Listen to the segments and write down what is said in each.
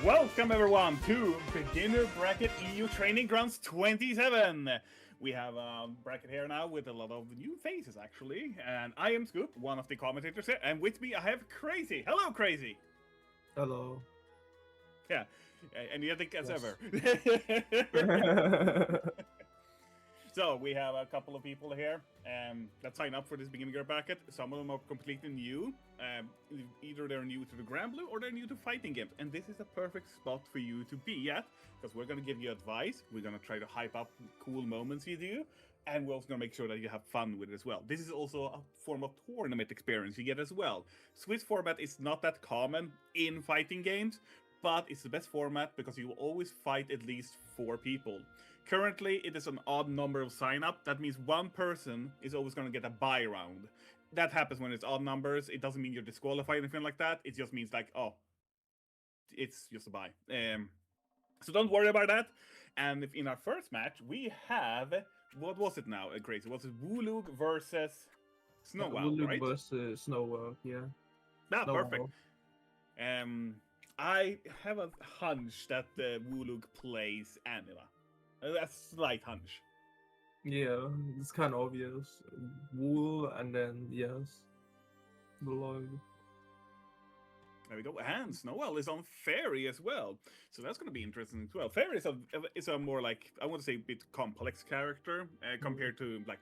Welcome everyone to Beginner Bracket EU Training Grounds 27. We have a bracket here now with a lot of new faces actually, and I am Scoop, one of the commentators here, and with me I have Crazy. Hello, Crazy. Hello. Yeah, energetic as ever. So we have a couple of people here that sign up for this beginner bracket. Some of them are completely new. Either they're new to the Grand Blue or they're new to fighting games. And this is a perfect spot for you to be at, because we're going to give you advice. We're going to try to hype up cool moments you do. And we're also going to make sure that you have fun with it as well. This is also a form of tournament experience you get as well. Swiss format is not that common in fighting games, but it's the best format because you will always fight at least 4 people. Currently, it is an odd number of sign-up. That means one person is always going to get a bye round. That happens when it's odd numbers. It doesn't mean you're disqualified or anything like that. It just means like, oh, it's just a bye. So don't worry about that. And if in our first match, we have, what was it now, Crazy? Was it Wulug versus Snowwow, Wulug right? versus Snowwow, yeah. Ah, perfect. I have a hunch that Wulug plays Anila. A slight hunch. Yeah, it's kind of obvious. Wool and then, yes, Blog. There we go. And Snowell is on Fairy as well. So that's going to be interesting as well. Fairy is a more like, I want to say a bit complex character compared to like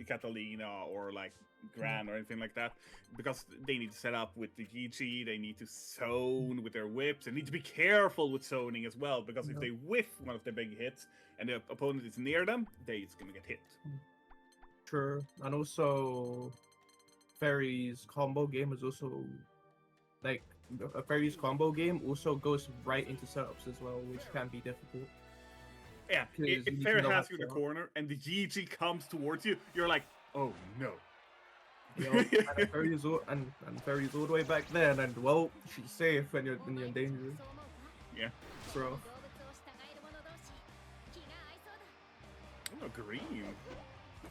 Catalina or like Gran or anything like that, because they need to set up with the GG, they need to zone with their whips, they need to be careful with zoning as well, because if they whiff one of their big hits and the opponent is near them, it's gonna get hit. Sure, and also Fairy's combo game is also like a Fairy's combo game also goes right into setups as well, which can be difficult. Yeah, if Fairy has you in the corner and the GG comes towards you, you're like, oh no. And Fairy's all the way back there, and well, she's safe when you're in danger. Yeah. Bro. Oh, green.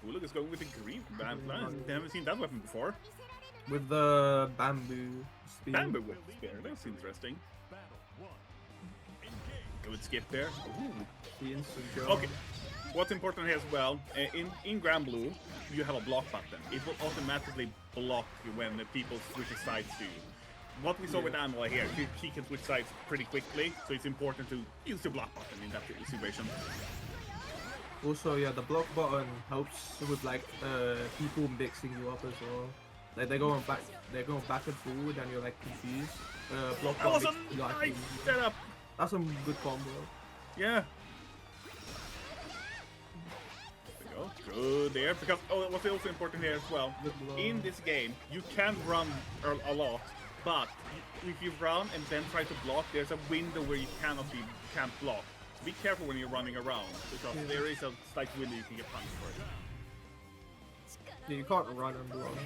Look, it's going with the green plan. I haven't seen that weapon before. With the bamboo spear. Bamboo whip spear, that's interesting. Good skip there. Ooh. Okay. What's important here as well, in Grand Blue, you have a block button. It will automatically block you when the people switch sides to you. What we saw with Anila here, she can switch sides pretty quickly, so it's important to use the block button in that situation. Also, yeah, the block button helps with like people mixing you up as well. Like they're going back and forward, and you're like confused. Block button. That was a nice setup. That's some good combo. Yeah. Good there, because what's also important here as well, in this game you can run a lot, but if you run and then try to block, there's a window where you can't block. Be careful when you're running around, because there is a slight window you can get punished for it. Yeah, you can't run and block.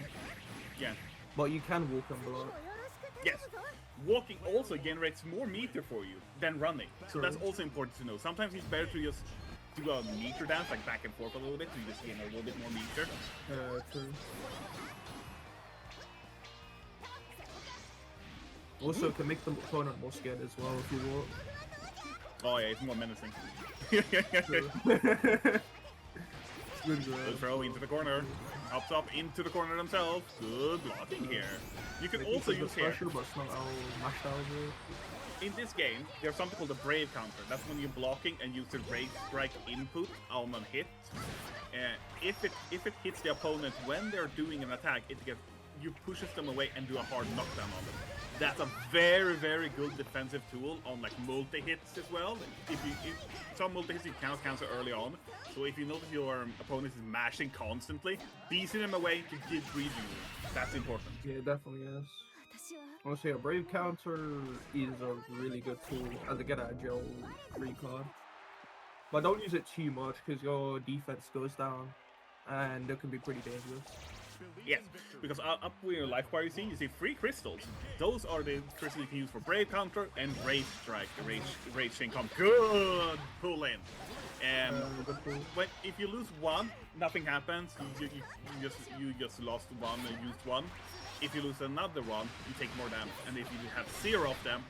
Yeah. But you can walk and block. Yes. Walking also generates more meter for you than running, so that's also important to know. Sometimes it's better to just do a meter dance, like back and forth a little bit, so you just gain a little bit more meter. True. Also, can make the opponent more scared as well if you walk. Oh yeah, it's more menacing. Good throw into the corner. Hops up into the corner themselves. Good blocking here. You can also use here. In this game, there's something called the Brave counter. That's when you're blocking and use the Brave strike input on a hit. If it hits the opponent when they're doing an attack, you pushes them away and do a hard knockdown on them. That's a very, very good defensive tool on like multi-hits as well. If some multi-hits you cannot cancel early on, so if you notice your opponent is mashing constantly, beating them away to give regen. That's important. Yeah, it definitely is. Honestly, a Brave counter is a really good tool as a get out of jail free card. But don't use it too much because your defense goes down and it can be pretty dangerous. Yes, because up where your life bar you see 3 crystals. Those are the crystals you can use for Brave counter and Rage strike, Rage chain comp. Good pull in. But if you lose one, nothing happens. You just lost one and used one. If you lose another one, you take more damage. And if you have 0 of them,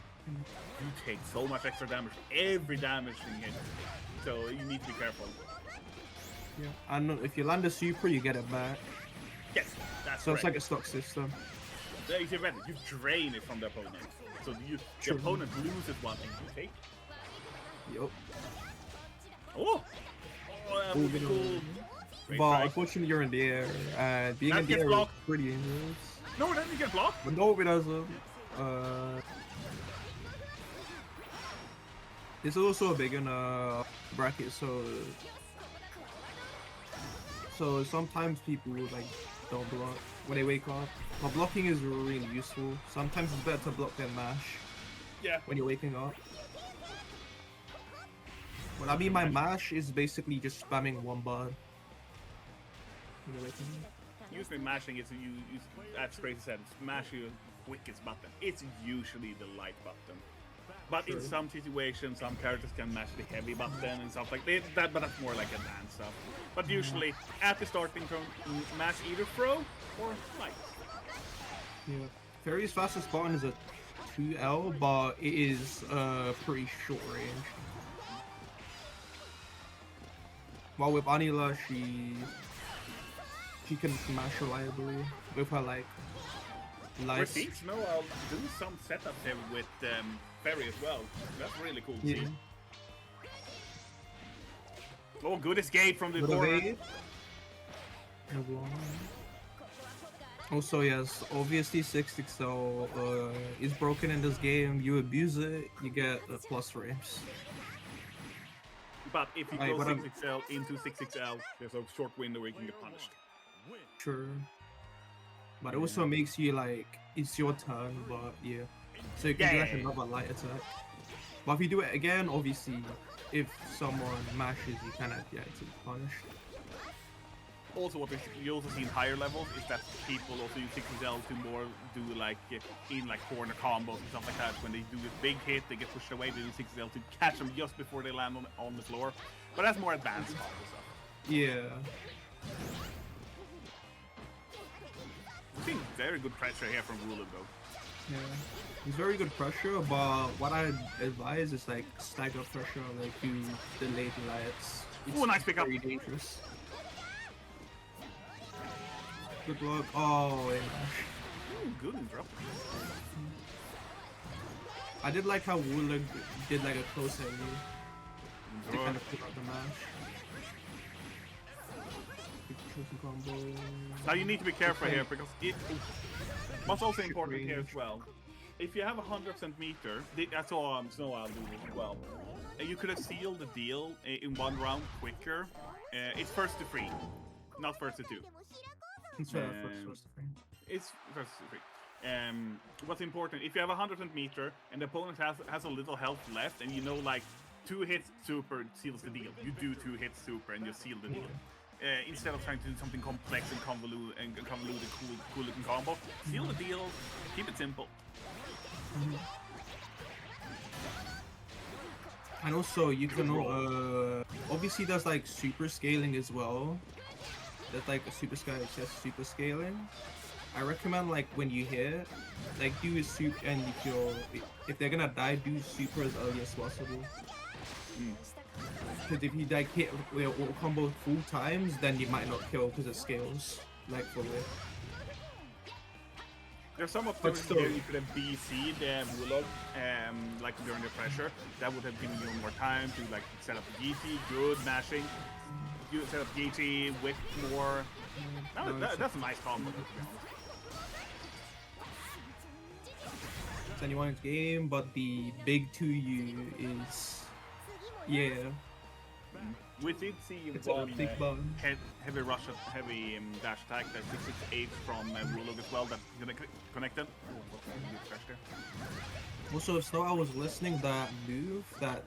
you take so much extra damage. Every damage you hit. So you need to be careful. Yeah. And if you land a super, you get it back. Yes, that's So correct. it's like a stock system. You drain it from the opponent. So the opponent loses one and you take. Yup. Oh! That would be cool. But unfortunately, you're in the air, and being in the air is pretty dangerous. No, it doesn't get blocked. But no, it doesn't. It's also a big enough bracket, so sometimes people like don't block when they wake up. But blocking is really useful. Sometimes it's better to block than mash. Yeah. When you're waking up. What I mean by mash is basically just spamming one button. When you're waking up. Usually mashing is as Crazy said, smash your quickest button. It's usually the light button. But in some situations, some characters can mash the heavy button and stuff like that, but that's more like advanced stuff. But usually, at the starting turn, mash either throw or light. Yeah. Fairy's fastest button is a 2L, but it is pretty short range. While with Anila, she can smash reliably with her like lights. For Siege, no, I'll do some setup there with Fairy as well. That's really cool to see. Oh, good escape from the corner. Also, yes, obviously 6XL is broken in this game. You abuse it, you get plus frames. But if you go 6XL into 6XL, there's a short window where you can get punished. True. But it also makes you like, it's your turn, but yeah. So you can do like another light attack. But if you do it again, obviously, if someone mashes, you cannot get to punish. Also, what you also see in higher levels is that people also use 6XL to more do like in like corner combos and stuff like that. When they do this big hit, they get pushed away. They use 6XL to catch them just before they land on the floor. But that's more advanced combo stuff. Yeah. We've seen very good pressure here from Wooler though. Yeah. It's very good pressure, but what I advise is like stagger pressure, like do delayed lights. Oh, nice pickup. Very dangerous. Good luck. Oh, and good and drop. I did like how Wooler did like a close heavy to kind of pick up the mash. Combo. Now you need to be careful here because what's also important here as well. If you have a 100% meter, that's all Snow Owl do as well. You could have sealed the deal in one round quicker. It's first to 3, not first to 2. It's first to 3. It's first to 3. What's important, if you have a 100% meter and the opponent has a little health left and you know like 2 hits super seals the deal, you do 2 hits super and you seal the deal. Instead of trying to do something complex and convoluted cool looking combo, seal the deal, keep it simple. And also you can obviously there's like super scaling as well. That's like a super scaling. I recommend like when you hit, like do a super, and if they're gonna die, do super as early as possible. Because if you like hit your auto combo full times, then you might not kill because it scales like fully. There's some opportunities here you could have BC'd Wulog, like during the pressure. That would have given you more time to like set up the GT, good mashing. You set up GT, whip more. That's a nice combo. It's anyone's game, but the big 2U is We did see one heavy rush, heavy dash attack, that 668 from Wulog as well, that connected. Also, if Snow Owl was listening, that move that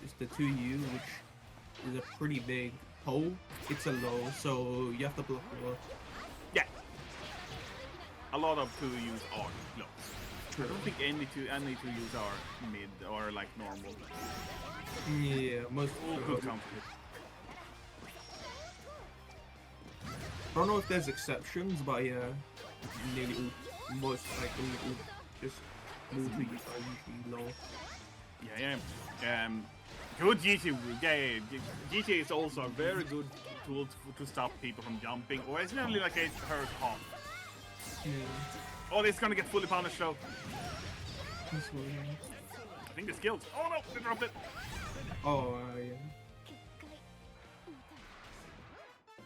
is the 2U, which is a pretty big hole. It's a low, so you have to block the low. Yeah. A lot of 2Us are low. True. I don't think any 2Us are mid or like normal. Yeah, most good counter. I don't know if there's exceptions, but yeah, nearly all, most like all just Multis are usually low. Yeah. Good GT. Yeah. GT is also a very good tool to stop people from jumping, or it's not like a hurt off. Yeah. Oh, it's gonna get fully punished though. That's what, yeah. I think the skills. Oh no, they dropped it. Oh, yeah.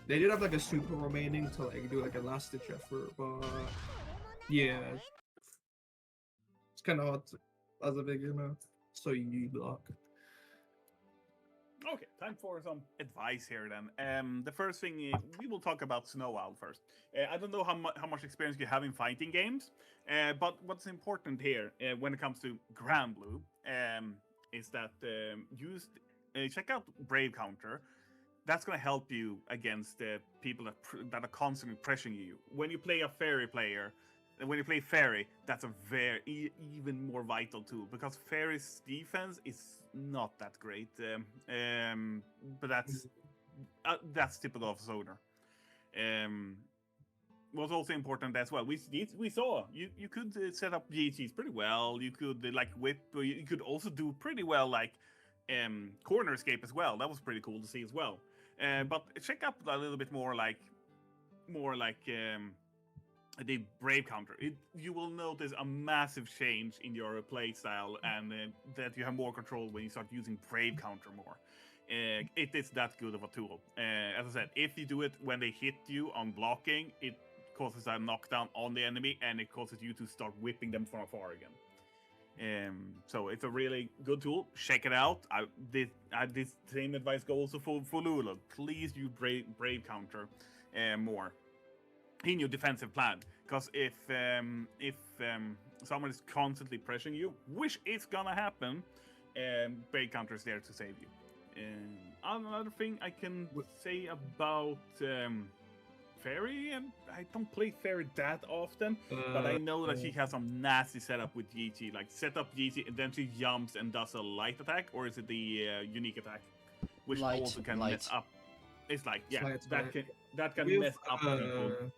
They did have like a super remaining to like do like a last ditch effort, but yeah, it's kind of hard to, as a beginner. So you block. Okay, time for some advice here then. The first thing we will talk about Snow Owl first. I don't know how much experience you have in fighting games, but what's important here when it comes to Granblue is that check out Brave Counter. That's going to help you against people that are constantly pressuring you. When you play a fairy player, when you play fairy, that's a very even more vital tool because fairy's defense is not that great. But that's typical of Zoner. Was also important as well. We saw you could set up GTs pretty well. You could like whip. You could also do pretty well like corner escape as well. That was pretty cool to see as well. But check out a little bit more like the Brave Counter. You will notice a massive change in your play style and that you have more control when you start using Brave Counter more. It is that good of a tool. As I said, if you do it when they hit you on blocking, it causes a knockdown on the enemy and it causes you to start whipping them from afar again. So it's a really good tool. Check it out. This same advice goes also for Lulu. Please use Brave Counter more in your defensive plan, because if someone is constantly pressuring you, which is gonna happen, Brave Counter is there to save you. Another thing I can say about Fairy, and I don't play Fairy that often, but I know that she has some nasty setup with GT, like set up GT and then she jumps and does a light attack, or is it the unique attack, which also can mess up. It's like that can mess up people.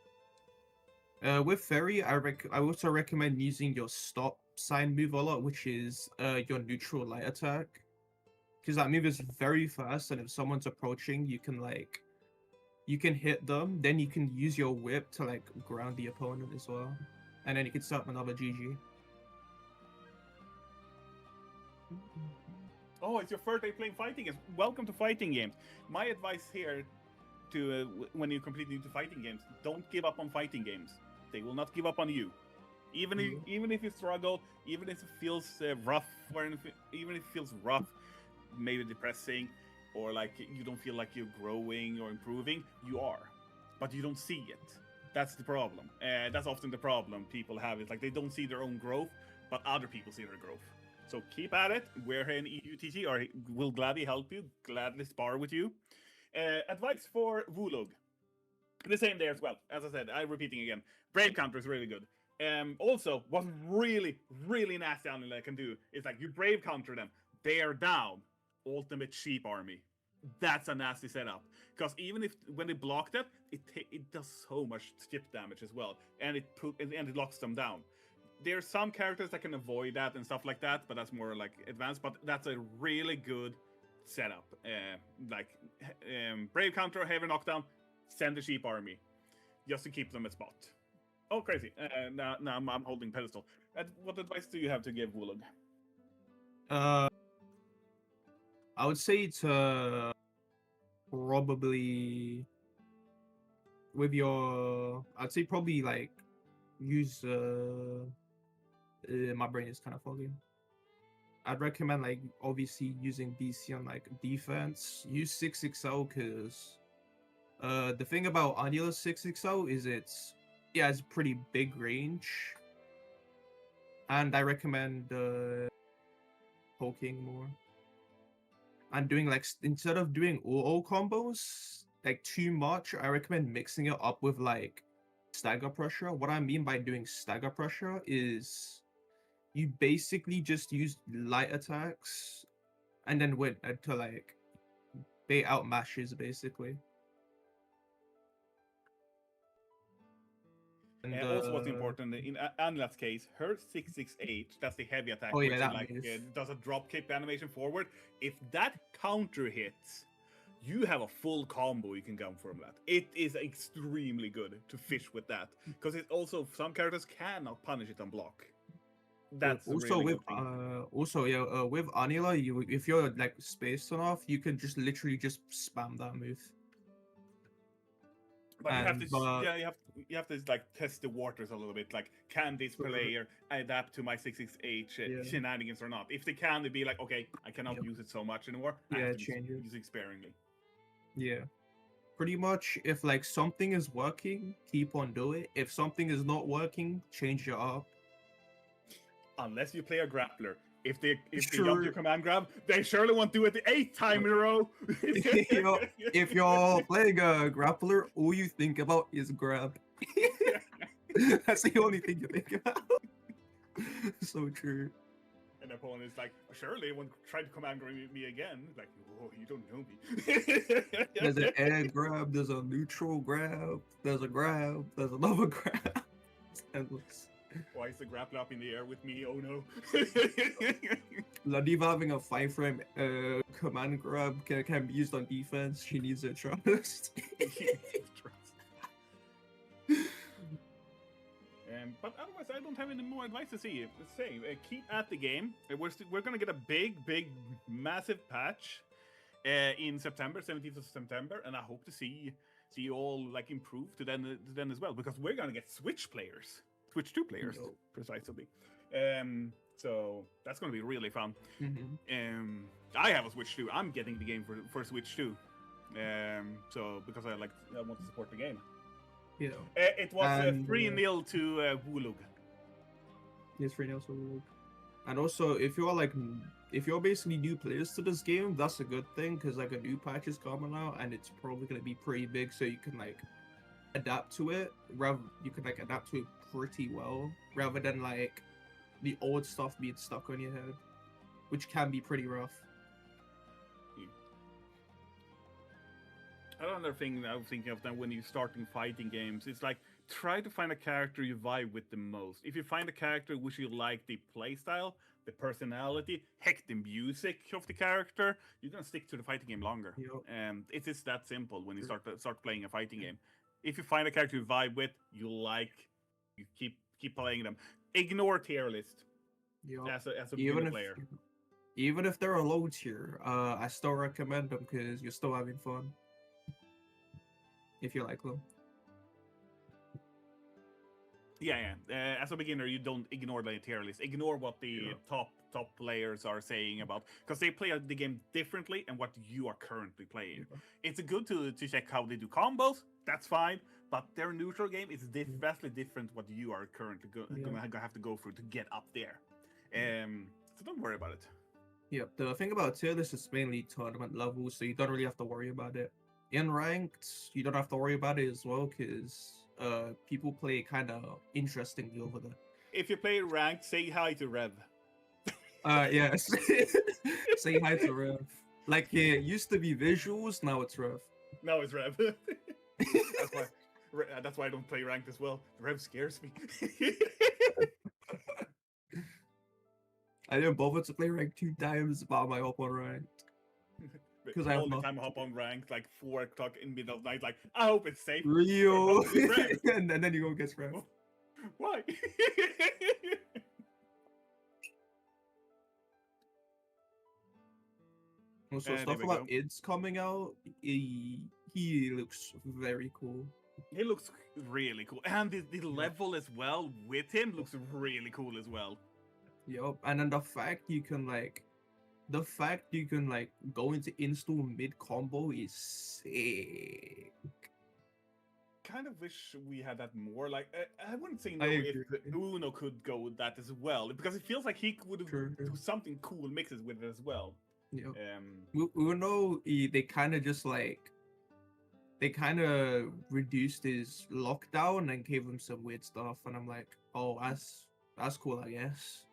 With Fairy, I also recommend using your stop sign move a lot, which is your neutral light attack, because that move is very fast, and if someone's approaching, you can hit them, then you can use your whip to like ground the opponent as well, and then you can set up another GG. Oh, it's your first day playing fighting games. Welcome to fighting games. My advice here to when you complete into fighting games, don't give up on fighting games. They will not give up on you. Even if you struggle, even if it feels rough, even if it feels rough, maybe depressing, or like you don't feel like you're growing or improving, you are, but you don't see it. That's the problem. That's often the problem people have. Is like they don't see their own growth, but other people see their growth. So keep at it. We're here in EUTG, or we'll gladly help you, gladly spar with you. Advice for Wulug. The same there as well. As I said, I'm repeating again. Brave Counter is really good. Also, what's really, really nasty on I can do is like you Brave Counter them. They are down. Ultimate Sheep Army. That's a nasty setup. Because even if when they block that, it does so much chip damage as well, and it locks them down. There are some characters that can avoid that and stuff like that, but that's more like advanced. But that's a really good setup. Brave Counter, Heavy Knockdown, send the Sheep Army, just to keep them at spot. Oh, crazy! Now I'm holding pedestal. What advice do you have to give Wulug? I would say to probably I'd say probably like use my brain is kind of foggy. I'd recommend like obviously using BC on like defense. Use 660 because the thing about Anila 660 is it's pretty big range, and I recommend poking more. And doing like instead of doing all combos like too much, I recommend mixing it up with like stagger pressure. What I mean by doing stagger pressure is you basically just use light attacks and then wait to like bait out mashes basically. And also, what's important in Anila's case, her 668, that's the heavy attack, Oh, yeah, which that like is. does a drop kick animation forward. If that counter hits, you have a full combo you can go from that. It is extremely good to fish with that because it also some characters cannot punish it on block. That's a also really with good thing. with Anila, if you're like spaced enough, you can just literally just spam that move. But you have to, yeah, you have to like test the waters a little bit. Like, can this player adapt to my 668 shenanigans or not? If they can, they'd be like, okay, I cannot use it so much anymore. I have to use it sparingly. Yeah, pretty much. If like something is working, keep on doing it. If something is not working, change it up. Unless you play a grappler. If they jump your command grab, they surely won't do it the 8th time in a row. If you're playing a grappler, all you think about is grab. That's the only thing you think about. So true. And the opponent is like, surely won't try to command grab me again. Like, oh, you don't know me. There's an air grab, there's a neutral grab, there's a grab, there's another grab. It's endless. Why is the grappler up in the air with me? Oh no. Ladiva having a 5-frame command grab can be used on defense. She needs a trust. But otherwise, I don't have any more advice to say. Keep at the game. We're going to get a big, massive patch in September, 17th of September, and I hope to see you all like improve to then as well, because we're going to get Switch players. Switch 2 players, precisely. So that's going to be really fun. I have a Switch 2. I'm getting the game for Switch 2. So because I want to support the game. Yeah. It was 3-0 to Wulug. Yes, 3-0 to Wulug. And also, if you're basically new players to this game, that's a good thing, because like a new patch is coming out and it's probably going to be pretty big, so you can like adapt to it. You can like adapt to it pretty well, rather than like the old stuff being stuck on your head, which can be pretty rough. Another thing I was thinking of then when you're starting fighting games, it's like try to find a character you vibe with the most. If you find a character which you like the playstyle, the personality, heck, the music of the character, you're gonna stick to the fighting game longer. It is that simple when you start playing a fighting game. If you find a character you vibe with, you keep playing them. Ignore tier list as a beginner player. Even if they're a low tier, I still recommend them because you're still having fun. If you like them. Yeah. As a beginner, you don't ignore the tier list. Ignore what the top players are saying about, because they play the game differently and what you are currently playing. It's good to check how they do combos. That's fine, but their neutral game is vastly different what you are currently gonna have to go through to get up there. So don't worry about it. Yeah, the thing about tier list is mainly tournament level, so you don't really have to worry about it. In ranked, you don't have to worry about it as well, because people play kind of interestingly over there. If you play ranked, say hi to Rev. Yes. Say hi to Rev. Like, it used to be visuals, now it's Rev. Now it's Rev. That's why I don't play ranked as well. Rev scares me. I didn't bother to play ranked 2 times, but I might hop on ranked. Because all the time I hop on ranked like 4 o'clock in the middle of the night, like, I hope it's safe. Real. And then you go get Rev. Why? Also, stuff about IDS coming out, he looks very cool. He looks really cool. And the level as well with him looks really cool as well. Yup, and then the fact you can go into install mid combo is sick. Kind of wish we had that more. Like, I wouldn't say no if Uno could go with that as well, because it feels like he would do something cool mixes with it as well. Yeah. Uno, they kind of reduced his lockdown and gave him some weird stuff, and I'm like, oh, that's cool, I guess.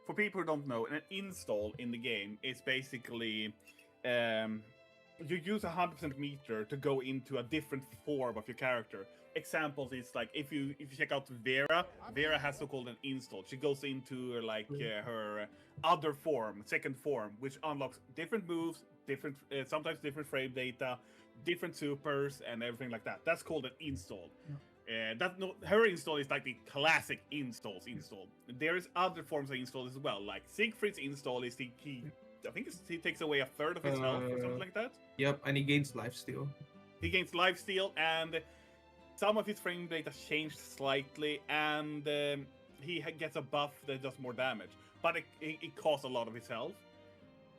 For people who don't know, an install in the game is basically you use 100% meter to go into a different form of your character. examples is like if you check out Vera, Vera has so-called an install. She goes into like her other form, second form, which unlocks different moves, different sometimes different frame data, different supers, and everything like that. That's called an install. Her install is like the classic install. There is other forms of install as well. Like Siegfried's install is I think he takes away a third of his health or something like that. Yep, and he gains lifesteal. He gains lifesteal, and some of his frame data changed slightly, and he gets a buff that does more damage. But it costs a lot of his health.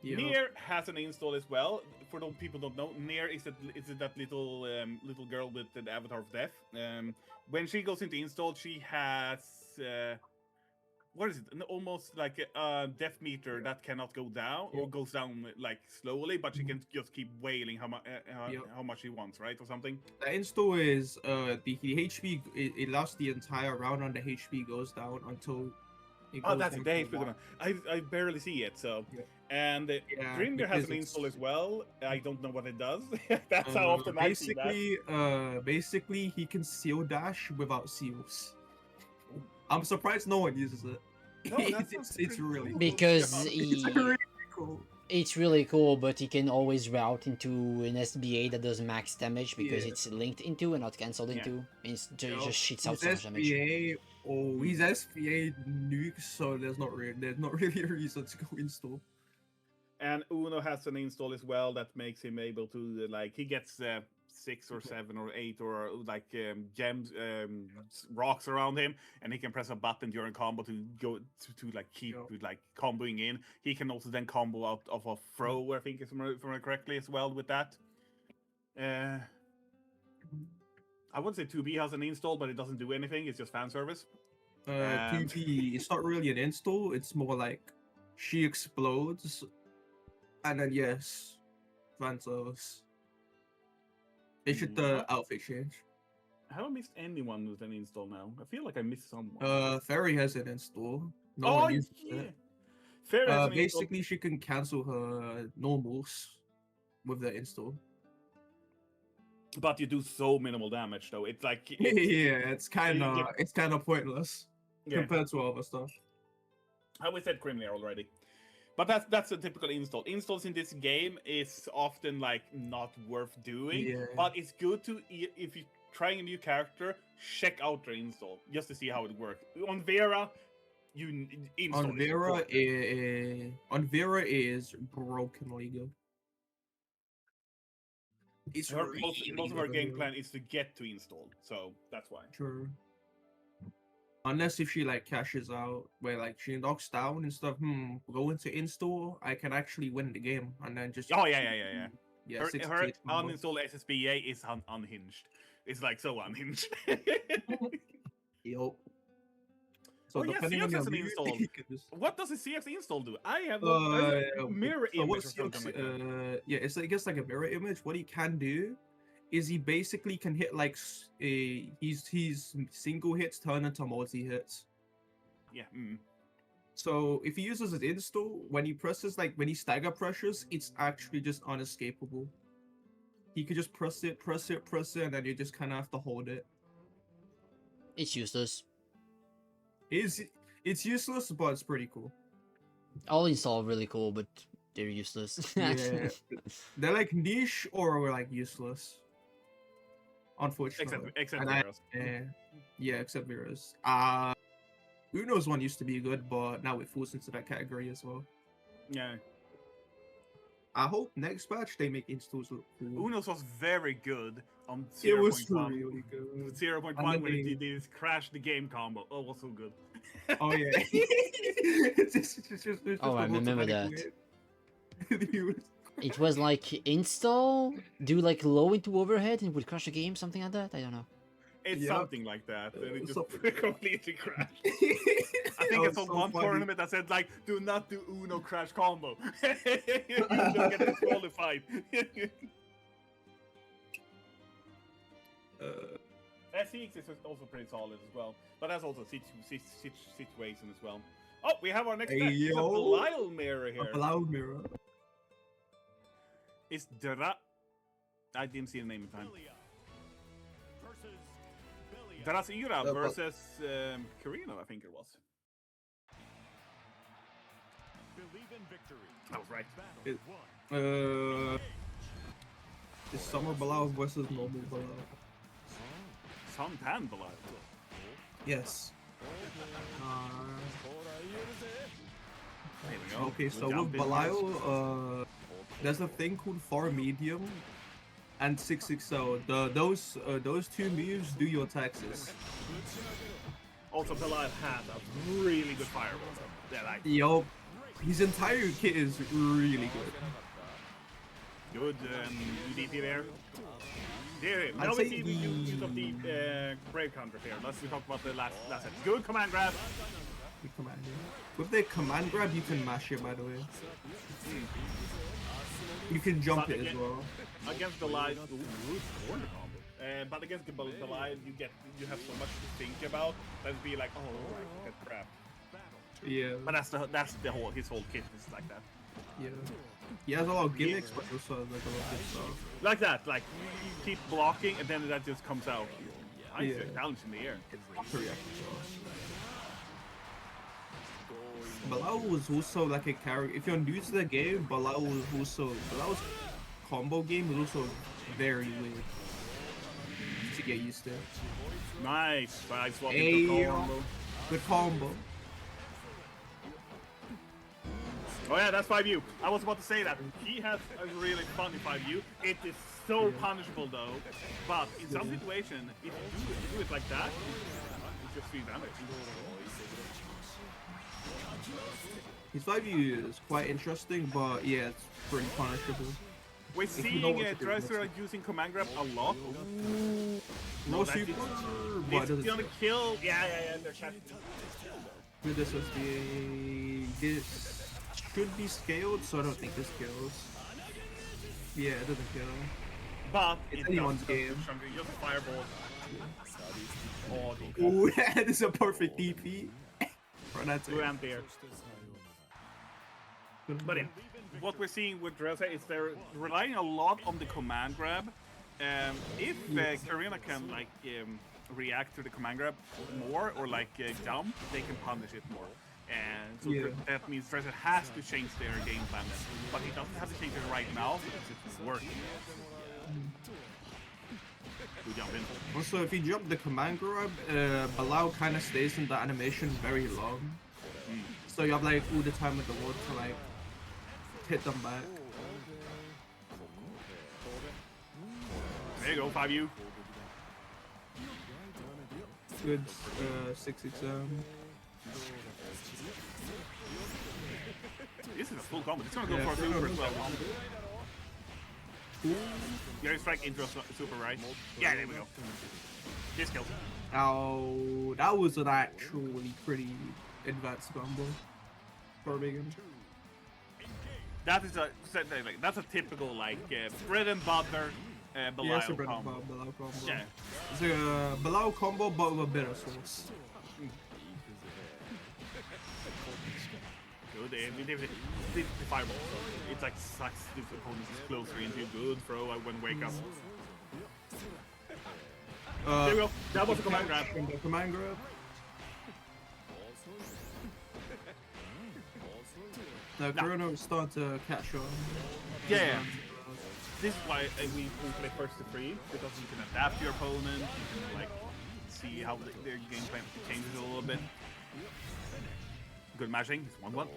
Yep. Nier has an install as well. For those people who don't know, Nier is that little little girl with the avatar of death. When she goes into install, she has what is it? Almost like a death meter that cannot go down or goes down like slowly, but she can just keep wailing how much she wants, right, or something. The install is the HP. It lasts the entire round, and the HP goes down until. That's a day. I barely see it, so. Yeah. And Grimnir has an install as well. I don't know what it does. That's how often I see that. Basically, he can seal dash without seals. I'm surprised no one uses it. No, it's really cool. Because it's really cool. It's really cool, but he can always route into an SBA that does max damage because it's linked into and not cancelled into. It just shits out so much damage. He's SBA nukes, so there's not really a reason to go install. And Uno has an install as well that makes him able to he gets 6 or 7 or 8 or gems, rocks around him, and he can press a button during combo to go to keep comboing in. He can also then combo out of a throw, I think, if I remember correctly, as well with that. I wouldn't say 2B has an install, but it doesn't do anything. It's just fan service. 2B, it's not really an install. It's more like she explodes, and then fan service. They should outfit change. Have I missed anyone with an install now? I feel like I missed someone. Fairy has an install. No one uses it. Fairy has an basically, she can cancel her normals with the install. But you do so minimal damage, though. It's like it's kind of pointless compared to other stuff. We said Grimnir already. But that's a typical install. Installs in this game is often not worth doing, but it's good to, if you're trying a new character, check out their install just to see how it works. On Vera, you install. On Vera is brokenly good. It's most of our game plan is to get to install, so that's why. Sure. Unless if she cashes out, where she knocks down and stuff, go into install, I can actually win the game, and then just yeah. Her uninstall SSBA is unhinged. It's so unhinged. Yup. So depending on your install, what does a CF install do? I have a mirror image or something like that. It's I guess a mirror image. What he can do is he basically can hit he's single hits turn into multi hits. Yeah. So if he uses his install, when he presses when he stagger pressures, it's actually just unescapable. He could just press it, and then you just kind of have to hold it. It's useless. It's useless, but it's pretty cool. All install really cool, but they're useless. Yeah, they're niche or useless. Unfortunately, except Vera's. Except Vera's. Uno's one used to be good, but now it falls into that category as well. Yeah. I hope next patch they make installs look cool. Uno's was very good on 0.1. It was really good. 0.1 when they crashed the game combo. Oh, it was so good. Oh yeah. I remember that. It was install, do low into overhead and would crash the game, something like that. I don't know. It's something like that, and it just completely crashed. I think it's on one tournament that said do not do Uno crash combo. You just get disqualified. SEX is also pretty solid as well, but that's also situation as well. Oh, we have our next match. It's a Belial mirror here. A Belial mirror. It's Dra. I didn't see the name in time. Tarasura versus Kirino, I think it was. I was right. It's Summer Bilal versus normal Bilal. Suntan Bilal. Yes. There we go. Okay, so with Bilal, there's a thing called Far Medium and 660. Those two moves do your taxes. Also, Bilal has a really good fireball. Yeah, like Yo, his entire kit is really good UDP there. Now we see the use of the Brave counter here. Let's talk about the last set. Good command grab. Good command grab. With the command grab, you can mash it, by the way. You can jump it as well. Against Bilal, corner combo. But against Bilal, you have so much to think about. That'd be like, oh, I get crap. Yeah. But that's his whole kit is like that. Yeah. He has a lot of gimmicks, but also like a lot of good stuff. Like that, like you keep blocking and then that just comes out. Nice challenge in the air. Bilal was also like a character. If you're new to the Bilal Bilal's combo game was also very weird to get used to. Nice, 5 swap hey, into combo. Good combo. Oh yeah, that's 5U. I was about to say that. He has a really funny 5U. It is so punishable though. But in some situation, if you do it like that, it's just 3 damage. His 5U is quite interesting, but yeah, it's pretty punishable. We're seeing Dressler using command grab a lot. No super, but it's gonna kill. Yeah, they're catching. With this SDA, this should be scaled, so I don't think this kills. Yeah, it doesn't kill. But it's anyone's game. Just fireball. Oh, that is a perfect DP. Blue Ampere. But yeah, what we're seeing with Dressler is they're relying a lot on the command grab. If Karina can like react to the command grab more or like jump, they can punish it more. And so that means Dressler has to change their game plan, but he doesn't have to change it right now because it's working. Jump in. Also, if you jump the command grab, Bilal kind of stays in the animation very long. So you have like all the time with the ward to like hit them back. There you go, 5U. Good 6 exam. This is a full combo. It's gonna go for a super as well. You strike into a super, right? Yeah, there we go. This kills. Oh, that was an actually pretty advanced combo for Megan. That is that's a typical like bread and butter Bilal combo. Bilal combo. Yeah. It's a Bilal combo but with a bit of sauce. Good, the fireball. It's like sucks the opponents closer into good throw when wake up. There we go. That was a command grab. Command grab. Now Corona will start to catch on. Yeah. This is why we play first to 3 because you can adapt your opponent. You can like see how their game plan changes a little bit. Good mashing. It's 1-1.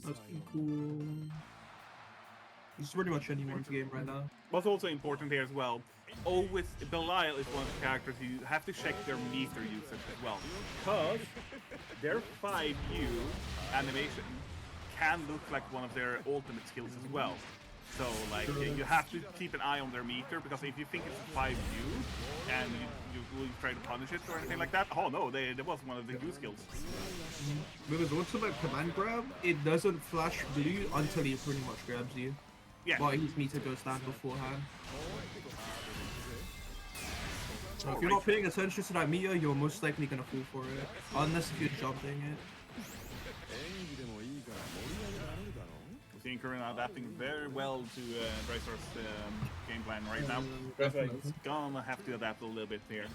That's cool. It's pretty much anyone's game right now. What's also important here as well, always Belial is one of the characters you have to check their meter usage as well, because their 5U animation can look like one of their ultimate skills as well. So like you have to keep an eye on their meter, because if you think it's a 5U and you try to punish it or anything like that, oh no, that was one of the U skills. Because what's about command grab, it doesn't flash blue until he pretty much grabs you. Yeah. But his meter goes down beforehand. So if you're not paying attention to that meter, you're most likely gonna fall for it. Unless if you're jumping it. seeing Karina adapting very well to Dreiser's game plan right now. Definitely. He's gonna have to adapt a little bit here.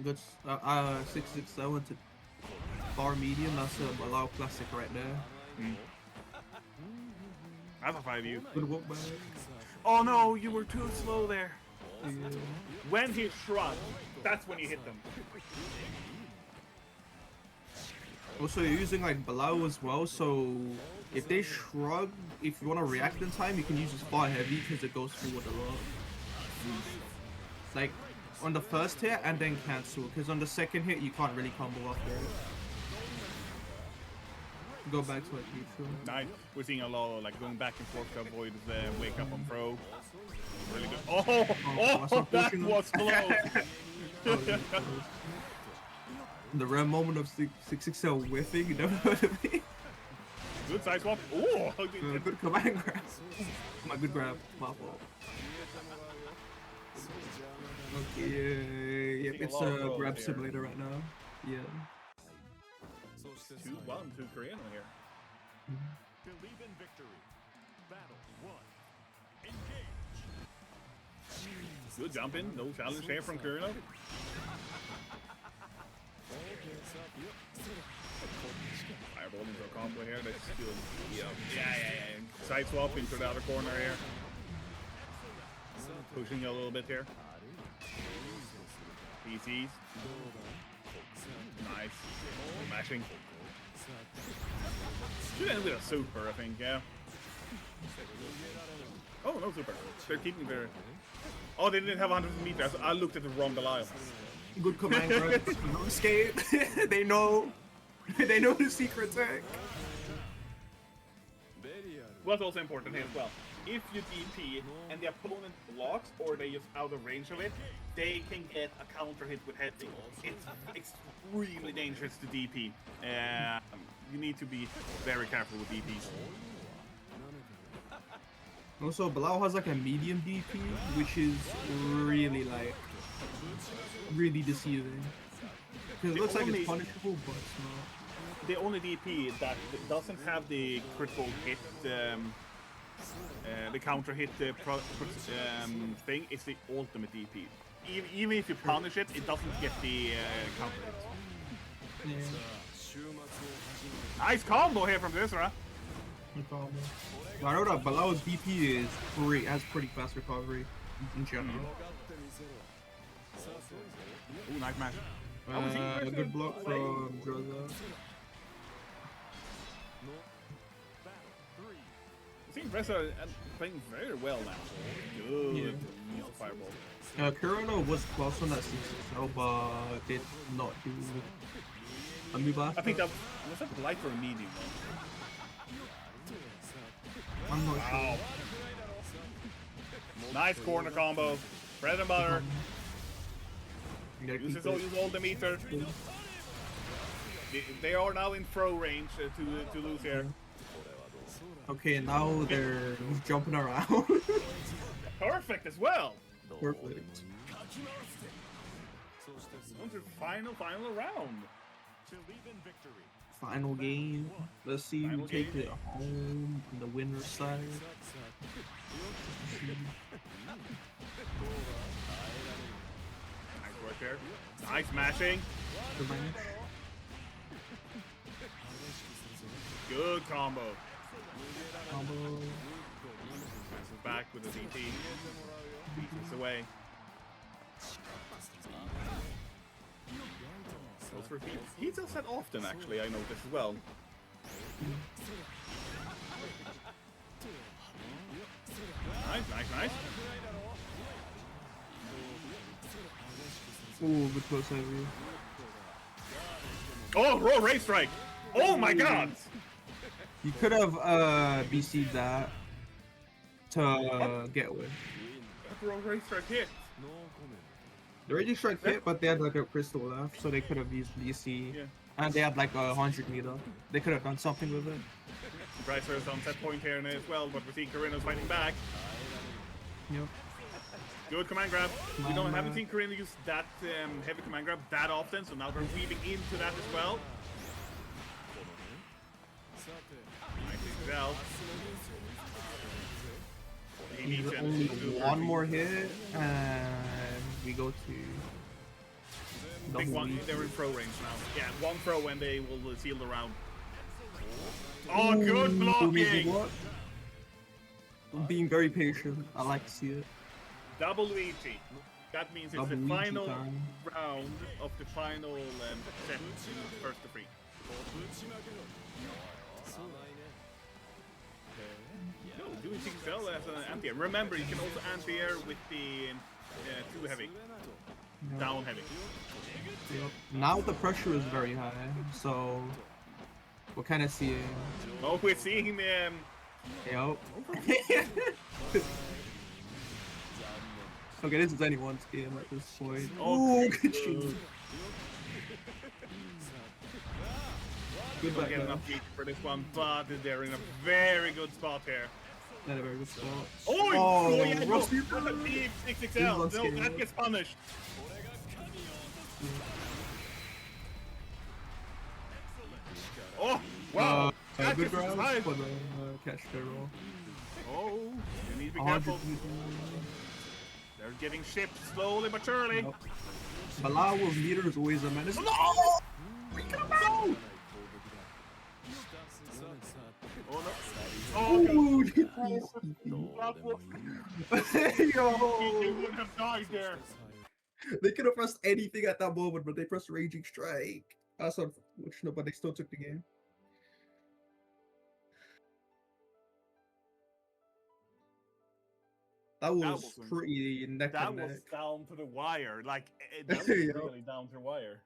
Good. 667 to far medium. That's a Balau classic right there. That's a 5U. Good walk back. Oh no, you were too slow there. Yeah. When he shrugged, that's when you hit them. Also, you're using like Balau as well, so if they shrug, if you want to react in time, you can use his far heavy because it goes forward a lot. Like on the first hit and then cancel, because on the second hit you can't really combo after it. Go back to like neutral. Nice. We're seeing a lot of like going back and forth to avoid the wake up on throw. Really good. Oh, that was close. The rare moment of 6XL whiffing, you never heard of me. Good side swap. Oh, Good command grab. My good grab. My fault. Okay, yeah, it's a grab simulator right now. Yeah. 2-1 to Korean here. Believe in victory. Battle 1. Engage. Good jump in. No challenge here from Kurino. Fireball into a combo here. That's good. Yeah. Side swap into the other corner here. Pushing a little bit here. PCs. Nice. Mashing. Should end with a super, I think, yeah. Oh, no super. They're keeping their... Oh, they didn't have 100 meters. I looked at the wrong Belial. Good command grab. No escape. They know. They know the secret tech. What's also important here as well. If you DP and the opponent blocks or they just out of range of it, they can get a counter hit with heading. It's extremely dangerous to DP. You need to be very careful with DPs. Also, Balau has like a medium DP, which is really like really deceiving. Because it looks like it's punishable, but it's not. The only DP that doesn't have the critical hit, the counter hit thing is the ultimate DP. Even if you punish it, it doesn't get the counter hit. Yeah. Nice combo here from Viscera. No problem. I know that Balau's DP is has pretty fast recovery in general. Ooh, nice match. A good block from Droza. I think Vresa playing very well now. Good. Fireball. Kurano was close on that 6XL, but did not do a move after. I think that was that light or a medium one? I'm not sure. Nice corner combo. Bread and butter. Uses all the meter. They are now in throw range to lose here. Okay, now they're jumping around. Perfect as well. Perfect. On to final round. Believe in victory. Final game. Let's see who takes it home on the winner's side. Nice work there. Nice mashing. Good combo. Passes back with the DT. Beats away. Goes for feet. He does that often, actually, I noticed as well. Nice. Ooh, good close heavy. Oh, roll race strike! Oh my god! You could have BC'd that to get away. Roll race strike hit. The Raging Strike hit, but they had like a crystal left, so they could have used BC. Yeah. And they had like 100 meter. They could have done something with it. Dreiser is on set point here as well, but we see Karina's fighting back. Yep. Good command grab. We haven't seen Karina use that heavy command grab that often, so now they're weaving into that as well. There's Gen only 2 one version. more hit, and we go to Big double one, weak. they're in throw range now. Yeah, one throw and they will seal the round. Oh, good Ooh, blocking! good block. Being very patient. I like to see it. Double Luigi. That means it's Double the Luigi final time. round of the final set, first to three. No, doing 6XL as an anti-air. Remember, you can also anti-air with the too heavy, Yeah. down heavy. Yep. Now the pressure is very high, so we're kind of seeing. Oh, we're seeing Yep. Okay, this is anyone's game at this point. Oh, Ooh, good shoot. Good don't back get there. enough heat for this one, but they're in a very good spot here. Not a very good spot. Oh, Oh, yeah, no, Rusty. that's a deep This 6XL. one's No, scary. that gets punished. Oh, wow. That Good gets grab tied. for the catch barrel. Oh, you need to be careful. They're getting shipped slowly but surely. Yep. Bilal with meter is always a menace. No! Oh, no. Oh, Ooh, God. You Yo! wouldn't have died there. They could have pressed anything at that moment, but they pressed Raging Strike. That's unfortunate, but they still took the game. That was was- pretty neck That and was neck. down to the wire. Like, that was Yeah. really down to the wire.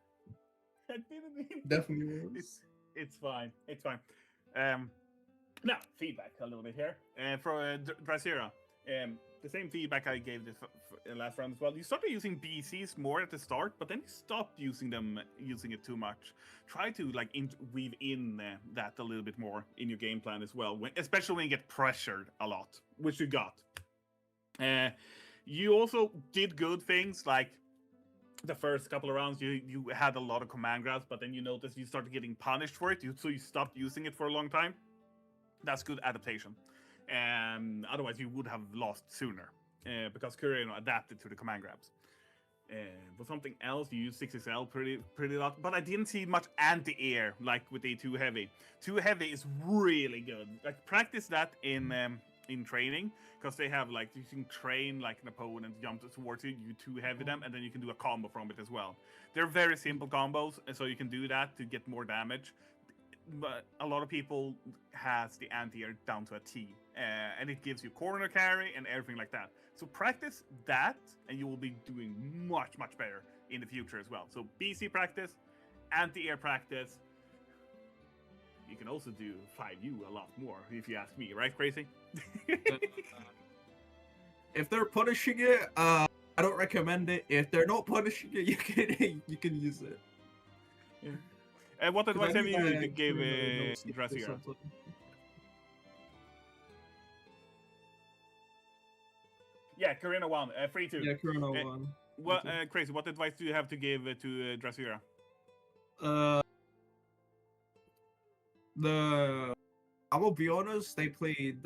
I didn't even... Definitely was. It's fine. It's fine. Now, feedback a little bit here. For Dracira. The same feedback I gave the last round as well. You started using BCs more at the start, but then you stopped using it too much. Try to like weave in that a little bit more in your game plan as well, especially when you get pressured a lot, which you got. You also did good things like the first couple of rounds. You had a lot of command grabs, but then you noticed you started getting punished for it, so you stopped using it for a long time. That's good adaptation. Otherwise, you would have lost sooner because Kureno adapted to the command grabs. For something else, you use 6XL pretty lot, but I didn't see much anti-air like with the too heavy. Too heavy is really good. Like practice that in training because they have like you can train like an opponent jump towards you, you too heavy them, and then you can do a combo from it as well. They're very simple combos, and so you can do that to get more damage. But a lot of people has the anti-air down to a T, and it gives you corner carry and everything like that. So practice that, and you will be doing much better in the future as well. So BC practice, anti-air practice. You can also do 5U a lot more, if you ask me, right, Crazy? If they're punishing it, I don't recommend it. If they're not punishing it, you can use it. And what advice have you Like, give no, Dracira? something. Yeah, Karina won. 3-2. Yeah, Corona Eh, one. What, Crazy, what advice do you have to give to Dracira? I will be honest, they played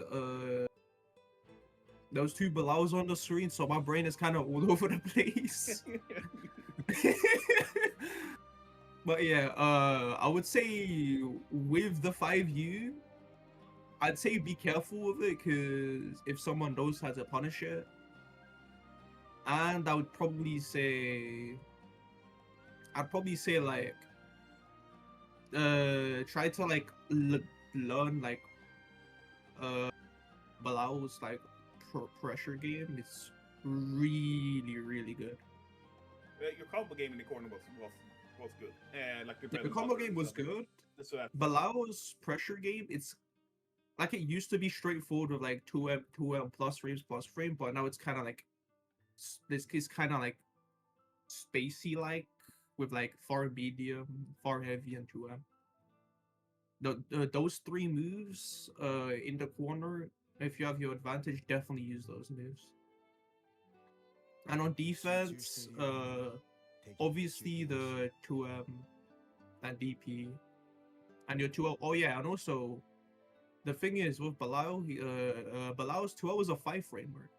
those two Bilaus on the screen, so my brain is kind of all over the place. But yeah, I would say with the 5U, I'd say be careful with it, because if someone knows how to punish it, and I'd probably say like try to like learn like Bilal's like pressure game. It's really good. Your combo game in the corner was good. Like The combo game was good. So that, Bilal's pressure game, it's like it used to be straightforward with like 2M plus frame, but now it's kind of like this is kind of like spacey like with like far medium, far heavy, and 2M. Those three moves in the corner, if you have your advantage, definitely use those moves. And on defense, obviously the 2M and DP and your 2L. Oh yeah, and also the thing is with Bilal, Bilal's 2L is a 5 framer.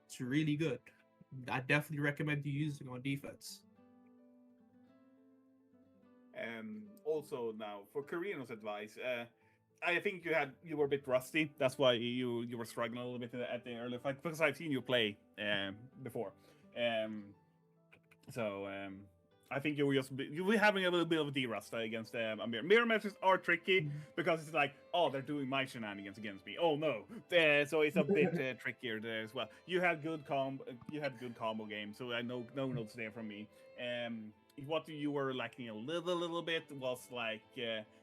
It's really good. I definitely recommend you using on defense. Also now for Karina's advice, I think you were a bit rusty. That's why you were struggling a little bit at the early fight, because I've seen you play before. I think you were having a little bit of a D-rust against a mirror matches are tricky because it's like, oh, they're doing my shenanigans against me. Oh no, so it's a bit trickier there as well. You had good combo game, so I know no notes there from me. What you were lacking a little bit was like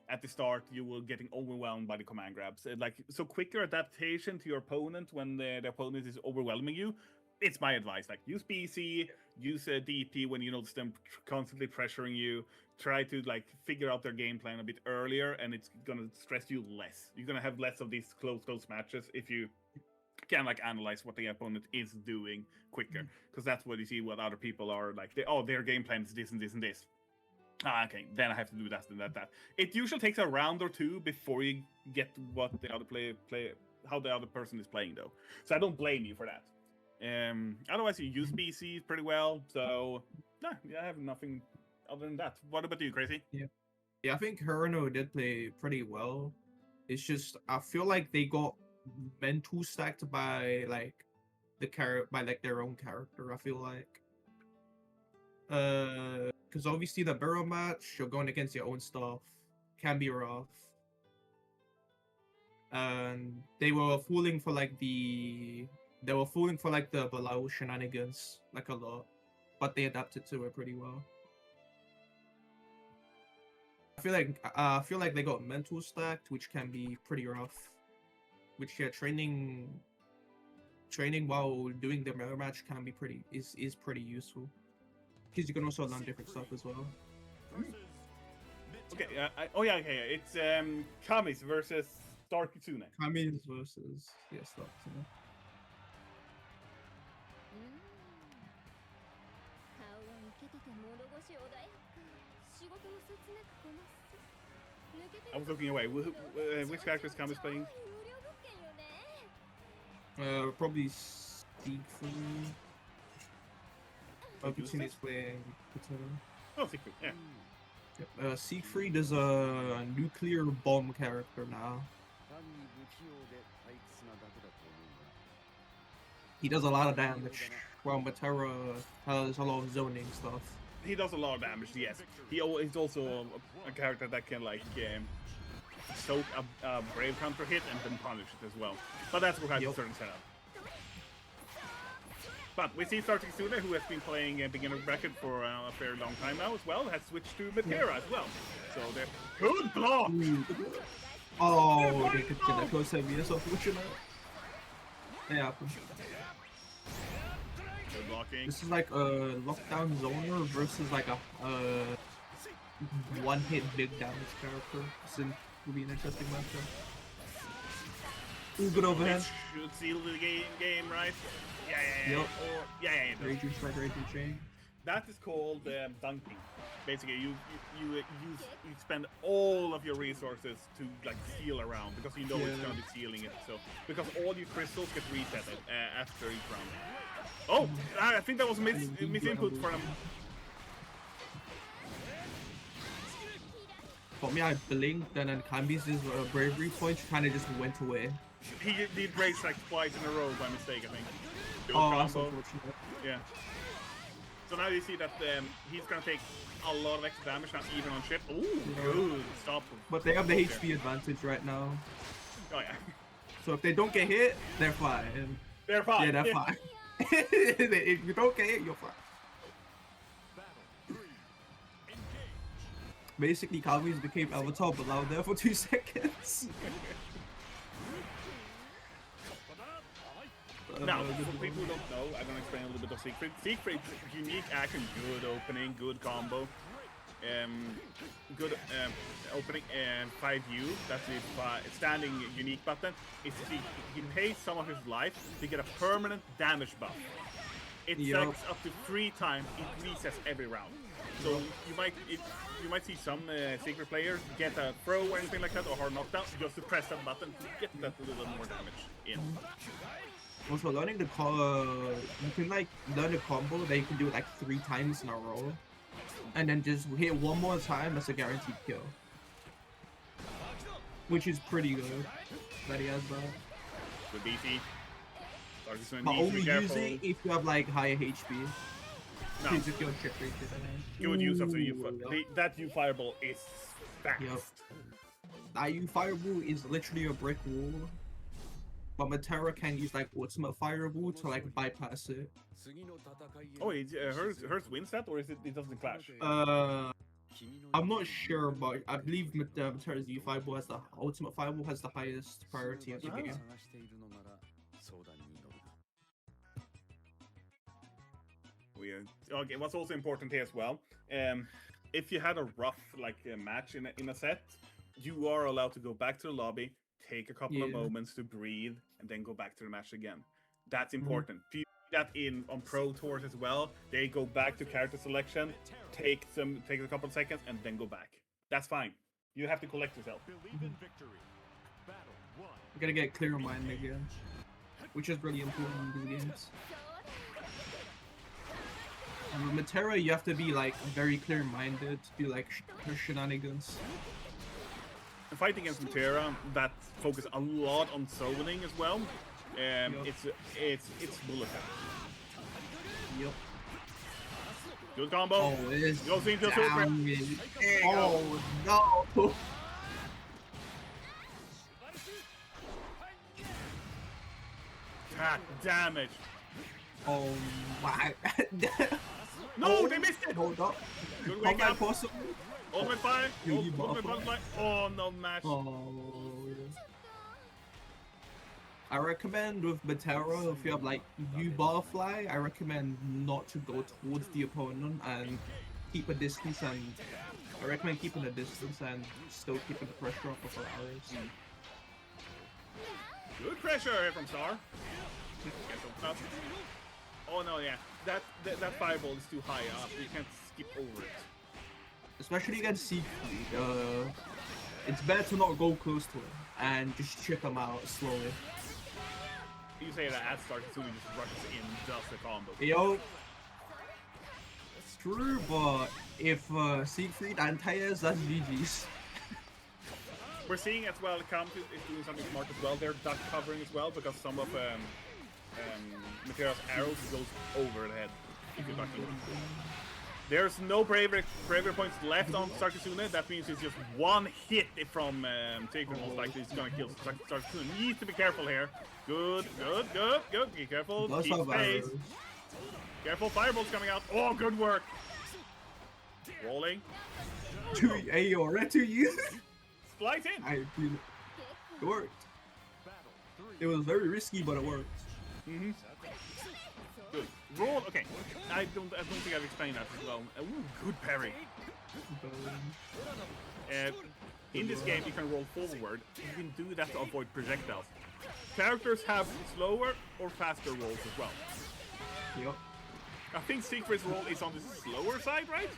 at the start you were getting overwhelmed by the command grabs. So quicker adaptation to your opponent when the opponent is overwhelming you. It's my advice. Like use BC, use DP when you notice them constantly pressuring you. Try to like figure out their game plan a bit earlier, and it's gonna stress you less. You're gonna have less of these close matches if you can like analyze what the opponent is doing quicker, because that's what you see. What other people are like. Their game plan is this and this and this. Okay, then I have to do that and that. It usually takes a round or two before you get what the other how the other person is playing though. So I don't blame you for that. Otherwise, you use BC pretty well, so I have nothing other than that. What about you, Crazy? Yeah, I think Hirano did play pretty well. It's just I feel like they got mental stacked by like their own character. I feel like, because obviously the barrel match, you're going against your own stuff, can be rough. And they were falling for like the Bilal shenanigans like a lot, but they adapted to it pretty well. I feel like they got mental stacked, which can be pretty rough. Which training while doing the mirror match can be pretty useful, because you can also learn different stuff as well. Okay, it's Kamis versus Dark Kitsune. Kamis versus Dark Kitsune. I was looking away. Which character is Kamis playing? Probably Siegfried. Kitsune is playing Kitsune. Oh, Siegfried, yeah. Yep. Siegfried is a nuclear bomb character now. He does a lot of damage, while Matera has a lot of zoning stuff. He does a lot of damage, yes. He's also a character that can like soak a brave counter hit and then punish it as well. But that's required a certain setup. But we see Dark Kitsune, who has been playing beginner bracket for a very long time now as well, has switched to Matera as well. So they're good block. Oh, they could get that close heavy. That's unfortunate. Yeah. Good blocking. This is like a lockdown zoner versus like a one-hit big damage character. This will be an interesting matchup. Ooh, good overhead. Should seal the game, right? Yeah. Yep. Yeah. Raging strike, raging chain. That is called dunking. Basically, you spend all of your resources to like seal around because you know it's gonna be sealing it. So because all your crystals get reset after each round. Oh, I think that was misinput for him. For me, I blinked and then Kambi's bravery point kind of just went away. He did race like twice in a row by mistake, I think. That's unfortunate. Yeah. So now you see that he's gonna take a lot of extra damage now, even on ship. Ooh, good stop. But they have the HP advantage right now. Oh yeah. So if they don't get hit, they're fine. They're fine. Yeah, they're fine. If you don't get hit, you're fine. Basically, Kamis became Avatar Bilal there for 2 seconds. Now, for people who don't know, I'm gonna explain a little bit of Siegfried. Siegfried's unique action, good opening, good combo, good opening, 5U. That's his standing unique button. He pays some of his life to get a permanent damage buff. It stacks up to 3 times. It resets every round. So you might see some Siegfried players get a throw or anything like that, or hard knockdown, just to press that button to get that little more damage in. Also, learning the you can like learn a combo that you can do it like 3 times in a row, and then just hit one more time. That's a guaranteed kill, which is pretty good that he has that. Good BT. But only use it if you have like higher HP. No. Because if you're chip reach Good use of the U. Yep. That U fireball is fast. Yep. That U fireball is literally a brick wall. But Matera can use like ultimate fireball to like bypass it. Oh, hers wins that, or is it doesn't clash? I'm not sure, but I believe Matera's U fireball has the ultimate fireball has the highest priority of the game. Weird. Okay, what's also important here as well, if you had a rough match in a set, you are allowed to go back to the lobby, take a couple of moments to breathe, and then go back to the match again. That's important. Do you do that on Pro Tours as well? They go back to character selection, take a couple of seconds, and then go back. That's fine. You have to collect yourself. Believe in victory. Battle 1. You gotta get clear mind again, which is really important in these games. And with Matera, you have to be like very clear-minded to do like shenanigans. Fighting against Matera, that focus a lot on zoning as well. It's bullet time. Yep. Good combo. Oh, it's Goes into super. Oh no! God damn it! Oh my! No, they missed it. Hold up. Good wake up. Possible. Ultimate fire. You Ultimate butterfly. Oh no, match. Oh. I recommend with Matera, if you have like U Barfly, I recommend not to go towards the opponent and keep a distance, and I recommend keeping a distance and still keeping the pressure off of her arrows. Good pressure here from Star. Oh no, yeah. That fireball is too high up. You can't skip over it. Especially against Siegfried, it's better to not go close to him and just chip him out slowly. You say that at start, as soon as he just rushes in, does the combo. Yo, it's true, but if Siegfried anti-airs, that's GG's. We're seeing as well, Kamt is doing something smart as well. They're duck covering as well, because some of Matera's arrows goes over the head. If you're ducking. There's no bravery points left on Sarkisune. That means it's just one hit from Siegfried. Most likely he's gonna kill Sarkisune. Needs to be careful here. Good. Be careful. Keep space. Careful, fireball's coming out. Oh, good work. Rolling. Hey, alright to you. Splice in. It worked. It was very risky, but it worked. Good. Roll. Okay. I don't think I've explained that as well. Ooh, good parry. In this game, you can roll forward. You can do that to avoid projectiles. Characters have slower or faster rolls as well. Yep. I think Siegfried's roll is on the slower side, right?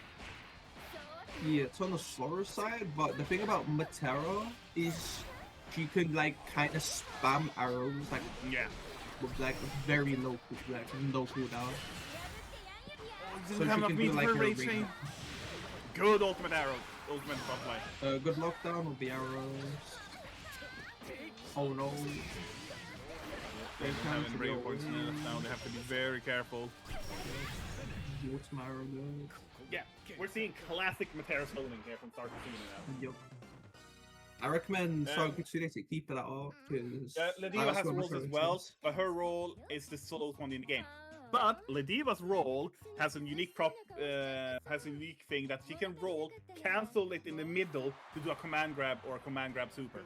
Yeah, it's on the slower side, but the thing about Matera is she could like kind of spam arrows with like very low cooldown. So she can do like a Good ultimate arrow, ultimate butterfly. Good lockdown with the arrows. Oh no. They don't have any bravery points now. They have to be very careful. Ultimate arrow good. Yeah, we're seeing classic Matera zoning here from Sarkisune now. Yep. I recommend Sarkisune to keep that up because Lediva has rolls as well, but her role is the slowest one in the game. But Lediva's role has a unique thing that she can roll, cancel it in the middle to do a command grab or a command grab super.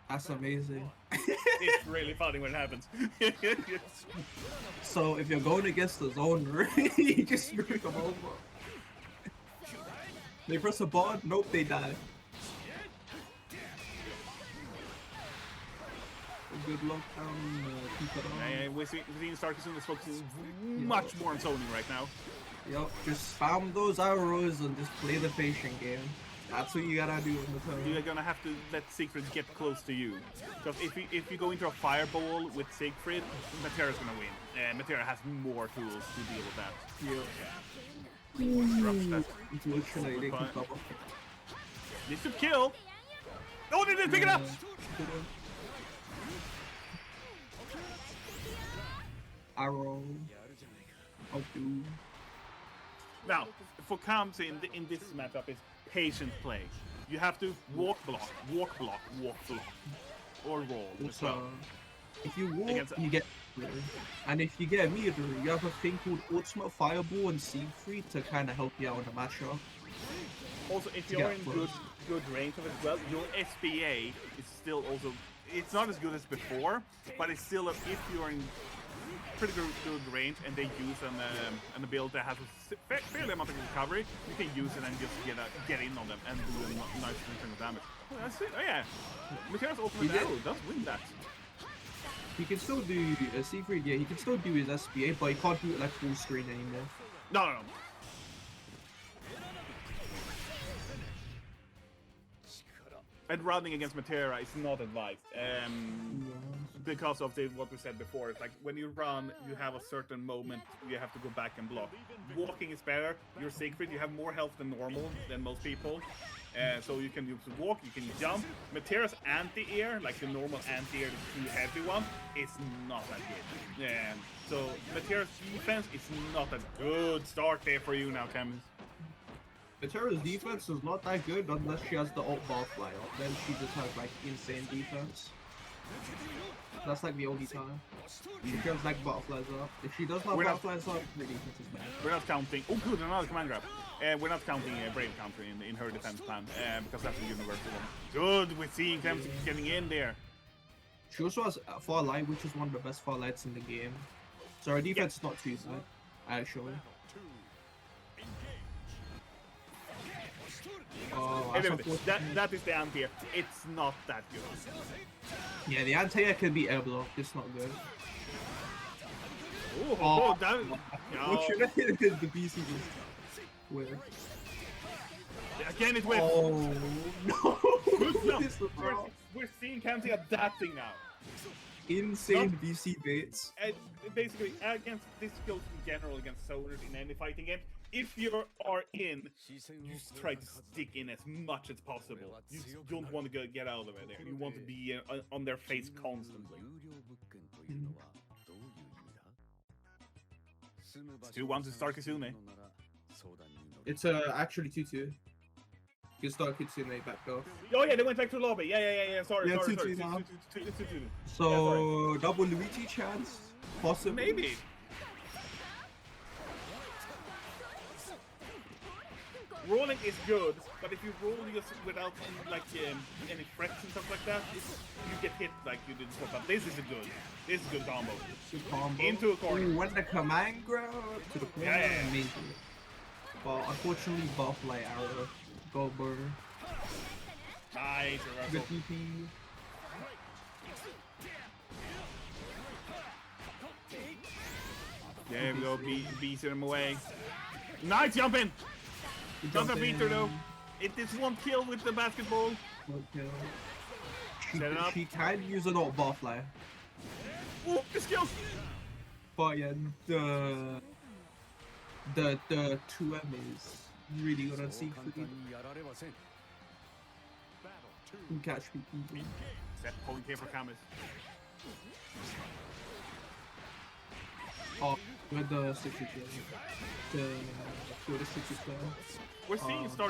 That's amazing. It's really funny when it happens. So if you're going against the zoner, you just screw them over. They press a button, nope, they die. Good lockdown, keep it on. And we're seeing Sarkisune is focusing much more on zoning right now. Yep, just spam those arrows and just play the patient game. That's what you gotta do in the turn. You're gonna have to let Siegfried get close to you. Because if you go into a fireball with Siegfried, Matera's gonna win. And Matera has more tools to deal with that. Disrupts that. Unfortunately, they can Fine. cover. This should kill. Oh, they didn't pick it up! Arrow. Oh, dude. Now, for Kamsi in this matchup is patient play. You have to walk block, walk block, walk block. Or roll as Also, well. if you walk, Against- you get meter. And if you get meter, you have a thing called Ultimate Fireball and Siegfried to kind of help you out in the matchup. Also, if To you're get in close. good range of it as well, your SBA is still also... It's not as good as before, but it's still, if you're in pretty good range and they use an ability that has a fairly amount of recovery, you can use it and just get in on them and do a nice chunk of damage. Oh, that's it. Oh yeah, Matera's ultimate He did. arrow does win that. He can still do Siegfried, yeah, he can still do his SBA, but he can't do it like full screen anymore. No. And running against Matera is not advised. Because of what we said before, it's like when you run, you have a certain moment you have to go back and block. Walking is better. You're Siegfried, you have more health than normal than most people. So you can use walk, you can jump. Matera's anti-air, like the normal anti-air, the too heavy one, is not that good. So Matera's defense is not a good start there for you now, Camus. Matera's defense is not that good unless she has the ult bar fly up. Then she just has like insane defense. That's like the only time. She has like butterflies up. If she does not We're not- butterflies up, her defense is bad. We're not counting. Oh, good, another command grab. We're not counting Brave counter in her defense plan because that's a universal one. Good, we're seeing them getting in there. She also has Far Light, which is one of the best Far Lights in the game. So her defense is not too bad, actually. Oh, that's Anyway, unfortunate. that is the anti-air. It's not that good. Yeah, the anti-air can be air block. It's not good. Oh, that. What should I hit the BC just with? Again, it went. Oh no! Good now. This is We're, wrong. we're seeing Kamsi adapting now. Insane VC baits. And basically, against this goes in general against soldiers in any fighting game. If you are in, you just try to stick in as much as possible. You just don't want to get out of it. There, you want to be on their face constantly. It's 2-1 to start Kitsune. It's actually 2-2. You can start Kitsune back off. Oh yeah, they went back to the lobby. Yeah. Sorry, Yeah, sorry. 2-2 now. 2-2. So double Luigi chance, possibly. Maybe. Rolling is good, but if you roll just without any frets and stuff like that, you get hit like you did before. But this is a good combo. Good combo. Into a corner. Ooh, when the command grab to the corner, Yeah. amazing. But unfortunately, buff light arrow, gold burner, Nice good reversal. TP. There we go, beats him away. Nice jumping! Not a beater though. It is one kill with the basketball. Okay. Set it up. She can use an ult buff light. Oh, the skills! But yeah, the 2M is really good on Siegfried. Can catch people. Set point here for Camus. Oh, with the 60 the 60 spell. We're seeing Oh, Star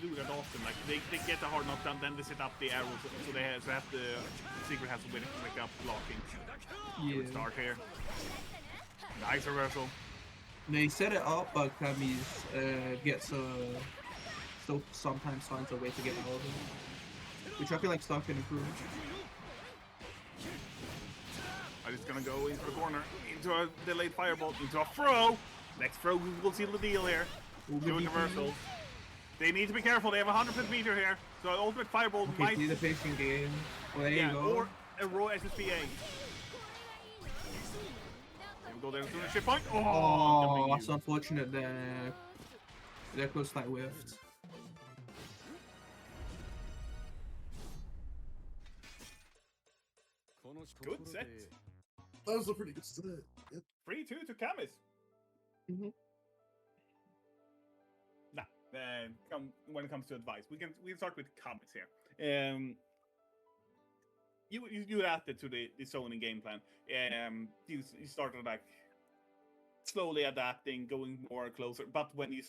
do that often. Like they get a hard knockdown, then they set up the arrows, so they have the Secret has to wake up blocking. Yeah. Start here. Nice reversal. They set it up, but Kami's gets still sometimes finds a way to get out of it, which I feel like Star can improve. I'm just gonna go into the corner, into a delayed fireball, into a throw. Next throw, we will seal the deal here. Doing reversals. They need to be careful. They have 100% meter here, so ultimate fireball Okay, might. see the patient game. Well, there you go. Or a raw SSPA. There we go. There's the ship point. Oh, jumping that's you. unfortunate. There goes that whiffed. Good set. That was a pretty good set. Yep. 3-2 to Camus. Mhm. Nah, when it comes to advice, we can start with Camus here. You adapted to the zoning game plan. You started like slowly adapting, going more closer. But when you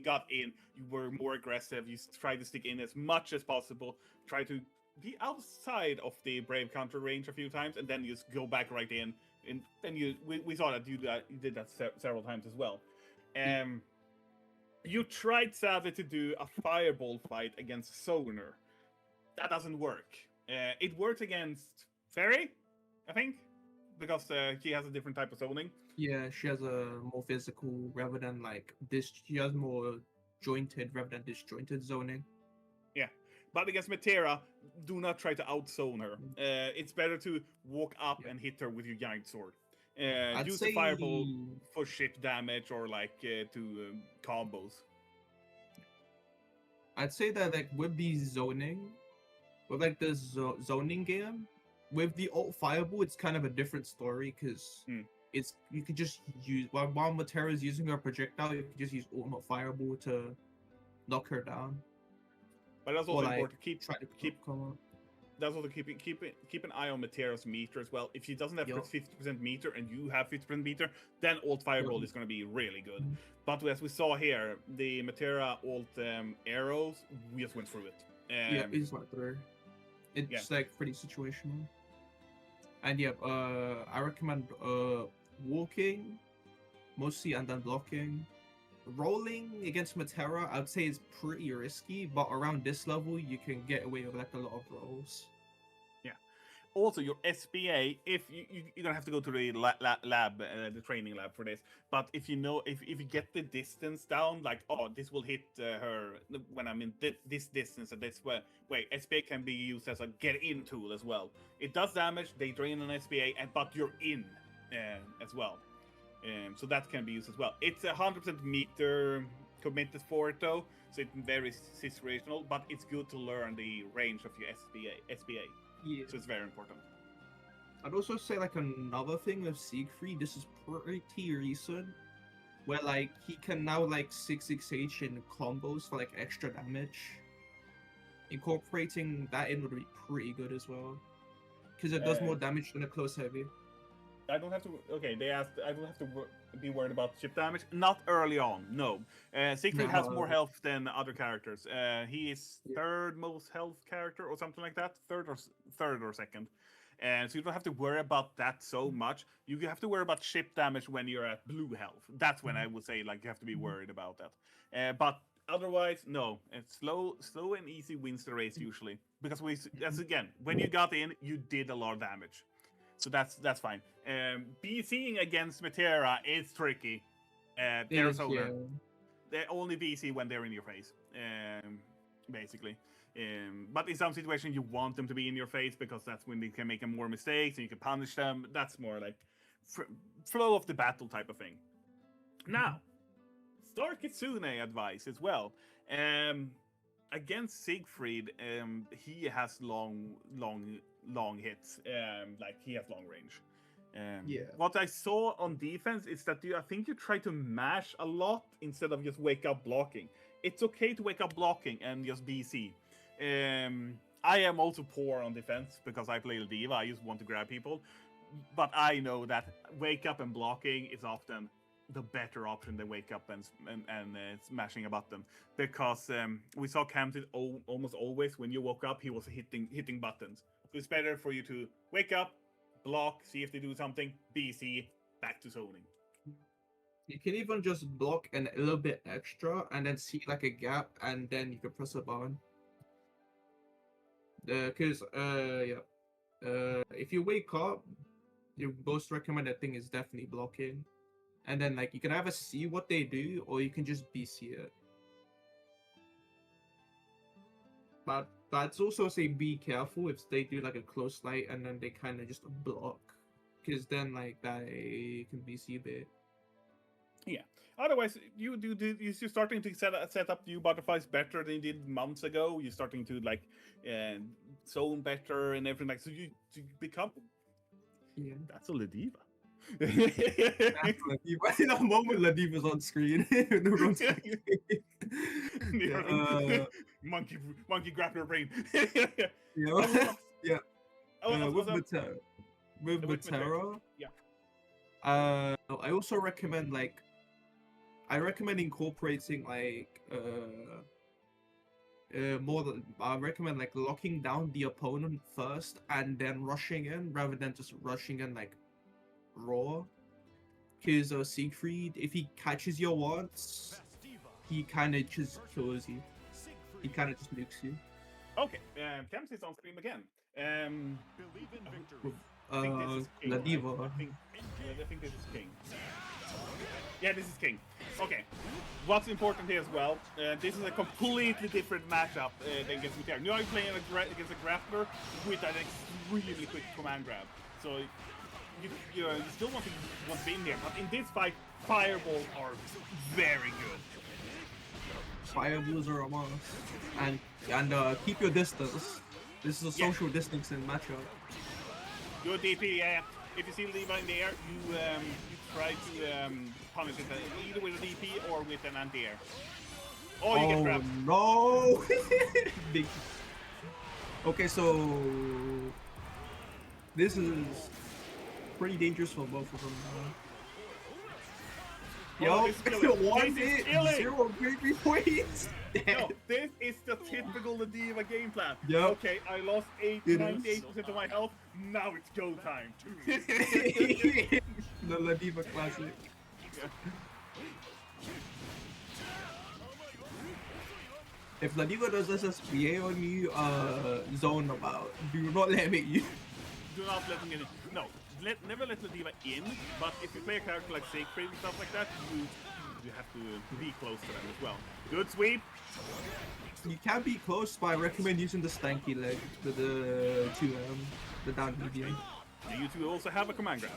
got in, you were more aggressive. You tried to stick in as much as possible. Try to be outside of the brave counter range a few times, and then you just go back right in. And then we saw that you did that several times as well. You tried sadly to do a fireball fight against Zoner. That doesn't work. It works against Fairy, I think, because she has a different type of zoning. Yeah, she has a more physical rather than like this. She has more jointed rather than disjointed zoning. Yeah, but against Metera, do not try to outzone her. It's better to walk up and hit her with your giant sword. Use the fireball for ship damage or like to combos. I'd say that like with the zoning, with like the zoning game, with the alt fireball, it's kind of a different story because you could just use while Metera is using her projectile, you could just use ultimate fireball to knock her down. But that's also important. That's also keep an eye on Metera's meter as well. If she doesn't have 50% meter and you have 50% meter, then alt fireball is going to be really good. But as we saw here, the Metera alt arrows, we just went through it. We just went through. It's like pretty situational. And I recommend walking mostly and then blocking. Rolling against Metera, I'd say is pretty risky, but around this level, you can get away with like a lot of rolls. Yeah. Also, your SBA, if you're gonna have to go to the lab, the training lab for this. But if you get the distance down, like this will hit her when I'm in this distance and this way. SBA can be used as a get in tool as well. It does damage. They drain an SBA, but you're in as well. So that can be used as well. It's 100% meter committed for it though, so it's very situational. But it's good to learn the range of your SBA. Yeah. So it's very important. I'd also say like another thing with Siegfried, this is pretty recent, where like he can now like 6xh in combos for like extra damage. Incorporating that in would be pretty good as well, because it does more damage than a close heavy. I don't have to. Okay, they asked. I don't have to be worried about ship damage. Not early on. No. Siegfried has more health than other characters. He is third most health character or something like that. Third or second. So you don't have to worry about that so much. You have to worry about ship damage when you're at blue health. That's when I would say like you have to be worried about that. But otherwise, no. It's slow and easy wins the race usually, because again, when you got in, you did a lot of damage. So that's fine. BCing against Metera is tricky. They only BC when they're in your face, basically. But in some situations, you want them to be in your face because that's when they can make more mistakes and you can punish them. That's more like flow of the battle type of thing. Now, Star Kitsune advice as well. Against Siegfried, he has long hits. Like he has long range. What I saw on defense is that I think you try to mash a lot instead of just wake up blocking. It's okay to wake up blocking and just BC. I am also poor on defense because I play the diva. I just want to grab people, but I know that wake up and blocking is often the better option than wake up and smashing a button, because we saw Camden almost always when you woke up he was hitting buttons. So it's better for you to wake up, block, see if they do something, BC, back to zoning. You can even just block a little bit extra and then see like a gap and then you can press a button. Because if you wake up, your most recommended thing is definitely blocking. And then like you can either see what they do or you can just BC it. But I'd also say be careful if they do like a close light and then they kind of just block, because then like they can BC a bit. Yeah. Otherwise, you're starting to set up new butterflies better than you did months ago. You're starting to like zone better and everything like so. You become Yeah. that's a Ladiva. That's Ladiva. In a moment, Ladiva's on screen. Everyone's like, yeah, monkey grappler brain. yeah. Yeah. With With Matera, yeah. I also recommend I recommend incorporating I recommend like locking down the opponent first and then rushing in rather than just rushing in like raw. Because Siegfried, if he catches you once, he kind of just kills you. He kind of just nukes you. Okay, Camps is on screen again. Believe in victory. Ladiva. I think this is King. Yeah, this is King. Okay, what's important here as well, this is a completely different matchup than against Matera. Now you're playing against a grappler with an extremely quick command grab. So you still want to be in here, but in this fight, fireballs are very good. Fireballs are a must. And keep your distance. This is a social distancing matchup. Good DP, yeah. If you see Levi in the air, you try to punish it either with a DP or with an anti-air. Oh, you get grabbed. No! Big. Okay, so this is pretty dangerous for both of them. Yo, one hit, 0 baby points. No, this is the typical Ladiva game plan. Yep. Okay, I lost 98% of my health. Now it's go time. The Ladiva classic. Yeah. If Ladiva does SSBA on you, zone them out. Do not let him hit you. Do not let him get in. No, never let Ladiva in, but if you play a character like Siegfried and stuff like that, you have to be close to them as well. Good sweep. You can be close, but I recommend using the stanky leg, the down medium. You two also have a command grab.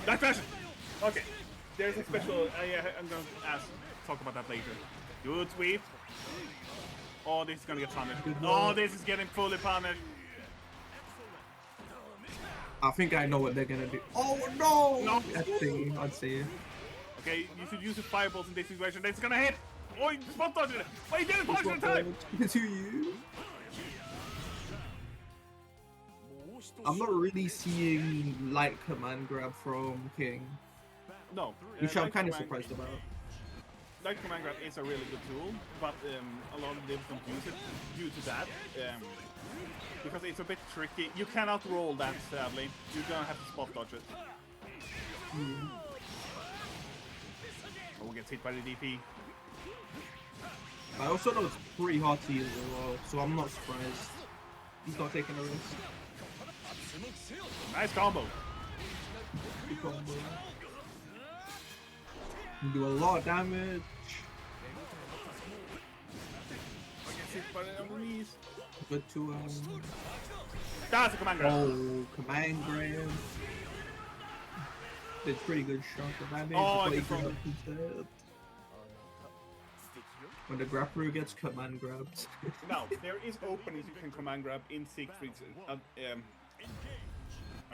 That's fashion! Okay, there's a special, I'm going to talk about that later. Good sweep. Oh, this is going to get punished. Oh, this is getting fully punished. I think I know what they're going to do. Oh, no! No. I'd say. Okay, you should use the fireballs in this situation. It's going to hit. Oh, he spot dodged it. Oh, he didn't punch in time. To you. I'm not really seeing light command grab from King. No. Which I'm kind of surprised about. Light command grab is a really good tool, but a lot of devs don't use it due to that. Because it's a bit tricky. You cannot roll that, sadly. You're gonna have to spot dodge it. Oh, gets hit by the DP. I also know it's pretty hard to use as well, so I'm not surprised. He's not taking a risk. Nice combo. Good combo. You do a lot of damage. Gets hit by the underneath. Good to That's a command grab. Oh, command grab. Did pretty good chunk of damage. Oh, I but he just got instead. When the grappler gets command grabbed. Now, there is openings you can command grab in Siegfried's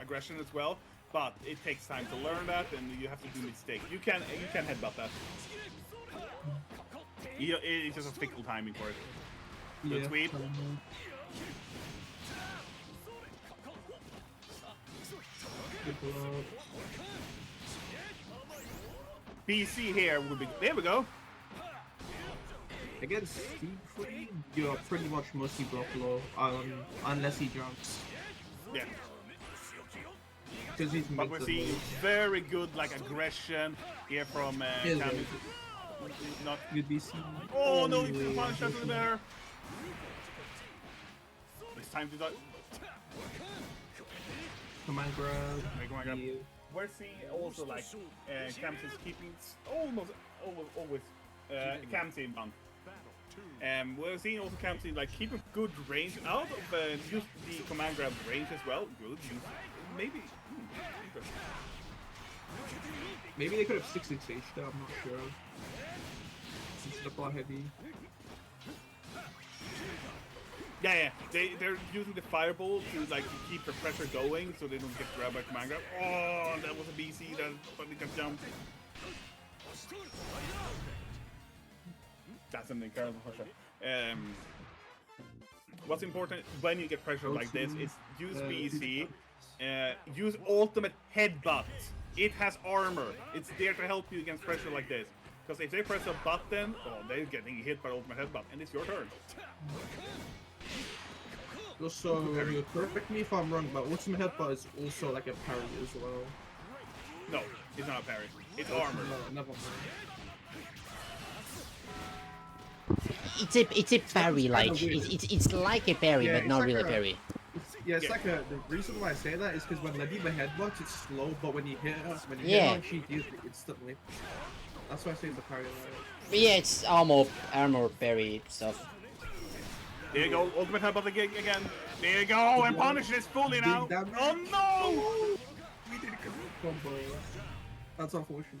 aggression as well, but it takes time to learn that, and you have to do mistakes. You can headbutt that. It's just a fickle timing for it. Good sweep. Good blow. BC here will be. There we go. Against Siegfried, you're pretty much mostly block low, unless he jumps. Yeah. Because he's But we're seeing very good like aggression here from Cammy. Not. Good BC. Oh no! He didn't punch that there. It's time to die. Command grab. Command grab. Yeah. We're seeing also like Camps is keeping always Camps in bound. We're seeing also Camps in like keep a good range out of use the command grab range as well. Good. Maybe. Interesting. Maybe they could have 6-6 H there, I'm not sure. Instead of fly heavy. Yeah, they're using the fireball to like keep the pressure going so they don't get grabbed by command grab. Oh, that was a BC that finally got jumped. That's an incredible pressure. What's important when you get pressure like this is use BC, use ultimate headbutt. It has armor. It's there to help you against pressure like this. Because if they press a button, oh, they're getting hit by ultimate headbutt, and it's your turn. Also, correct me if I'm wrong, but ultimate headbutt is also like a parry as well. No, it's not a parry. It's armor. No, never mind. It's a parry, like it's like a parry, Yeah, but not like really a- parry. It's like the reason why I say that is because when Ladiva headbutts, it's slow, but when you hit her, Yeah. she deals it instantly. That's why I say it's a parry. Right? But yeah, it's armor parry stuff. There you go, ultimate headbutt again. There you go, and punish this fully now. Big damage. Oh no! We did a combo. That's unfortunate.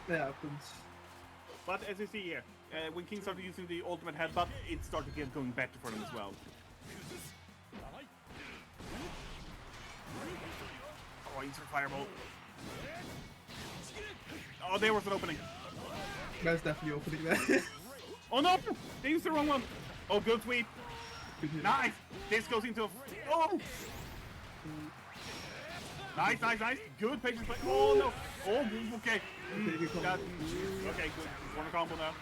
That happens. But as you see here, when King started using the ultimate headbutt, it started going better for them as well. Oh, he's for fireball. Oh, there was an opening. That's definitely opening there. Oh no! They used the wrong one. Oh, good sweep. Nice. This goes into a. Oh. Nice. Good patience play. Oh no. Oh, okay. Okay, good. Corner combo now.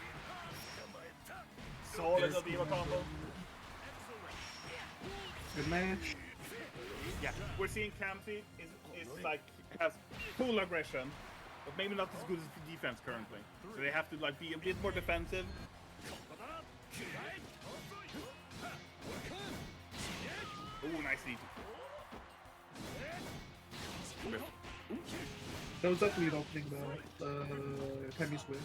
Solid Diva combo. Good match. Yeah, we're seeing Kamsi is like has full aggression, but maybe not as good as defense currently. So they have to like be a bit more defensive. Oh, nice lead. That was definitely an opening there. Kami's win.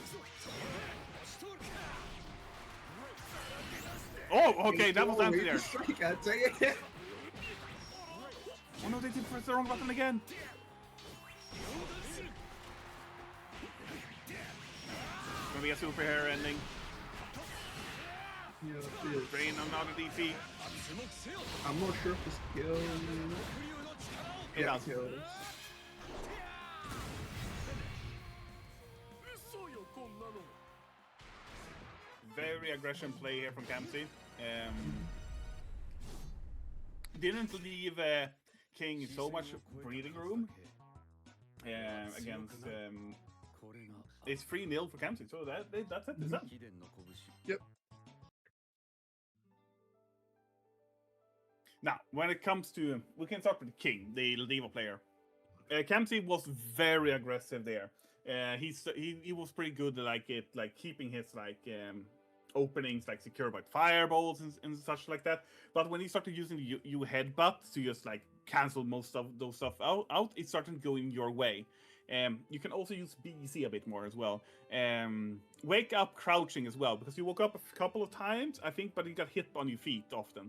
Oh, okay, that was answered there. Strike, I'd say. Oh no, they did press the wrong button again. Gonna be a super hair ending. Yeah, it is. Drain another DC. I'm not sure if this kills. It does. Kills. Very aggression play here from Kamsi. Didn't leave King so much breathing room against. It's 3-0 for Kamsi, so that's it. It's done. Yep. Now, when it comes to, we can start with the King, the Diva player. Kamsi was very aggressive there. He was pretty good like keeping his openings like secured by fireballs and such like that. But when he started using the U headbutt to just like cancel most of those stuff out, it started going your way. You can also use BEC a bit more as well. Wake up crouching as well, because you woke up a couple of times, I think, but you got hit on your feet often.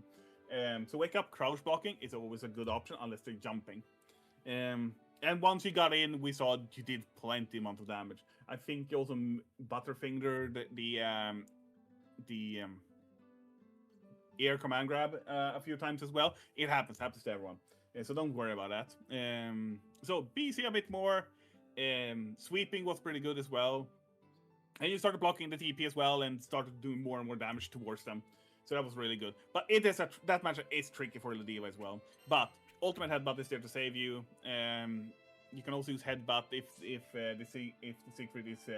So wake up crouch blocking is always a good option unless they're jumping. And once you got in, we saw you did plenty amount of damage. I think you also butterfingered the air command grab a few times as well. It happens to everyone. So don't worry about that. So BC a bit more. Sweeping was pretty good as well. And you started blocking the TP as well and started doing more and more damage towards them. So that was really good. But it is that match is tricky for Ladiva as well. But ultimate headbutt is there to save you. You can also use headbutt if the secret is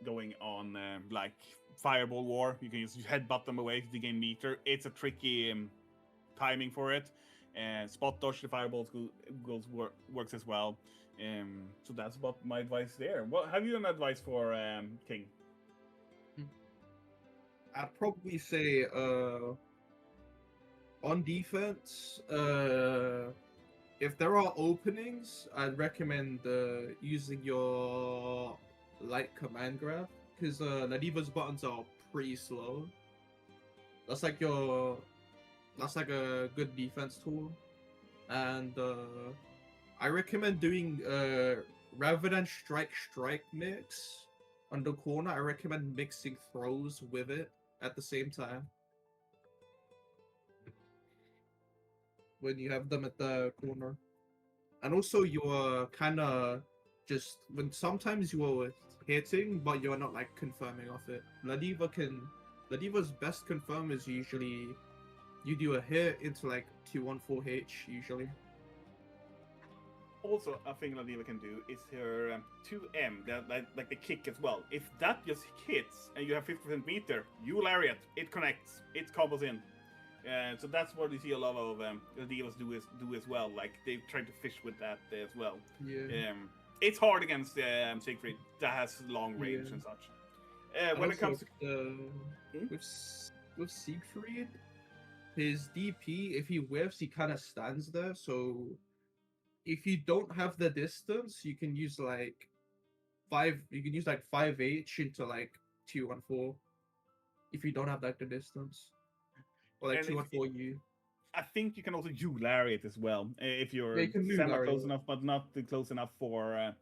going on like fireball war. You can just headbutt them away to gain meter. It's a tricky timing for it. Spot dodge the fireballs works as well. So that's about my advice there. What have you an advice for King? I'd probably say on defense, if there are openings, I'd recommend using your light command grab, because Ladiva's buttons are pretty slow. That's like a good defense tool, and I recommend doing rather than strike mix on the corner, I recommend mixing throws with it at the same time. When you have them at the corner. And also you're kinda just when sometimes you are hitting but you're not like confirming off it. Ladiva's best confirm is usually you do a hit into like 214H usually. Also, a thing Ladiva can do is her 2M, like the kick as well. If that just hits and you have 50% meter, you lariat, it connects, it combos in. So that's what you see a lot of Ladivas do as well. Like they try to fish with that as well. Yeah. It's hard against Siegfried that has long range and such. When it comes to with Siegfried, his DP, if he whiffs, he kind of stands there. So if you don't have the distance, you can use like 5H into like 214. If you don't have like the distance, or like 214U. I think you can also U lariat as well if you're close enough, but not close enough for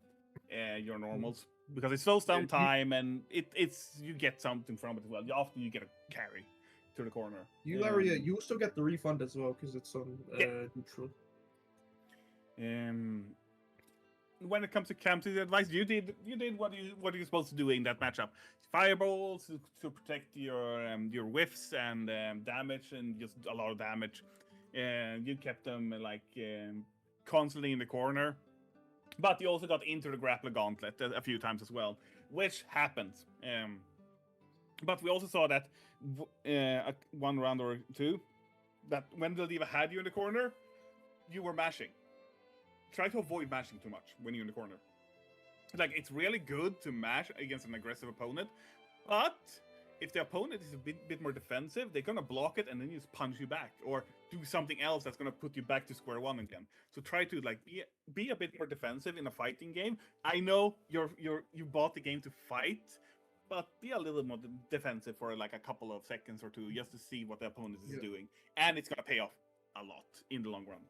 your normals, because it slows down time and it's you get something from it as well. Often you get a carry to the corner. U lariat, you also get the refund as well because it's on neutral. When it comes to Camps's advice, you did what you're supposed to do in that matchup. Fireballs to protect your whiffs and damage, and just a lot of damage. You kept them like constantly in the corner, but you also got into the grappler gauntlet a few times as well, which happens. But we also saw that one round or two, that when the Ladiva had you in the corner, you were mashing. Try to avoid mashing too much when you're in the corner. Like, it's really good to mash against an aggressive opponent, but if the opponent is a bit more defensive, they're gonna block it and then just punch you back, or do something else that's gonna put you back to square one again. So try to like be a bit more defensive in a fighting game. I know you bought the game to fight, but be a little more defensive for like a couple of seconds or two, just to see what the opponent is doing, and it's gonna pay off a lot in the long run.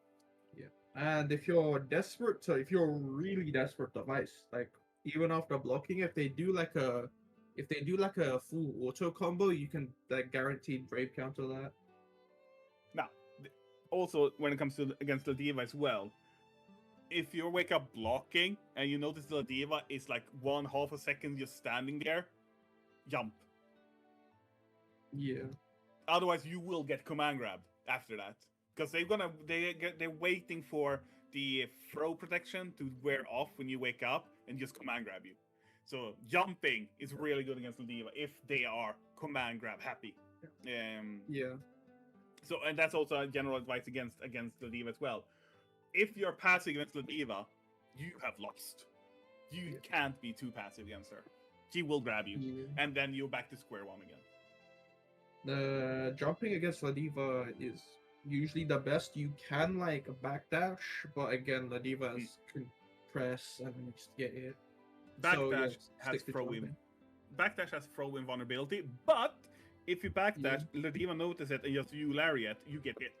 Yeah. And if you're really desperate to ice, like even after blocking, if they do like a full auto combo, you can like guaranteed brave counter that. Now, also when it comes to against Ladiva as well, if you wake up blocking and you notice Ladiva is like 1/2 a second just standing there, jump. Yeah. Otherwise, you will get command grabbed after that. Because they're waiting for the throw protection to wear off when you wake up and just command grab you. So jumping is really good against Ladiva if they are command grab happy. Yeah. So, and that's also a general advice against Ladiva as well. If you're passive against Ladiva, you have lost. You can't be too passive against her. She will grab you, and then you're back to square one again. The jumping against Ladiva is usually the best. You can like backdash, but again, Ladiva can press and just get it. Backdash has throw-in. Backdash has throw-in vulnerability, but if you backdash, Ladiva notices it and just you lariat, you get hit.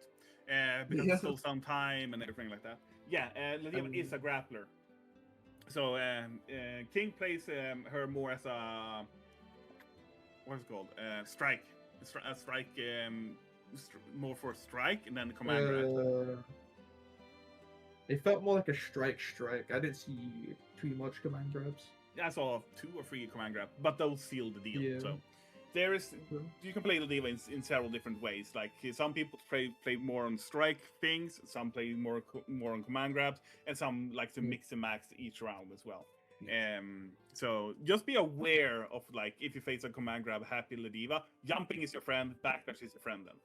Because it slows down time and everything like that. Yeah, Ladiva is a grappler. So King plays her more as a what's it called? Strike. A strike. More for strike and then command grab. It felt more like a strike. I didn't see too much command grabs. I saw 2 or 3 command grab, but those seal the deal. Yeah. So there is you can play Ladiva in several different ways. Like some people play more on strike things, some play more on command grabs, and some like to mix and match each round as well. So just be aware of like if you face a command grab happy Ladiva, jumping is your friend, backdash is your friend then.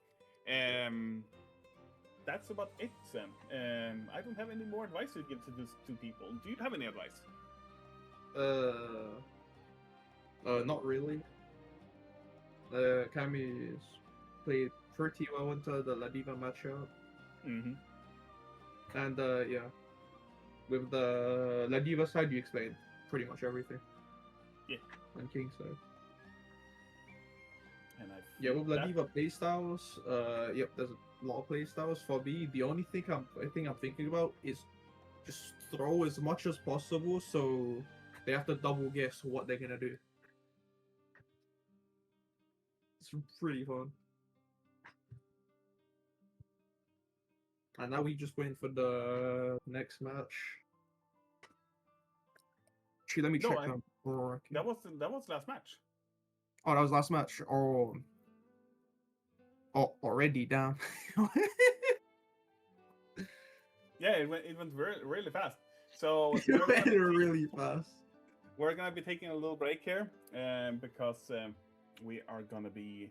That's about it then. I don't have any more advice to give to these 2 people. Do you have any advice? Not really. Kami's played pretty well into the Ladiva matchup. And yeah, with the Ladiva side, you explained pretty much everything. Yeah. On King's side. And with Ladiva playstyles, yep, there's a lot of playstyles. For me, the only thing I'm thinking about is just throw as much as possible, so they have to double guess what they're gonna do. It's pretty fun. And now we just waiting for the next match. Actually, let me No, check I- them. That was last match. Oh, that was last match. Oh, already down. Yeah, it went really fast. So It went really fast. we're gonna be taking a little break here, because we are gonna be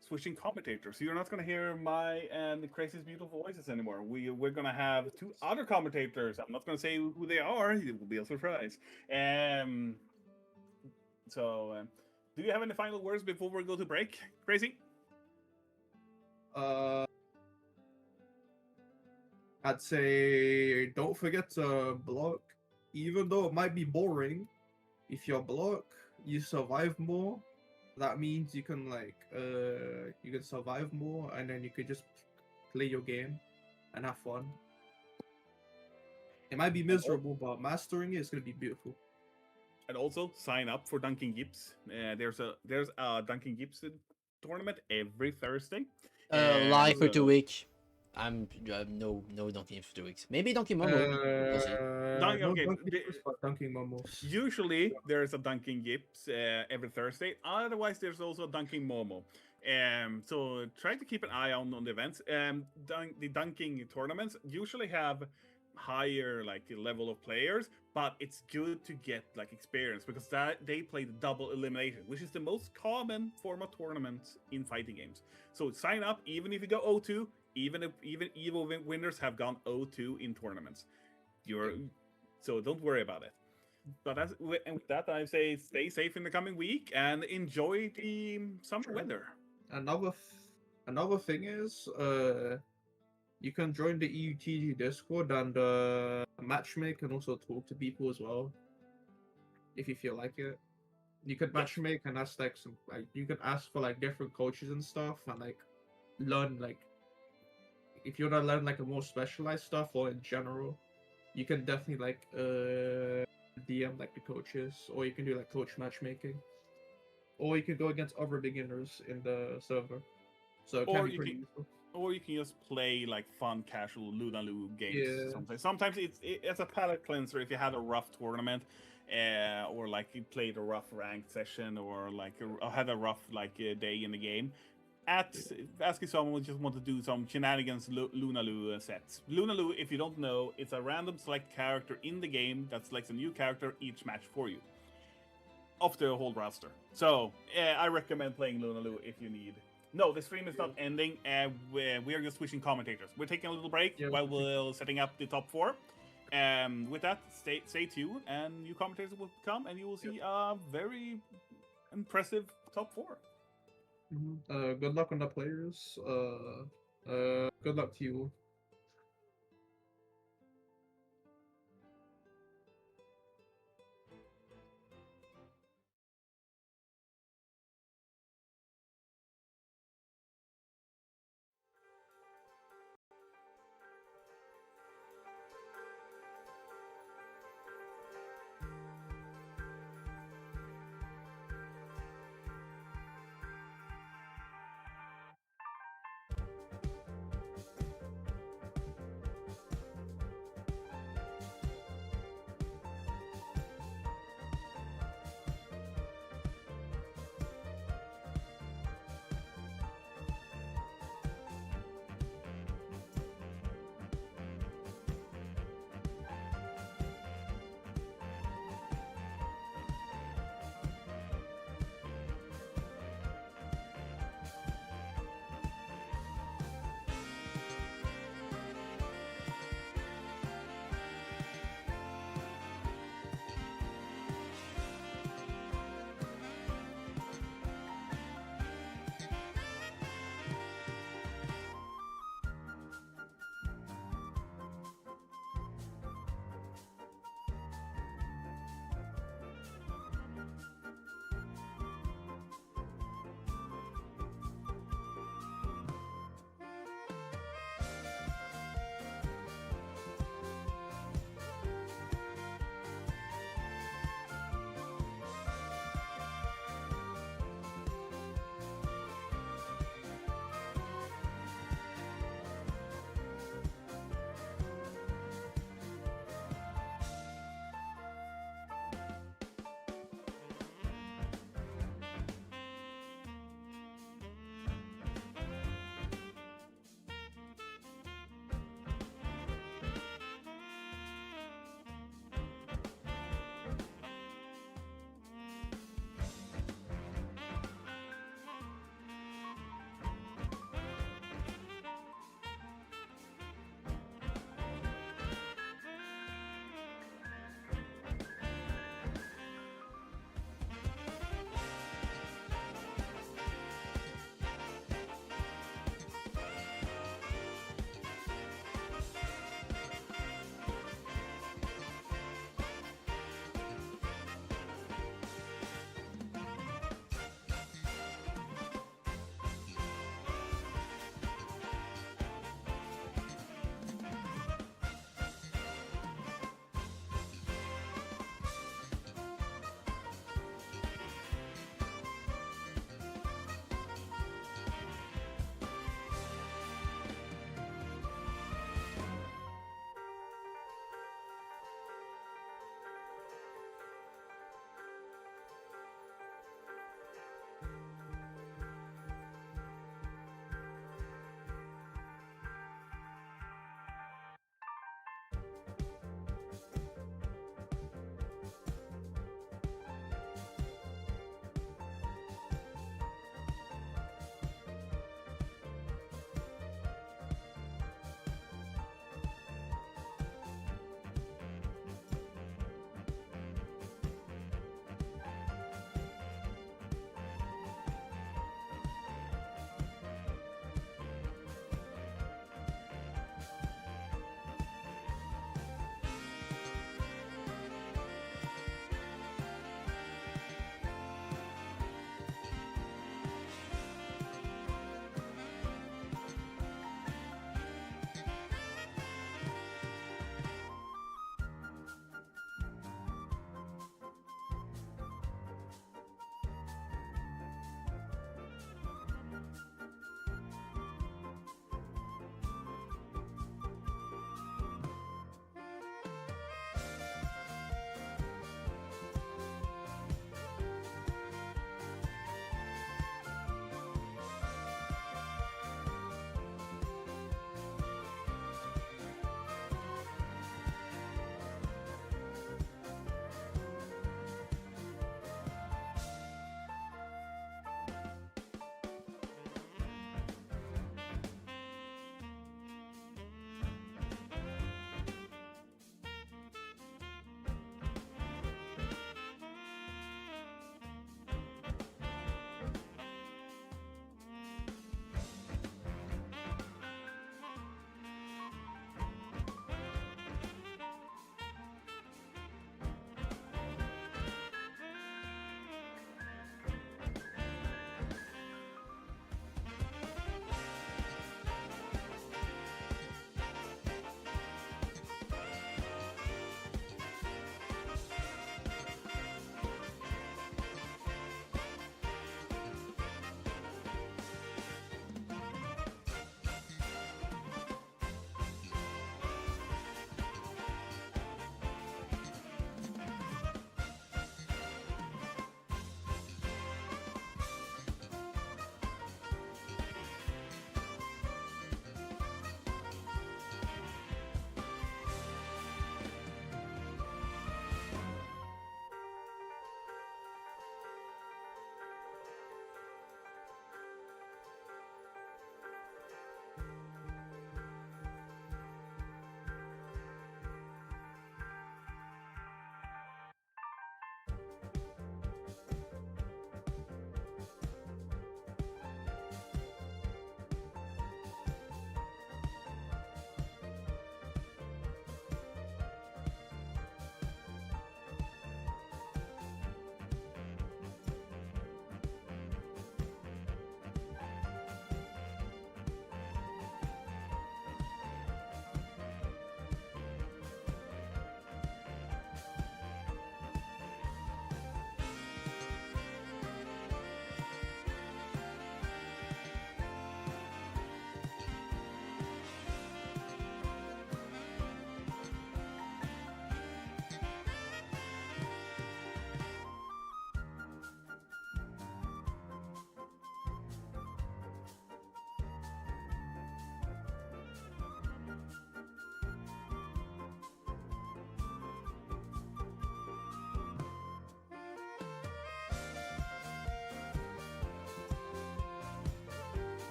switching commentators. You're not gonna hear my and Crazy's beautiful voices anymore. We're gonna have two other commentators. I'm not gonna say who they are. It will be a surprise. So, do you have any final words before we go to break, Crazy? I'd say don't forget to block, even though it might be boring. If you block, you survive more. That means you can you can survive more, and then you could just play your game and have fun. It might be miserable, but mastering it is gonna be beautiful. And also sign up for Duncan Gibbs. There's a Duncan Gibbs tournament every Thursday. Live for 2 weeks. I'm no Donkey for 2 weeks. Maybe Donkey Momo. We'll see. Dunking Momo. Usually there's a Duncan Gibbs every Thursday. Otherwise, there's also a Dunking Momo. So try to keep an eye on the events. The dunking tournaments usually have higher level of players, but it's good to get experience because they play the double elimination, which is the most common form of tournament in fighting games. So sign up, even if you go 0-2, even EVO winners have gone 0-2 in tournaments. So don't worry about it. But with that, I say stay safe in the coming week and enjoy the summer weather. Another thing is, you can join the EUTG Discord and matchmake and also talk to people as well, if you feel like it. You could matchmake and ask you can ask for different coaches and stuff and learn if you want to learn a more specialized stuff or in general, you can definitely DM the coaches, or you can do coach matchmaking, or you can go against other beginners in the server. So it can be pretty useful. Or you can just play fun, casual Lunalu games. Yeah. Sometimes it's a palate cleanser if you had a rough tournament, or you played a rough ranked session, or had a rough day in the game. Asking someone who just want to do some shenanigans Lunalu sets. Lunalu, if you don't know, it's a random select character in the game that selects a new character each match for you, off the whole roster. So I recommend playing Lunalu if you need. No, the stream is not ending. We are just switching commentators. We're taking a little break while we're setting up the top 4. With that, stay tuned, and new commentators will come, and you will see a very impressive top 4. Good luck on the players. Good luck to you.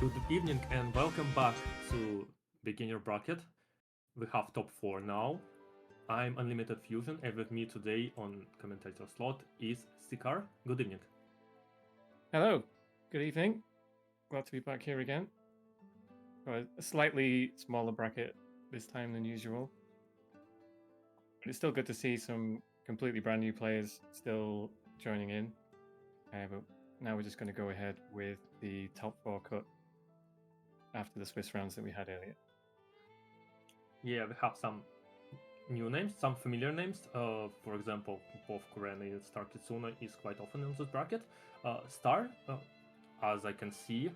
Good evening and welcome back to Beginner Bracket. We have top 4 now. I'm Unlimited Fusion and with me today on commentator slot is Sikar. Good evening. Hello, good evening. Glad to be back here again. Got a slightly smaller bracket this time than usual. But it's still good to see some completely brand new players still joining in. But now we're just going to go ahead with the top 4 cut after the Swiss rounds that we had earlier. Yeah, we have some new names, some familiar names. For example, both Kurene and Star Kitsuna is quite often in this bracket. Star, as I can see,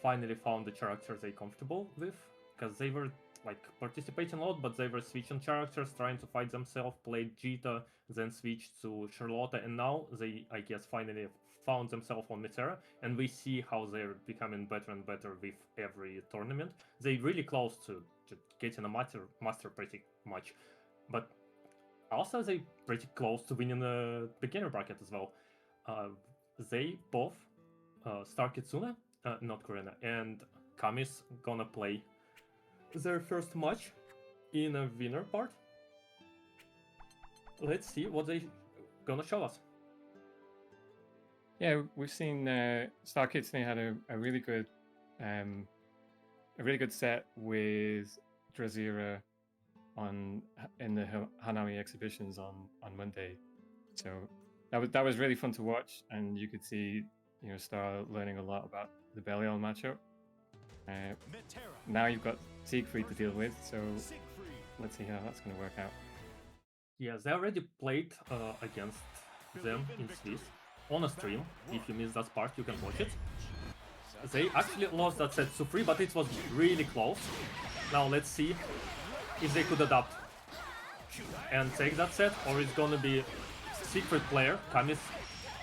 finally found the characters they're comfortable with, because they were like participating a lot, but they were switching characters, trying to fight themselves, played Jita, then switched to Charlotte, and now they, I guess, finally found themselves on Metera, and we see how they're becoming better and better with every tournament. They're really close to getting a master pretty much, but also they pretty close to winning the beginner bracket as well. They both, Star Kitsune, not Kurena, and Kami's gonna play their first match in a winner part. Let's see what they gonna show us. Yeah, we've seen Star Kitsune had a really good set with Drazira in the Hanawi exhibitions on Monday. So that was really fun to watch, and you could see Star learning a lot about the Belial matchup. Now you've got Siegfried to deal with, so let's see how that's going to work out. Yeah, they already played against them in Swiss on a stream. If you missed that part, you can watch it. They actually lost that set 2-3, but it was really close. Now let's see if they could adapt and take that set, or it's gonna be Siegfried player, Kamis,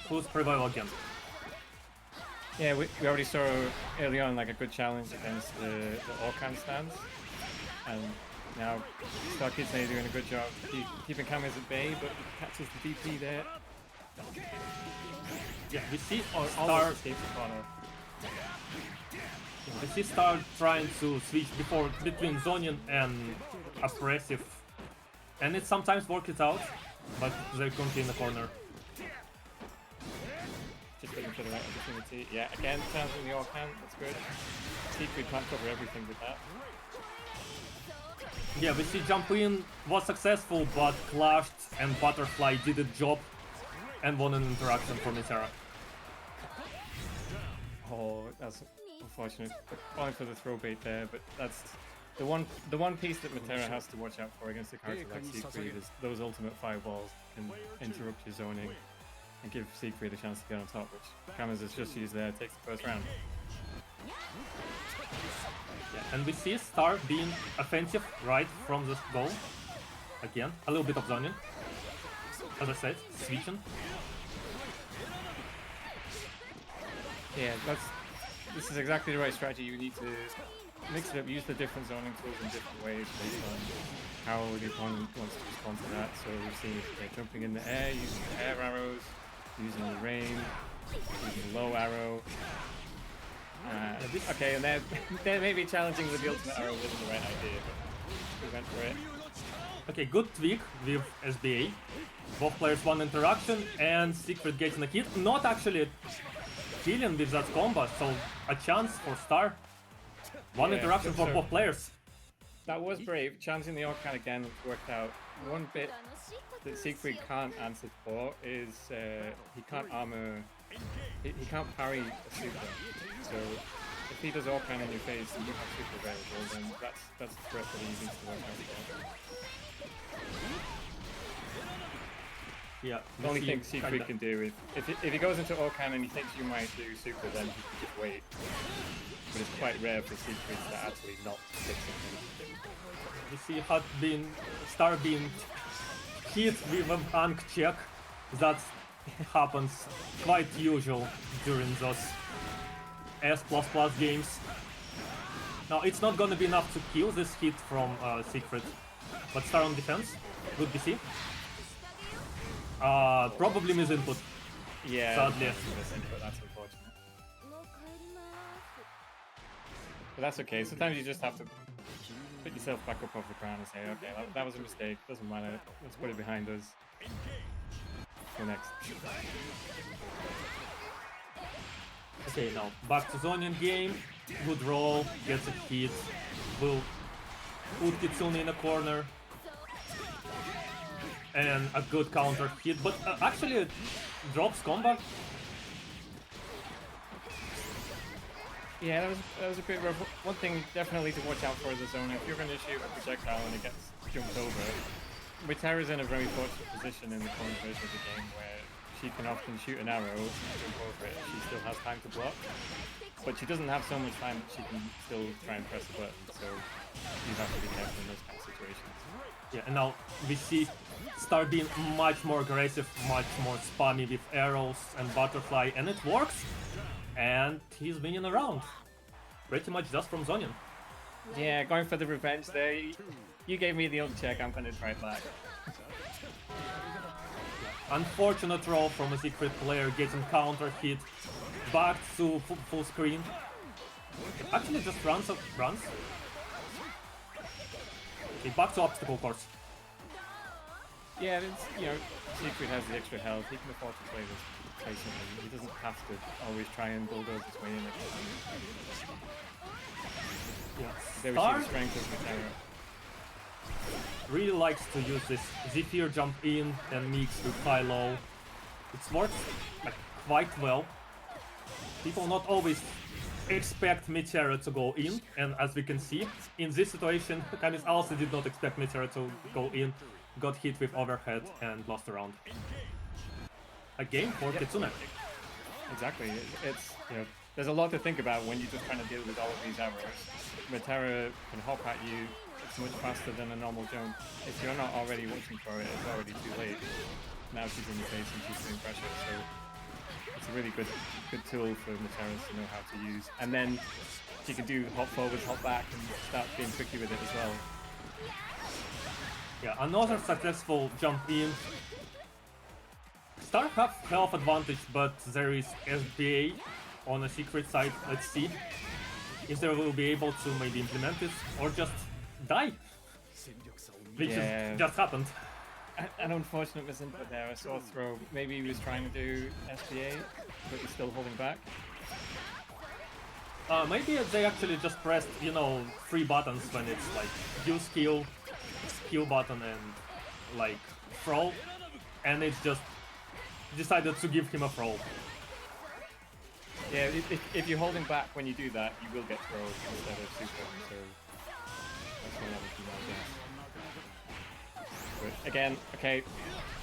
who's prevail again. Yeah, we already saw early on like a good challenge against the Orkan stance, and now Star Kitsune doing a good job keeping Kamis at bay, but he catches the DP there. Yeah, we see Star escapes the corner. We see Star trying to switch between zoning and oppressive, and it sometimes works out, but they're currently in the corner. Just looking for the right opportunity. Yeah, again, challenging the Orkan, that's good. Siegfried can't cover everything with that. Yeah, we see jump in was successful, but clashed and Butterfly did a job and won an interaction for Metera. Oh, that's unfortunate. Falling for the throw bait there, but that's the one piece that Metera has to watch out for against a character like Siegfried is those ultimate fireballs can interrupt your zoning and give Siegfried a chance to get on top, which Kamas has just used there, takes the first round. Yeah, and we see Star being offensive right from this goal. Again, a little bit of zoning. As I said, switching. Yeah, this is exactly the right strategy. You need to mix it up, use the different zoning tools in different ways based on how the opponent wants to respond to that. So we've seen jumping in the air, using the air arrows, using the rain, using the low arrow. Okay, and they're maybe challenging with the ultimate arrow wasn't the right idea, but we went for it. Okay, good tweak with SBA. Both players one interaction and Siegfried getting a hit. Not actually killing with that combo, so a chance for Star. One interaction for both players. That was brave. Challenging the Orkan again worked out. One bit that Siegfried can't answer for is he can't armor. He can't parry a super. So if he does Orkan in your face and you have super available, then that's a threat that he needs to work out for. Yeah. The only thing Siegfried can do is if he goes into Orkan and he thinks you might do super, then he can just wait. But it's quite rare for Siegfried to actually not fix anything. We see Star being hit with a bank check. That happens quite usual during those S++ games. Now it's not gonna be enough to kill this hit from Siegfried, but Star on defense. Good BC. Probably misinput. Yeah, sadly. misinput, that's unfortunate. But that's okay. Sometimes you just have to put yourself back up off the ground and say, okay, that was a mistake. Doesn't matter. Let's put it behind us. Go next. Okay, now back to Zonian game. Good roll, gets a hit. Will put Kitsune in a corner. And a good counter hit, but actually it drops combat. Yeah, that was a bit rough. One thing definitely to watch out for is the zone. If you're going to shoot a projectile and it gets jumped over, Mitara's in a very fortunate position in the current version of the game where she can often shoot an arrow and jump over it. She still has time to block, but she doesn't have so much time that she can still try and press a button. So you have to be careful in those kind of situations. Yeah, and now we see Star being much more aggressive, much more spammy with arrows and butterfly, and it works. And he's winning a round. Pretty much just from Zonian. Yeah, going for the revenge there. You gave me the old check, I'm gonna try it back. Unfortunate roll from a secret player, getting counter hit. Back to full screen. It actually just runs. Okay, back to obstacle course. Yeah, it's, you know, Secret has the extra health. He can afford to play this patiently. He doesn't have to always try and bulldoze his way in. Yeah. There we see the strength of Mitara. Really likes to use this Zephyr jump in and mix with high-low. It works like quite well. People not always expect Mitara to go in, and as we can see, in this situation, Camis also did not expect Mitara to go in. Got hit with overhead and lost a round. A game for Kitsune. Exactly. It's, you know, there's a lot to think about when you're just trying to deal with all of these arrows. Mitara can hop at you. It's much faster than a normal jump. If you're not already watching for it, it's already too late. Now she's in your face and she's doing pressure, so it's a really good tool for Mitara to know how to use. And then she can do hop forwards, hop back, and start being tricky with it as well. Yeah, another successful jump in. Star have health advantage, but there is SBA on the secret side. Let's see if they will be able to maybe implement it or just die. Which just happened. An unfortunate misinput there, a sore throw. Maybe he was trying to do SBA, but he's still holding back. Maybe they actually just pressed, you know, 3 buttons when it's like use skill button and like throw, and it's just decided to give him a throw. Yeah, if you're holding back when you do that, you will get thrown instead of super, so that's what that would be my guess. But again, okay,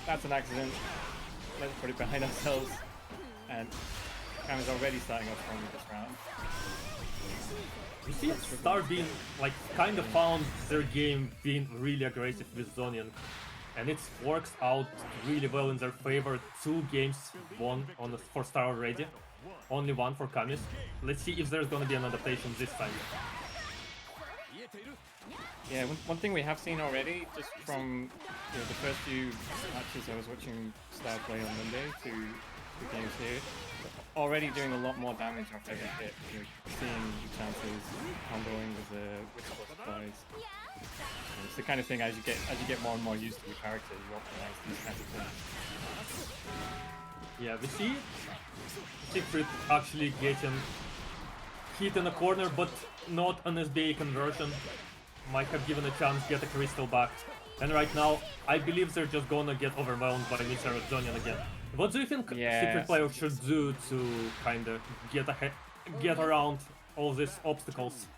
that's an accident. Let's put it behind ourselves, and Cam is already starting off strong this round. You see Star being, like, kind of found their game being really aggressive with Zonian. And it works out really well in their favor. 2 games won for Star already. Only 1 for Camis. Let's see if there's gonna be an adaptation this time. Yeah, one thing we have seen already, just from the first few matches I was watching Star play on Monday to the games here, already doing a lot more damage off every hit. You're seeing chances, comboing with the whistle supplies. It's the kind of thing as you get more and more used to your character, you optimize these kinds of things. Yeah, we see Siegfried actually getting hit in a corner, but not an SBA conversion. Might have given a chance, get a crystal back. And right now, I believe they're just gonna get overwhelmed by Mitara Zonian again. What do you think Secret player should do to kind of get around all these obstacles?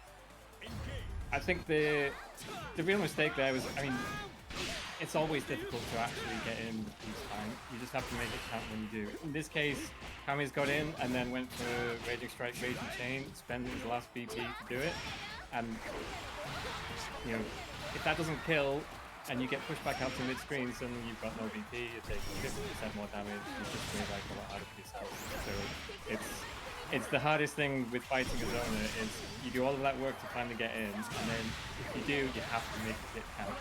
I think the real mistake there was, I mean, it's always difficult to actually get in each time. You just have to make it count when you do. In this case, Kami's got in and then went for Raging Strike, Raging Chain, spending his last BP to do it. And, if that doesn't kill, and you get pushed back out to mid-screen, suddenly you've got no BP, you take 50% more damage, you just feel like a lot out of yourself. So it's the hardest thing with fighting a zoner, is you do all of that work to finally get in, and then if you do, you have to make it count.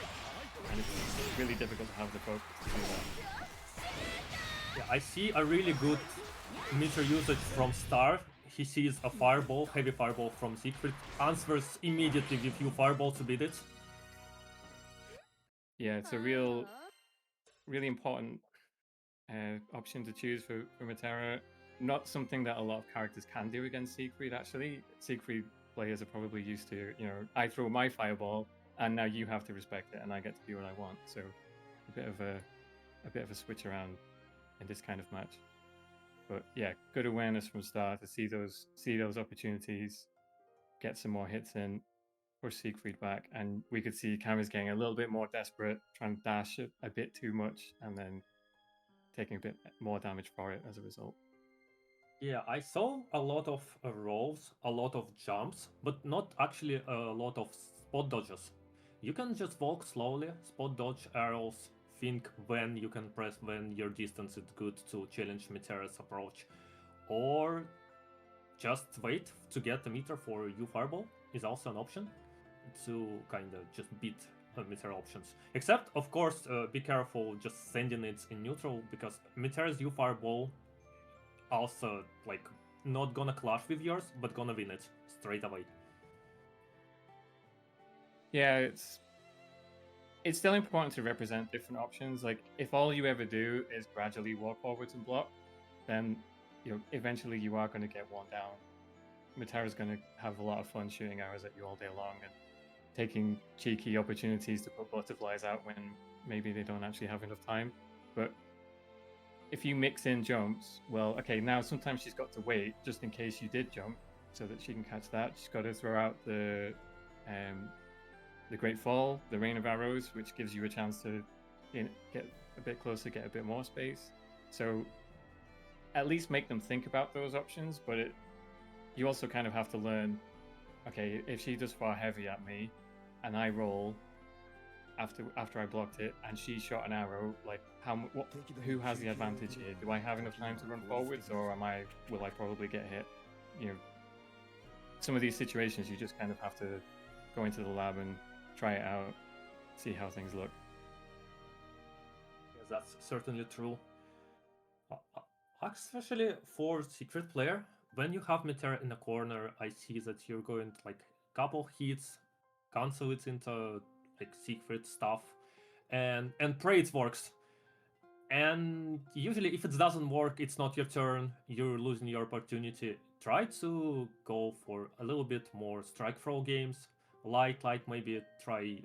And it's really difficult to have the focus to do that. Yeah, I see a really good meter usage from Star. he sees a fireball, heavy fireball from Siegfried, answers immediately with few fireballs to beat it. Yeah, it's a really important option to choose for Metera. Not something that a lot of characters can do against Siegfried, actually. Siegfried players are probably used to, I throw my fireball, and now you have to respect it, and I get to do what I want. So a bit of a switch around in this kind of match. But yeah, good awareness from start to see those opportunities, get some more hits in, push Siegfried back, and we could see Kami's getting a little bit more desperate, trying to dash it a bit too much, and then taking a bit more damage for it as a result. Yeah, I saw a lot of rolls, a lot of jumps, but not actually a lot of spot dodges. You can just walk slowly, spot dodge arrows, think when you can press, when your distance is good to challenge Metera's approach, or just wait to get a meter for U fireball is also an option to kind of just beat Metera options. Except, of course, be careful just sending it in neutral, because Metera's U fireball also like not gonna clash with yours, but gonna win it straight away. Yeah, it's still important to represent different options. Like, if all you ever do is gradually walk forwards and block, then eventually you are going to get worn down. Metera's going to have a lot of fun shooting arrows at you all day long and taking cheeky opportunities to put butterflies out when maybe they don't actually have enough time. But if you mix in jumps, well, okay, now sometimes she's got to wait just in case you did jump so that she can catch that. She's got to throw out the Great Fall, the Rain of Arrows, which gives you a chance to get a bit closer, get a bit more space. So at least make them think about those options, but you also kind of have to learn, okay, if she does far heavy at me and I roll after I blocked it and she shot an arrow, like who has the advantage here? Do I have enough time to run forwards, or will I probably get hit? Some of these situations you just kind of have to go into the lab and try it out, see how things look. Yes, that's certainly true. Especially for Secret player, when you have Metera in a corner, I see that you're going to like couple hits, cancel it into like Secret stuff, and pray it works. And usually if it doesn't work, it's not your turn, you're losing your opportunity. Try to go for a little bit more strike throw games. Light, maybe try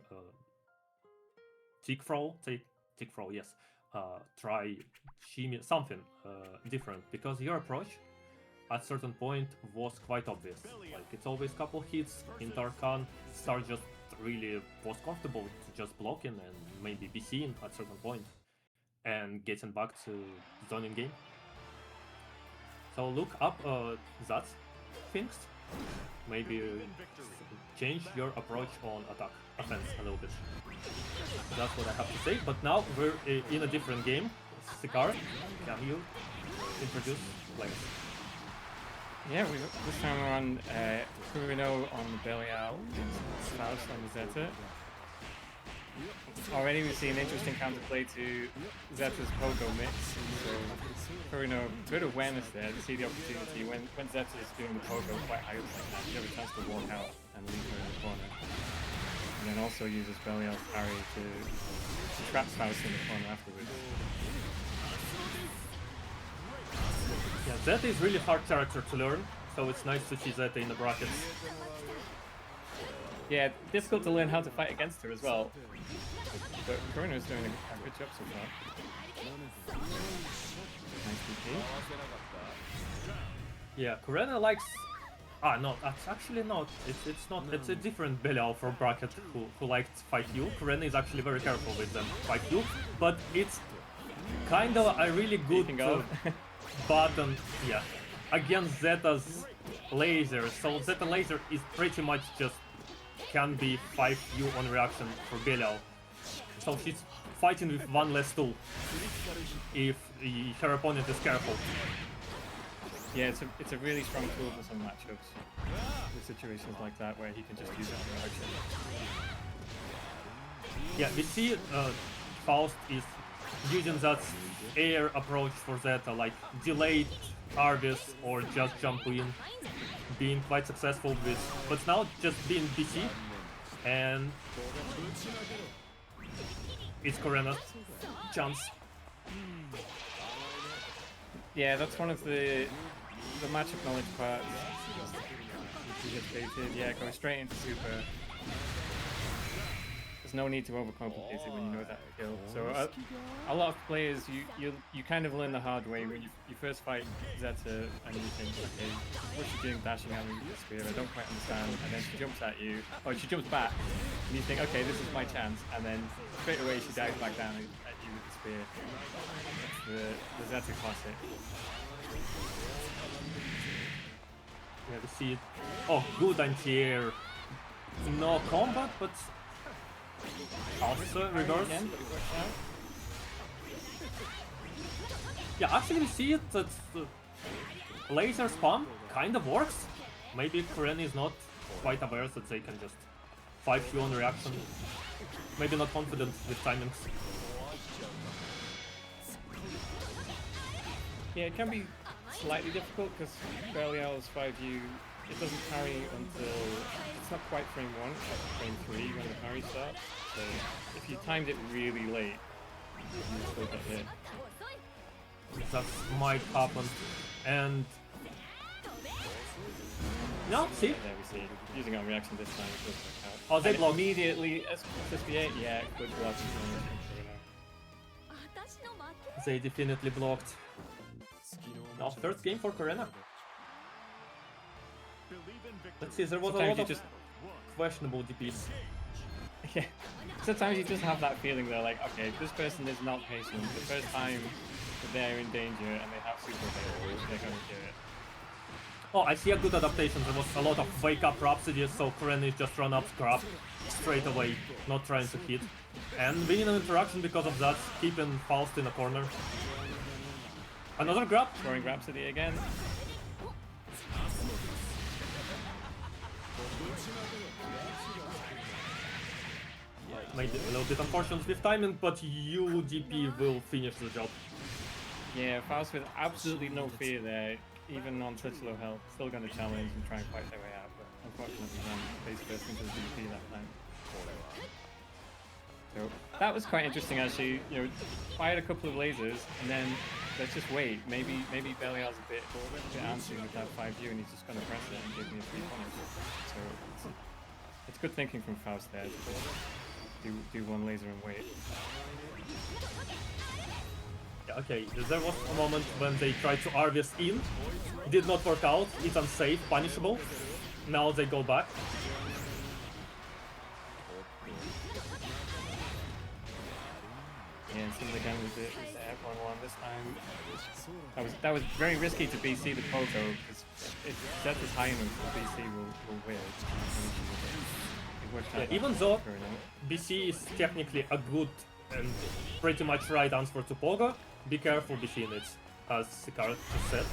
tick throw, yes. Try shimmy, something different, because your approach at certain point was quite obvious. Like, it's always couple hits in Tarkan, Star just really was comfortable to just blocking and maybe be seen at certain point and getting back to zoning game. So look up that things. Maybe change your approach on offense a little bit. That's what I have to say. But now we're in a different game. Sikar, can you introduce players? Yeah, this time we're on Kurino on Belial, Faust on the Zeta. Already we see an interesting counterplay to Zeta's Pogo mix. So Kurino, good awareness there to see the opportunity when Zeta is doing the Pogo quite high up like that. You have a chance to walk out and leave her in the corner. And then also uses Belial's parry to trap Faust in the corner afterwards. Yeah, Zeta is really hard character to learn, so it's nice to see Zeta in the brackets. Yeah, difficult to learn how to fight against her as well. But Kurino's doing a good job so far. Nice DP. Yeah, Kureno likes... no, that's actually not. It's not. It's a different Belial for bracket who likes 5U. Kureno is actually very careful with them 5U, but it's kind of a really good button, yeah, against Zeta's laser. So Zeta laser is pretty much just can be 5U on reaction for Belial. So she's fighting with one less tool if her opponent is careful. Yeah, it's a really strong tool for some matchups. With situations like that where he can just use it on reaction. Yeah, we see Faust is using that air approach for Zeta, like delayed Arvis or just jump in, being quite successful with, but now just being BC, and it's Corena's chance. Yeah, that's one of the matchup knowledge parts. You get baited. Yeah, go straight into super. There's no need to overcomplicate it when you know that skill. So a lot of players, you kind of learn the hard way when you first fight Zeta and you think, okay, what's she doing dashing at me with the spear? I don't quite understand. And then she jumps at you, or she jumps back, and you think, okay, this is my chance. And then straight away she dives back down at you with the spear. That's the Zeta classic. Yeah, we see it. Oh, good anti-air. No combat, but also reverse. Yeah, actually we see it that laser spam kind of works. Maybe Kureni is not quite aware that they can just 5Q on reaction. Maybe not confident with timings. Yeah, it can be slightly difficult because Belial's 5U, it doesn't carry until it's not quite frame 1, it's like frame 3 when the parry starts. So if you timed it really late, you still get hit. That might happen. And no, see? Yeah, there we see. Using our reaction this time, it doesn't work out. Oh, they block immediately. S58, yeah, good block. They definitely blocked. Now, first game for Korena. Let's see, there was a lot of questionable DPs. Yeah, sometimes you just have that feeling though, like, okay, this person is not patient. The first time that they're in danger and they have super available, they're going to do it. Oh, I see a good adaptation. There was a lot of wake up Rhapsody, so Korena just run up, grab straight away, not trying to hit. And winning an interaction because of that, keeping Faust in a corner. Another grab. Throwing Rhapsody again. Made it a little bit unfortunate with timing, but UDP will finish the job. Yeah, Faust with absolutely no fear there, even on such low health, still going to challenge and try and fight their way out, but unfortunately ran face first into the DP that time. So that was quite interesting actually, you know, fired a couple of lasers and then let's just wait, maybe Belial's a bit antsy with that 5U and he's just going to press it and give me a free punish. So it's good thinking from Faust there to do one laser and wait. Yeah, okay, there was a moment when they tried to Arvis in, did not work out, it's unsafe, punishable. Now they go back. Yeah, and still again with the F11 this time. That was very risky to BC the Pogo because if Zeta's high enough, BC will win. Yeah, even though BC is technically a good and pretty much right answer to Pogo, be careful BC in it, as Sikar just said,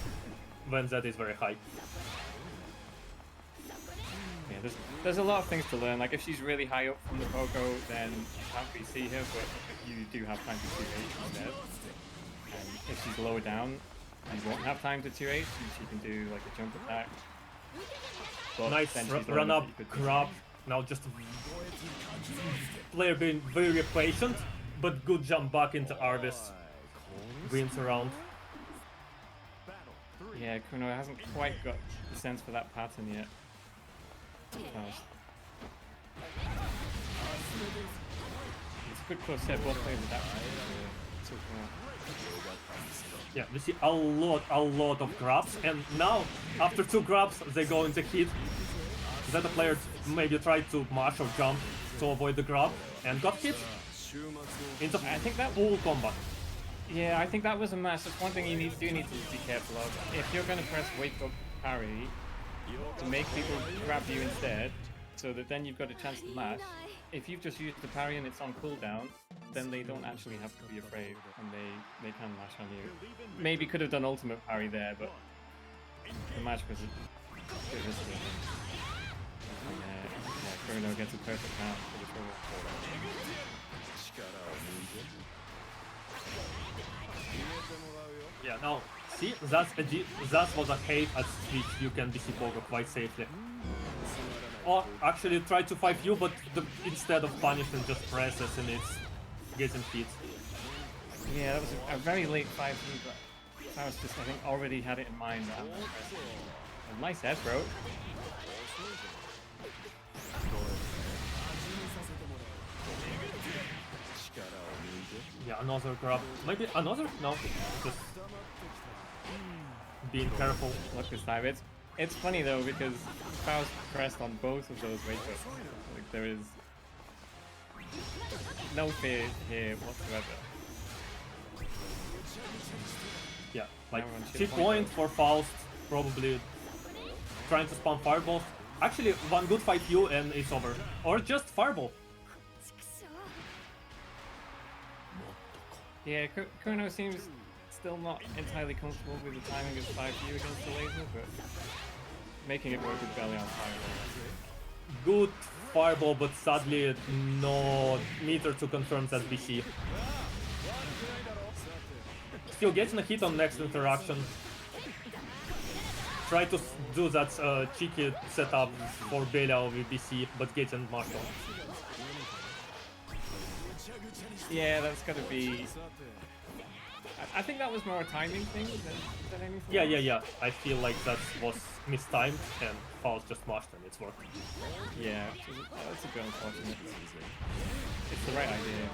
when that is very high. Yeah, there's a lot of things to learn. Like if she's really high up from the Pogo, then you can't BC her, but you do have time to 2H instead. And if she's lower down, you won't have time to 2H, and she can do like a jump attack. But nice run up, grab. Now just player being very patient, but good jump back into Arvis. Wins around. Yeah, Kuno hasn't quite got the sense for that pattern yet. It's a good close set, both players with that so far. Yeah, we see a lot of grabs, and now after 2 grabs they go into hit. Zeta players maybe tried to mash or jump to avoid the grab and got hit into I think that full combat. Yeah, I think that was a mess. That's one thing you do need to be careful of. If you're going to press wake up parry to make people grab you instead, so that then you've got a chance to mash. If you've just used the parry and it's on cooldown, then they don't actually have to be afraid and they can mash on you. Maybe could have done ultimate parry there, but the match was a bit risky. And, Bruno gets a perfect count for the trouble. Yeah, now See, that was a hate at which you can BC Pogo quite safely. Or actually try to 5U, but instead of punishing, just presses and it's getting hit. Yeah, that was a very late 5U, but Faust just, I think, already had it in mind. That nice head, bro. Yeah, another grab. Maybe another? No, just being careful. Look this time. It's funny though because Faust pressed on both of those wake ups. Like there is no fear here whatsoever. Yeah, like Everyone should cheap point point though. for Faust, probably trying to spam fireballs. Actually, one good 5U and it's over. Or just fireball. Yeah, Kuno seems still not entirely comfortable with the timing of 5U against the laser, but making it work with Belly on fireball. Good fireball, but sadly no meter to confirm that BC. Still getting a hit on next interaction. Try to do that cheeky setup for Belial with BC, but getting marked on. Yeah, that's gotta be... I think that was more a timing thing than anything Yeah. else. I feel like that was mistimed and Faust just mashed and it's worked. Yeah, that's a bit unfortunate. It's the right idea.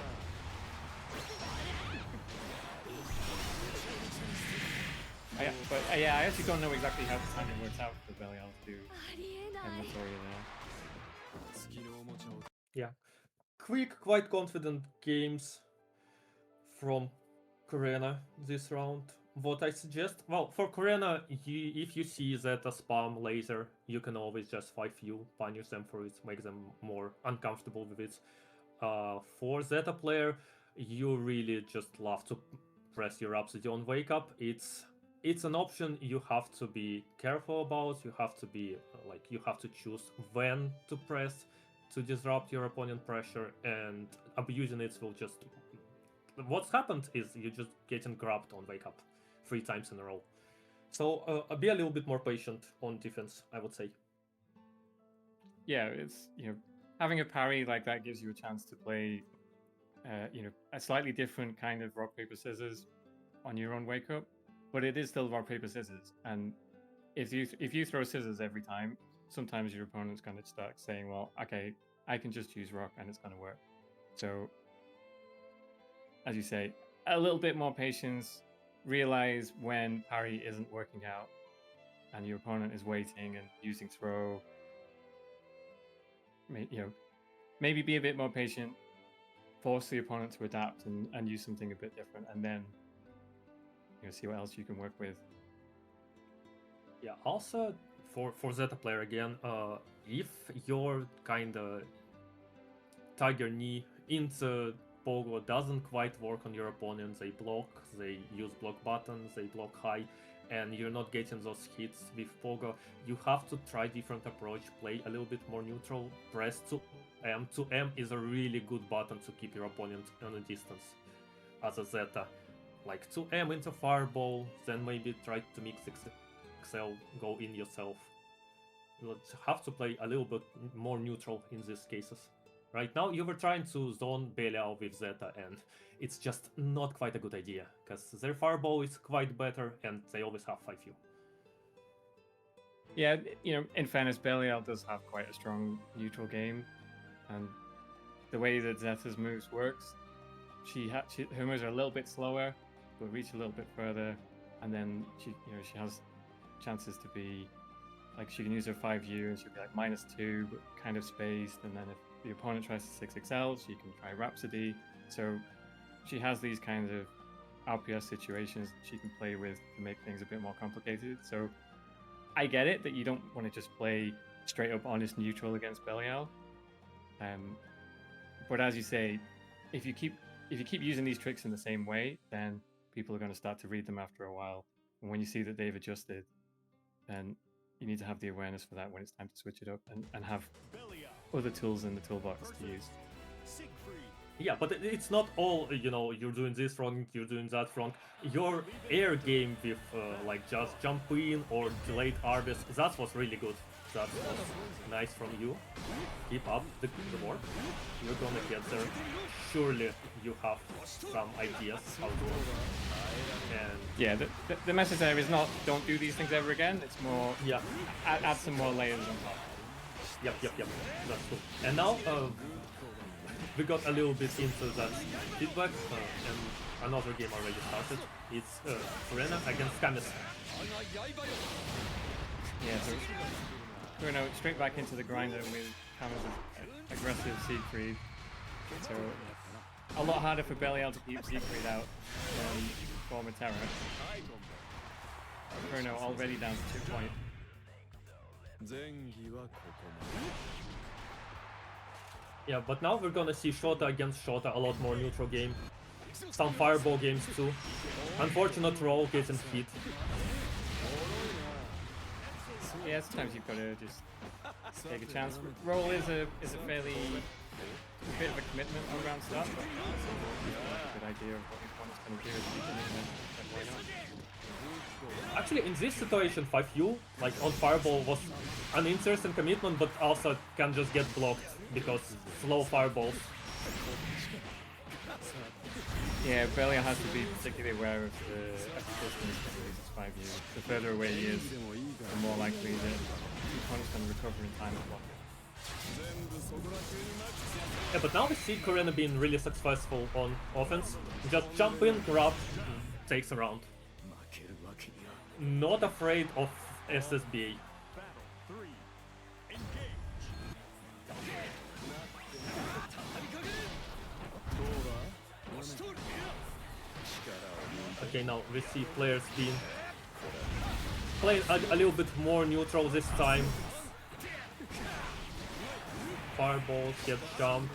I actually don't know exactly how the timing works out for Belial to do Inventory there. Yeah. Quick, quite confident games from Kurena this round. What I suggest, well, for Kurena, if you see that a spam laser, you can always just 5U, punish them for it, make them more uncomfortable with it. For Zeta player, you really just love to press your Rhapsody on Wake Up. It's an option you have to be careful about. You have to be you have to choose when to press to disrupt your opponent pressure, and abusing it will just... What's happened is you're just getting grabbed on Wake Up 3 times in a row. So be a little bit more patient on defense, I would say. Yeah, it's, having a parry like that gives you a chance to play, a slightly different kind of rock, paper, scissors on your own wake up, but it is still rock, paper, scissors. And if you throw scissors every time, sometimes your opponent's going to start saying, well, okay, I can just use rock and it's going to work. So, as you say, a little bit more patience, realize when parry isn't working out and your opponent is waiting and using throw. Maybe be a bit more patient, force the opponent to adapt and use something a bit different, and then see what else you can work with. Yeah, also for Zeta player again, if your kind of Tiger Knee into Pogo doesn't quite work on your opponent, they block, they use block buttons, they block high, and you're not getting those hits with Pogo, you have to try different approach, play a little bit more neutral, press 2M. 2M is a really good button to keep your opponent on a distance as a Zeta. Like 2M into Fireball, then maybe try to mix XL, go in yourself. You'll have to play a little bit more neutral in these cases. Right now, you were trying to zone Belial with Zeta, and it's just not quite a good idea, because their Fireball is quite better, and they always have 5U. Yeah, in fairness, Belial does have quite a strong neutral game, and the way that Zeta's moves works, her moves are a little bit slower, but reach a little bit further, and then she has chances to be, like, she can use her 5U, and she'll be like -2, but kind of spaced, and then if the opponent tries to 6XL, she can try Rhapsody. So she has these kinds of RPS situations that she can play with to make things a bit more complicated. So I get it that you don't want to just play straight up honest neutral against Belial. But as you say, if you keep using these tricks in the same way, then people are going to start to read them after a while. And when you see that they've adjusted, then you need to have the awareness for that when it's time to switch it up and have other tools in the toolbox to use. Yeah, but it's not all, you know, you're doing this wrong, you're doing that wrong. Your air game with like just jump in or delayed harvest, that was really good. That was nice from you. Keep up the work. You're gonna get there. Surely you have some ideas how to work. And Yeah, the message there is not don't do these things ever again. It's more yeah, add some more layers on top. yep. That's cool. And now we got a little bit into that feedback, and another game already started. It's Furena against Camis. Yeah, so we're going straight back into the grinder with Camis' aggressive Siegfried. So a lot harder for Belial to keep Siegfried out than for Matera. Bruno already down to 2 points. Yeah, but now we're gonna see Shota against Shota, a lot more neutral game. Some fireball games too. Unfortunate roll getting hit. Yeah, sometimes you've got to just take a chance. Roll is a fairly a bit of a commitment on round start, but you've got a good idea of what your opponent's going to do at the beginning, then why not? Actually, in this situation, 5U, like on fireball, was an interesting commitment, but also can just get blocked because slow fireballs. Yeah, Belial has to be particularly aware of the distance that he uses 5U. The further away he is, the more likely that the opponent's going to recover in time to block it. Yeah, but now we see Kurena being really successful on offense. Just jump in, grab, takes a round. Not afraid of SSBA. Okay, now we see players being playing a little bit more neutral this time. Fireballs get jumped,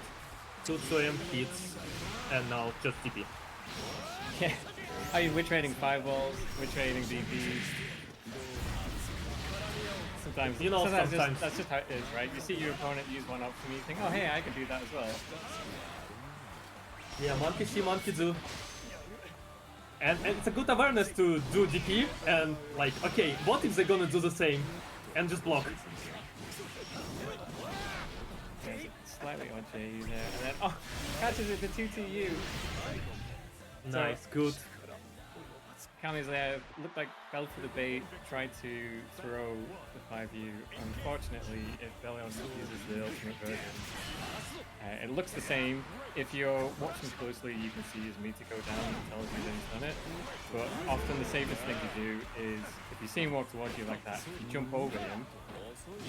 Tsutsuem hits, and now just TP. Yeah, I mean, we're trading fireballs, we're trading DPs. Sometimes, you know, sometimes. That's just how it is, right? You see your opponent use one option, you think, oh hey, I can do that as well. Yeah, monkey see, monkey do. And it's a good awareness to do DP and like, okay, what if they're gonna do the same and just block? Slightly odd J there, and then oh, catches it for 2TU. Nice, so, good. Kami's there, looked like fell for the bait, tried to throw the 5U. Unfortunately, if Belial uses the ultimate version, it looks the same. If you're watching closely, you can see his meter go down and it tells you that he's done it. But often the safest thing to do is, if you see him walk towards you like that, if you jump over him,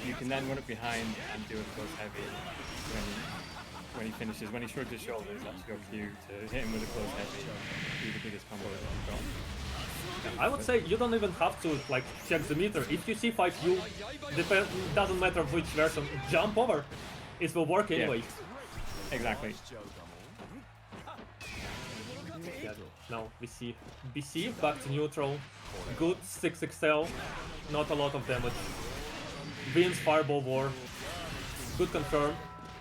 you can then run up behind and do a close heavy when he finishes. When he shrugs his shoulders, that's your cue to hit him with a close heavy, do the biggest combo that you've got. I would say you don't even have to like check the meter. If you see 5U, doesn't matter which version, jump over. It will work anyway. Yeah, exactly. Yeah, now we see BC back to neutral. Good 6XL, not a lot of damage. Wins Fireball War. Good confirm.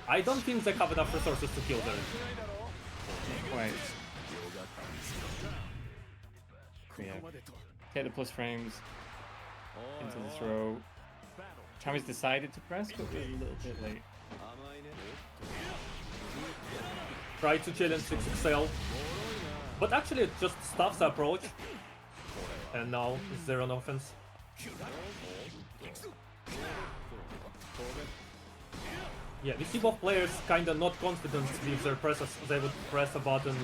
I don't think they have enough resources to kill there. Quite. Yeah. Take the plus frames into the throw. Kami's decided to press, but we're a little bit late. Try to challenge 6XL, but actually it just stops the approach. And now they're on offense. Yeah, we see both players kinda not confident with their presses. They would press a button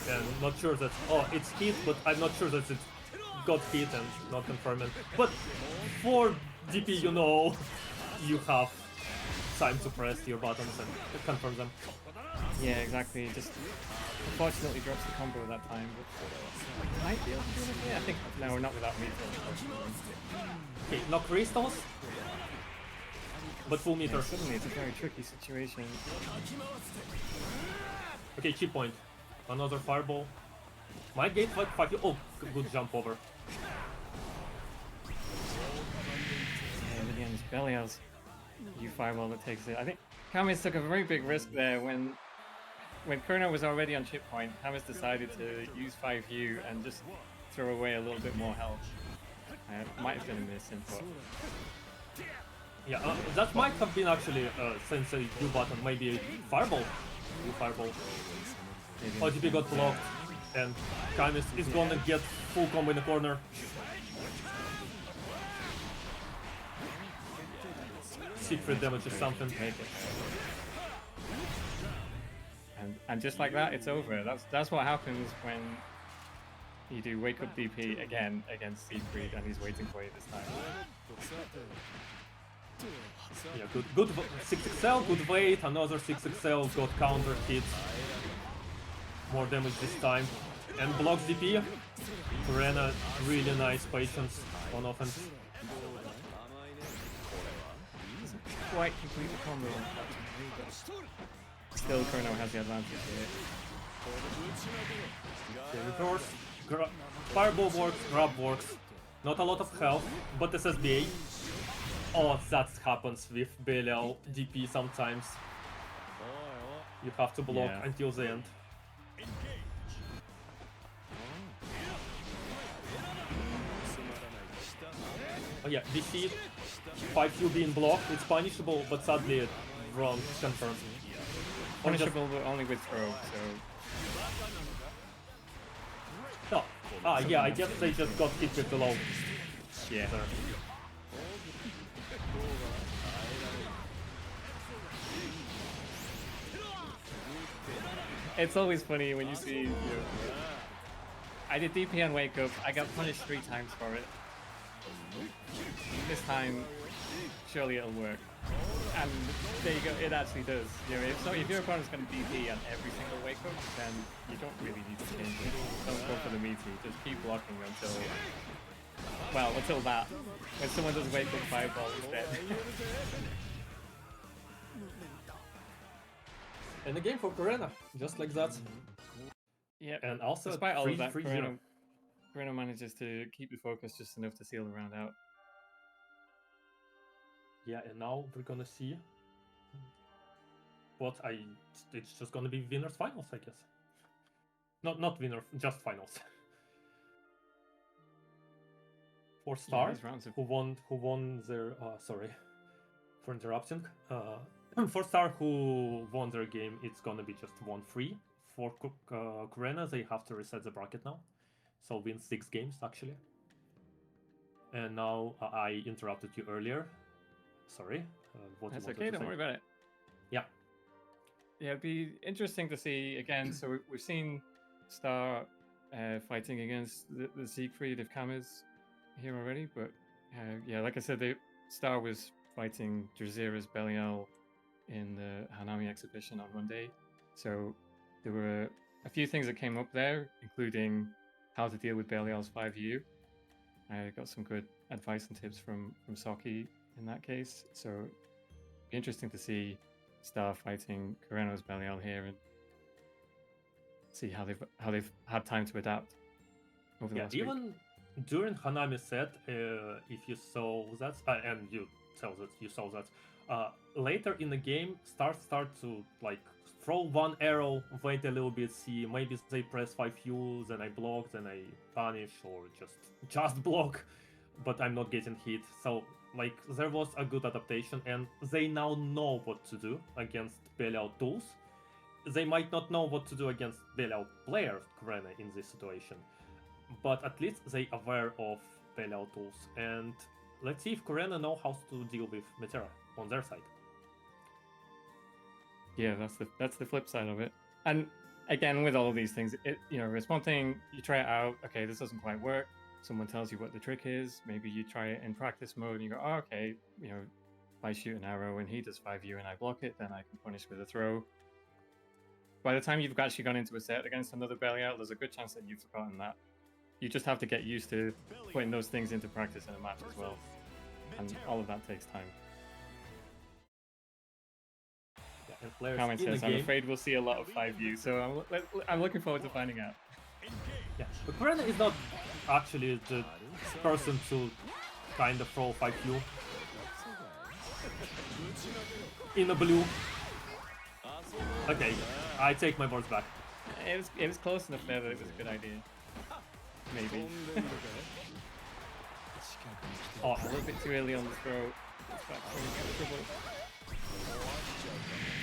and not sure that, oh, it's hit, but I'm not sure that it got hit and not confirming. But for DP, you know, you have time to press your buttons and confirm them. Yeah, exactly. Just unfortunately drops the combo that time, but might be able to do it. Yeah, I think no, we're not without meter. Okay, no crystals, but full meter. Yeah, suddenly it's a very tricky situation. Okay, chip point. Another fireball. Might gate 5. Oh, good jump over. And again, it's Belial's U5 that takes it. I think Kami's took a very big risk there when when Kurno was already on chip point, Hammers decided to use 5U and just throw away a little bit more health. Might have been a miss input. Yeah, that might have been actually since a U button, maybe Fireball. U Fireball. OTP got blocked, and Khamis is gonna get full combo in the corner. Secret damage or something. Make it. And just like that, it's over. That's what happens when you do wake up DP again against Siegfried, and he's waiting for you this time. Yeah, good 6XL, good wait, another 6XL got counter hit. More damage this time. And blocks DP. Kurena, really nice patience on offense. Doesn't quite complete the combo, unfortunately, but still Kurno has the advantage here. Okay, reverse. Fireball works, grab works. Not a lot of health, but SSBA. Oh, that happens with Belial DP sometimes. You have to block until the end. Oh yeah, DC, 5Q being blocked, it's punishable, but sadly wrong confirmed. Punishable, but only with throw, so... Oh, yeah, I guess they just got hit with the low. Yeah. There. It's always funny when you see... I did DP on Wake Up, I got punished 3 times for it. This time, surely it'll work. And there you go, it actually does. You know, if your opponent's going to DP on every single Wake Up, then you don't really need to change it. Don't go for the meaty, just keep blocking until... Well, until that. When someone does Wake Up Fireball instead. And the game for Kurena, just like that. Yeah, and also despite all of that, 3-0. Kurena manages to keep the focus just enough to seal the round out. Yeah, and now we're gonna see what it's just gonna be winners finals, I guess. Not winner, just finals. For Star, who won their sorry for interrupting. For Star, who won their game, it's gonna be just 1-3. For Kurena, they have to reset the bracket now, so win 6 games actually. And now I interrupted you earlier. Sorry. That's okay, don't worry about it. Yeah. Yeah, it'd be interesting to see again. So we've seen Star fighting against the Siegfried of Khamis here already, but yeah, like I said, Star was fighting Drazira's Belial in the Hanami exhibition on Monday. So there were a few things that came up there, including how to deal with Belial's 5U. I got some good advice and tips from Soki in that case. So it'd be interesting to see Star fighting Kureno's Belial here and see how they've had time to adapt over the last week. Even during Hanami set, if you saw that, and you saw that, later in the game, start to like throw one arrow, wait a little bit, see maybe they press 5U, then I block, then I punish, or just block, but I'm not getting hit. So like there was a good adaptation, and they now know what to do against Belial tools. They might not know what to do against Belial player Kurena in this situation, but at least they aware of Belial tools. And let's see if Kurena know how to deal with Metera on their side. Yeah, that's the flip side of it. And again, with all of these things, it's one thing you try it out. Okay, this doesn't quite work. Someone tells you what the trick is. Maybe you try it in practice mode and you go, oh, okay, if I shoot an arrow and he does 5U and I block it, then I can punish with a throw. By the time you've actually gone into a set against another Belial, there's a good chance that you've forgotten that. You just have to get used to putting those things into practice in a match as well. And all of that takes time. Comment says, I'm afraid we'll see a lot of 5U, so I'm looking forward to finding out. Yeah, but Kurena is not actually the person to kind of throw 5U in the blue. Okay, I take my words back. It was close enough there that it was a good idea. Maybe. Oh, A little bit too early on the throw. It's back to trouble.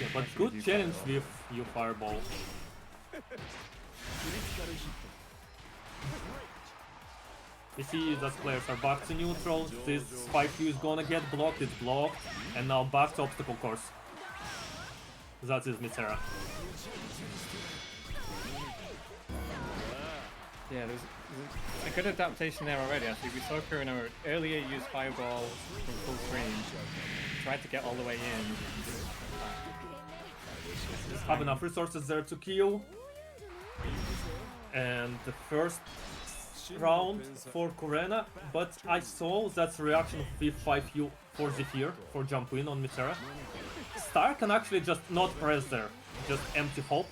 yeah, but good challenge with you fireball. You see that players are back to neutral. This 5Q is gonna get blocked, it's blocked, and now back to obstacle course. That is Mythera. Yeah, there's a good adaptation there already, actually. We saw Kureno earlier use Fireball from full screen. Tried to get all the way in. Have enough resources there to kill. And the first round for Kurena, but I saw that reaction with 5U for Zephyr, for jump in on Mythera. Star can actually just not press there, just empty hop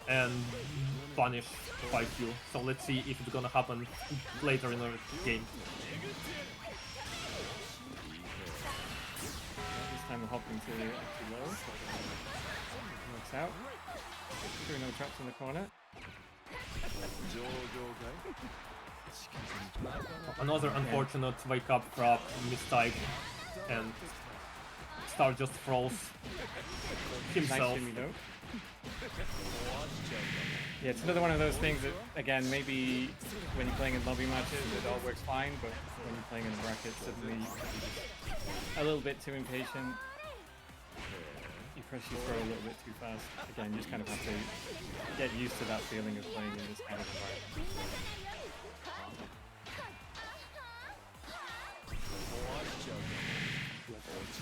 and punish 5U. So let's see if it's gonna happen later in the game. This time we're hopping to empty low. Works out. Kureno trapped in the corner. Another unfortunate wake up trap mistype, and Star just froze himself. Nice shimmy though. Yeah, it's another one of those things that, again, maybe when you're playing in lobby matches it all works fine, but when you're playing in a bracket, suddenly a little bit too impatient. You press your throw a little bit too fast. Again, you just kind of have to get used to that feeling of playing in this kind of environment.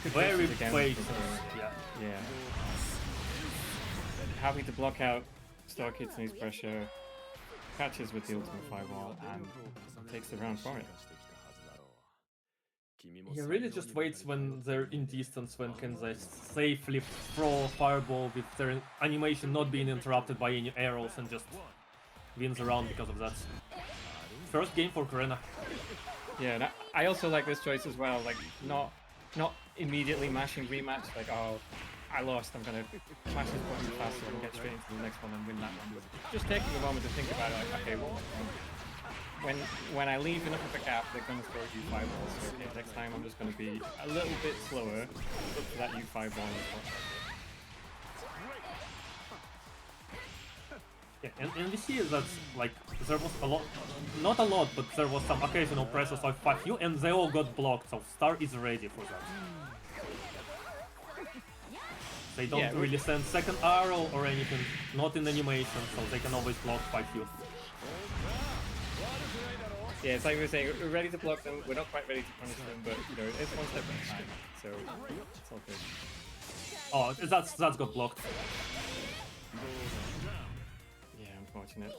Very again, quick. yeah. Happy to block out Star Kitsune's pressure, catches with the ultimate fireball, and takes the round from it. He really just waits when they're in distance, when can they safely throw a fireball with their animation not being interrupted by any arrows, and just wins the round because of that. First game for Kurena. Yeah, and I also like this choice as well, like not immediately mashing rematch, like, oh, I lost, I'm gonna mash this button faster and get straight into the next one and win that one. Just taking a moment to think about it, like, okay, well, when I leave enough of a gap, they're gonna throw U5 balls, so okay, next time I'm just gonna be a little bit slower, look for that U5 ball. Yeah, and we see that, like, there was a lot, not a lot, but there was some occasional pressures of 5U, and they all got blocked, so Star is ready for that. They don't really send second arrow or anything, not in animation, so they can always block 5U. Yeah, it's like we were saying, we're ready to block them, we're not quite ready to punish them, but, you know, it's one step at a time, so it's all good. Oh, that's got blocked. Yeah, unfortunate.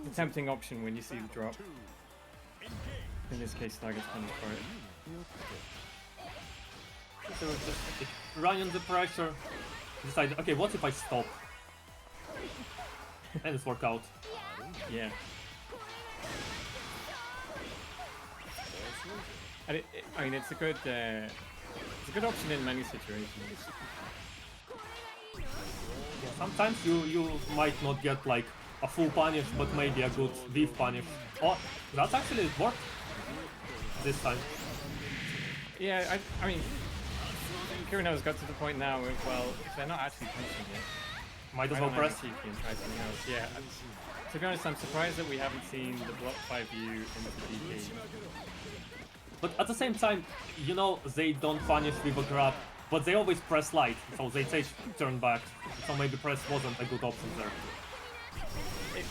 The tempting option when you see the drop. In this case, Star gets punished for it. So just run under pressure, decide, okay, what if I stop? And it's worked out. Yeah. And I mean, it's a good option in many situations. Yeah, sometimes you might not get like a full punish, but maybe a good beef punish. Oh, that actually worked this time. Yeah, I mean, Kureno's got to the point now where, well, if they're not actually punching it, might as well press. And try something else. Yeah. To be honest, I'm surprised that we haven't seen the block 5U into DP. But at the same time, you know, they don't punish with a grab, but they always press light, so they take turn back. So maybe press wasn't a good option there.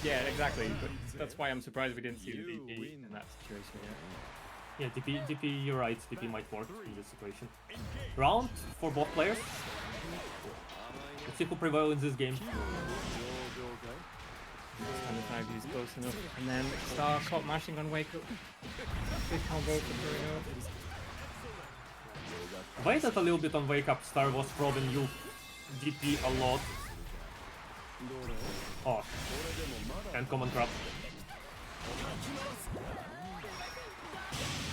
Yeah, exactly. But that's why I'm surprised we didn't see the DP in that situation yet. Yeah, DP, you're right, DP might work in this situation. Round for both players. Let's see who prevails in this game. Standard 5U is close enough. And then Star caught mashing on Wake Up. Big combo for Kureno. Waited a little bit on Wake Up, Star was probing you DP a lot. Oh, and common grab.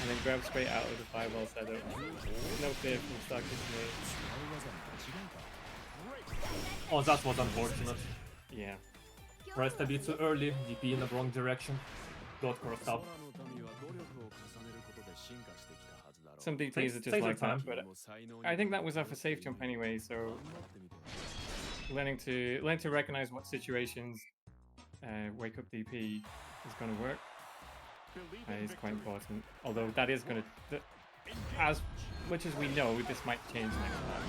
and then grab straight out of the fireball setup. No fear from Star Kitchen. Oh, that was unfortunate. Yeah. Pressed a bit too early, DP in the wrong direction. Got crossed up. Some DPs are Takes just their like time. that, but I think that was off a safe jump anyway, so learning to recognize what situations wake up DP is going to work is quite important. Although that is going to, as much as we know, this might change next time.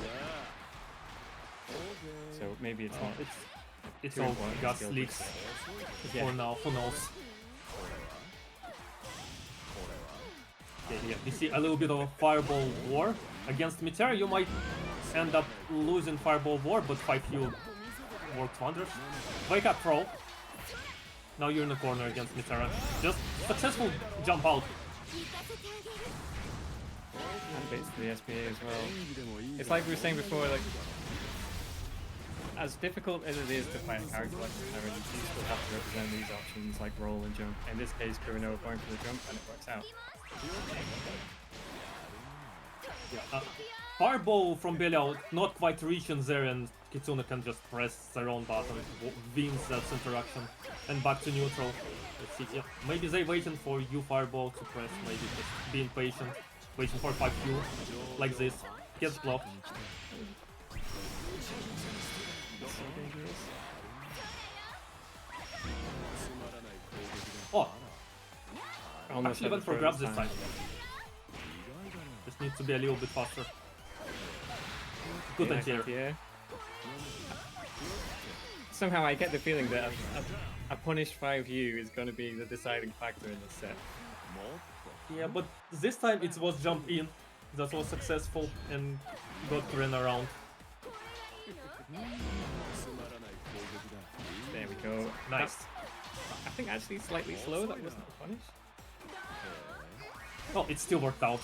So maybe it's not. It's too all important gas skill leaks Yeah. for now, who knows. Okay, yeah, we see a little bit of a fireball war. Against Meteor, you might end up losing fireball war, but 5U worked wonders. Wake up, throw. Now you're in the corner against Meteor. Just successful jump out. And bits to the SPA as well. It's like we were saying before, like as difficult as it is to fight a character like Meteor, you still have to represent these options like roll and jump. In this case, Kuranoa going for the jump and it works out. Yeah, fireball from Belial not quite reaching there, and Kitsune can just press their own button, wins that interaction, and back to neutral. Let's see, yeah, maybe they waiting for you fireball to press, maybe just being patient, waiting for 5Q, like this, gets blocked. Oh, Almost actually had went the for throw grabs this time. time. Just needs to be a little bit faster. Good anti-air. Yeah. Somehow I get the feeling that a punished 5U is going to be the deciding factor in this set. Yeah, but this time it was jump in that was successful and got to run around. There we go. Nice. I think actually slightly slow, that wasn't a punish. Oh, it still worked out.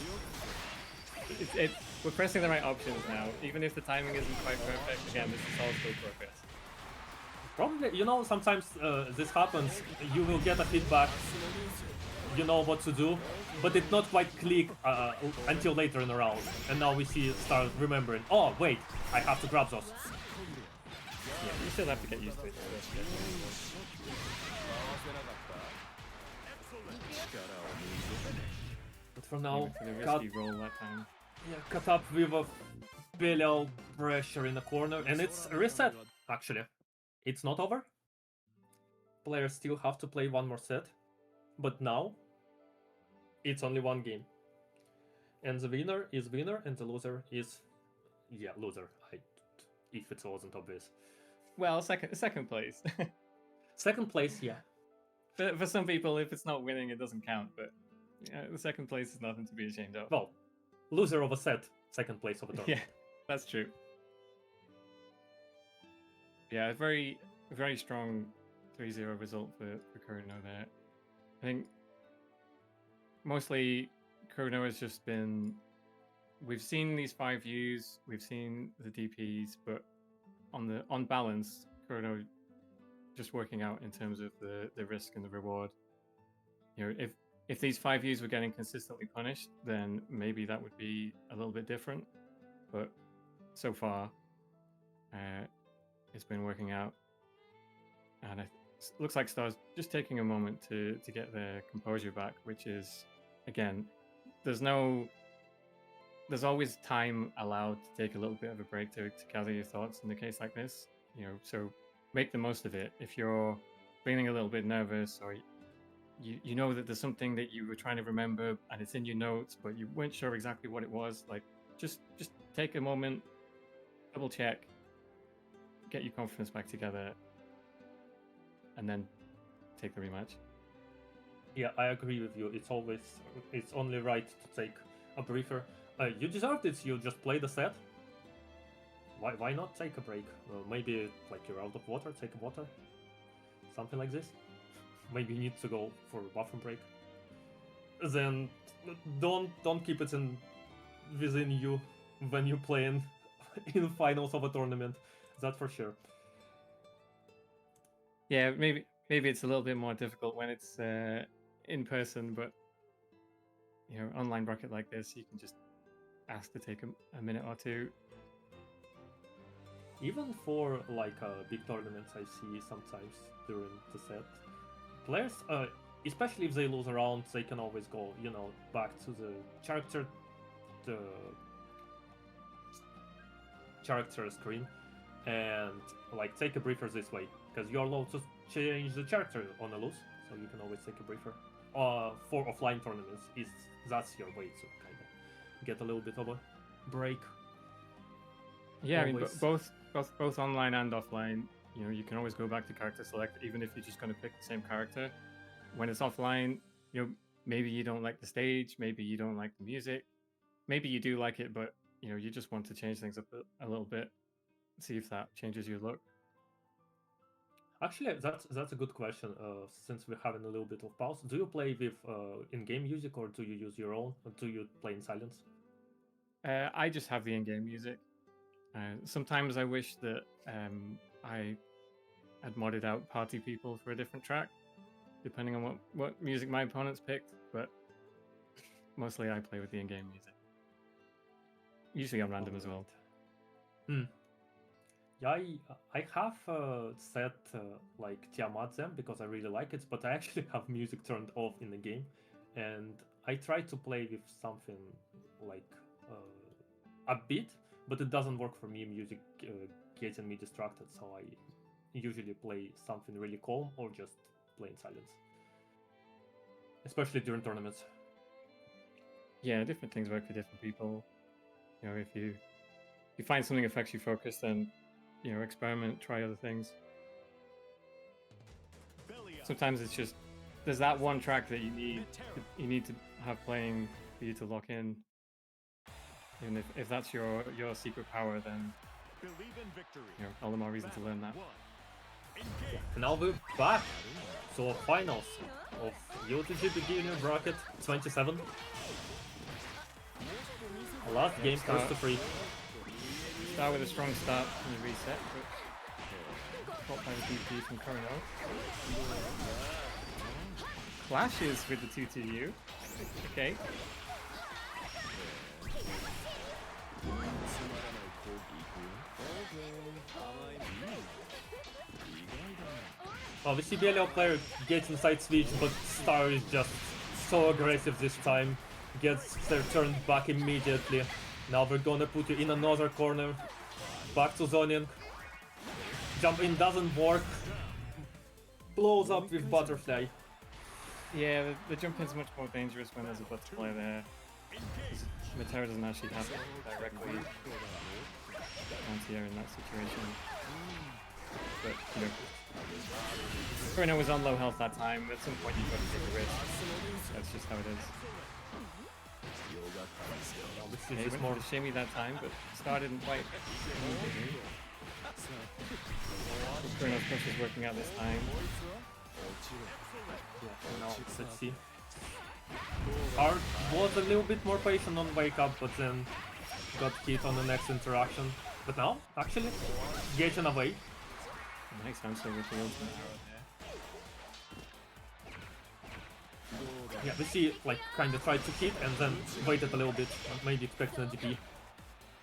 We're pressing the right options now. Even if the timing isn't quite perfect, again, this is all still progress. Probably, you know, sometimes this happens, you will get a feedback, you know what to do, but it not quite click until later in the round. And now we see it start remembering, oh wait, I have to grab those. Yeah, you still have to get used to it. But for now, For the cut, risky roll that time. yeah, cut up with a Belial pressure in the corner, and it's a reset, actually. It's not over. Players still have to play one more set, but now it's only one game. And the winner is winner, and the loser is, yeah, loser. If it wasn't obvious. Well, second place. Second place, yeah. For some people, if it's not winning, it doesn't count. But the second place is nothing to be ashamed of. Well, loser of a set, second place of a tournament. Yeah, that's true. Yeah, a very, very strong 3-0 result for Kuranoa there. I think mostly Kuranoa has just been... We've seen these 5Us, we've seen the DPs, but on balance, Kuranoa just working out in terms of the risk and the reward. You know, if these 5Us were getting consistently punished, then maybe that would be a little bit different. But so far, it's been working out, and it looks like Star's just taking a moment to get their composure back, which is, again, there's always time allowed to take a little bit of a break to gather your thoughts in a case like this, you know, so make the most of it. If you're feeling a little bit nervous, or you know that there's something that you were trying to remember and it's in your notes, but you weren't sure exactly what it was, like just take a moment, double check, get your confidence back together, and then take the rematch. Yeah, I agree with you. It's only right to take a briefer. You deserved it. You just played the set. Why not take a break? Maybe like you're out of water, take a water, something like this. Maybe you need to go for a bathroom break. Then don't keep it within you when you're playing in finals of a tournament. That's for sure. Yeah, maybe it's a little bit more difficult when it's in person, but online bracket like this, you can just ask to take a minute or two. Even for like big tournaments, I see sometimes during the set, players, especially if they lose a round, they can always go, back to the character screen and like take a briefer this way, because you're allowed to change the character on a lose, so you can always take a briefer. For offline tournaments, that's your way to kind of get a little bit of a break. Yeah, I mean, both online and offline, you can always go back to character select, even if you're just going to pick the same character. When it's offline, maybe you don't like the stage, maybe you don't like the music, maybe you do like it, but you just want to change things up a little bit, see if that changes your look. Actually, that's a good question. Since we're having a little bit of pause, do you play with in-game music, or do you use your own, or do you play in silence? I just have the in-game music. Sometimes I wish that I had modded out party people for a different track, depending on what music my opponents picked, but mostly I play with the in-game music. Usually on random as well. Yeah, I have set like Tiamat Zem because I really like it, but I actually have music turned off in the game, and I try to play with something like upbeat, but it doesn't work for me. Music getting me distracted, so I usually play something really calm or just play in silence, especially during tournaments. Yeah, different things work for different people. If you find something affects you focus, then experiment, try other things. Sometimes it's just there's that one track that you need to have playing for you to lock in. And if that's your secret power, then all the more reason to learn that. And now we're back to finals of UTG Beginner Bracket 27. Last game, first to 3. Start with a strong start in the reset, but caught by the DP from Corino. Clashes with the 2-2U. Okay. Well, the CBLL player gets inside switch, but Star is just so aggressive this time. Gets their turn back immediately. Now we're gonna put you in another corner. Back to zoning. Jump in doesn't work. Blows up with butterfly. Yeah, the jump in's much more dangerous when there's a butterfly there. Metera doesn't actually have it directly anti-air in that situation. But, Corino was on low health that time. At some point you've got to take a risk. That's just how it is. He went for the shimmy that time, but Star didn't quite. Corino's push is working out this time. Yeah, now let's see. Art was a little bit more patient on wake up, but then got hit on the next interaction. But now, actually, getting away. Nice answer with the ultimate arrow there. Yeah, we see like kind of tried to hit and then waited a little bit, maybe expecting a DP.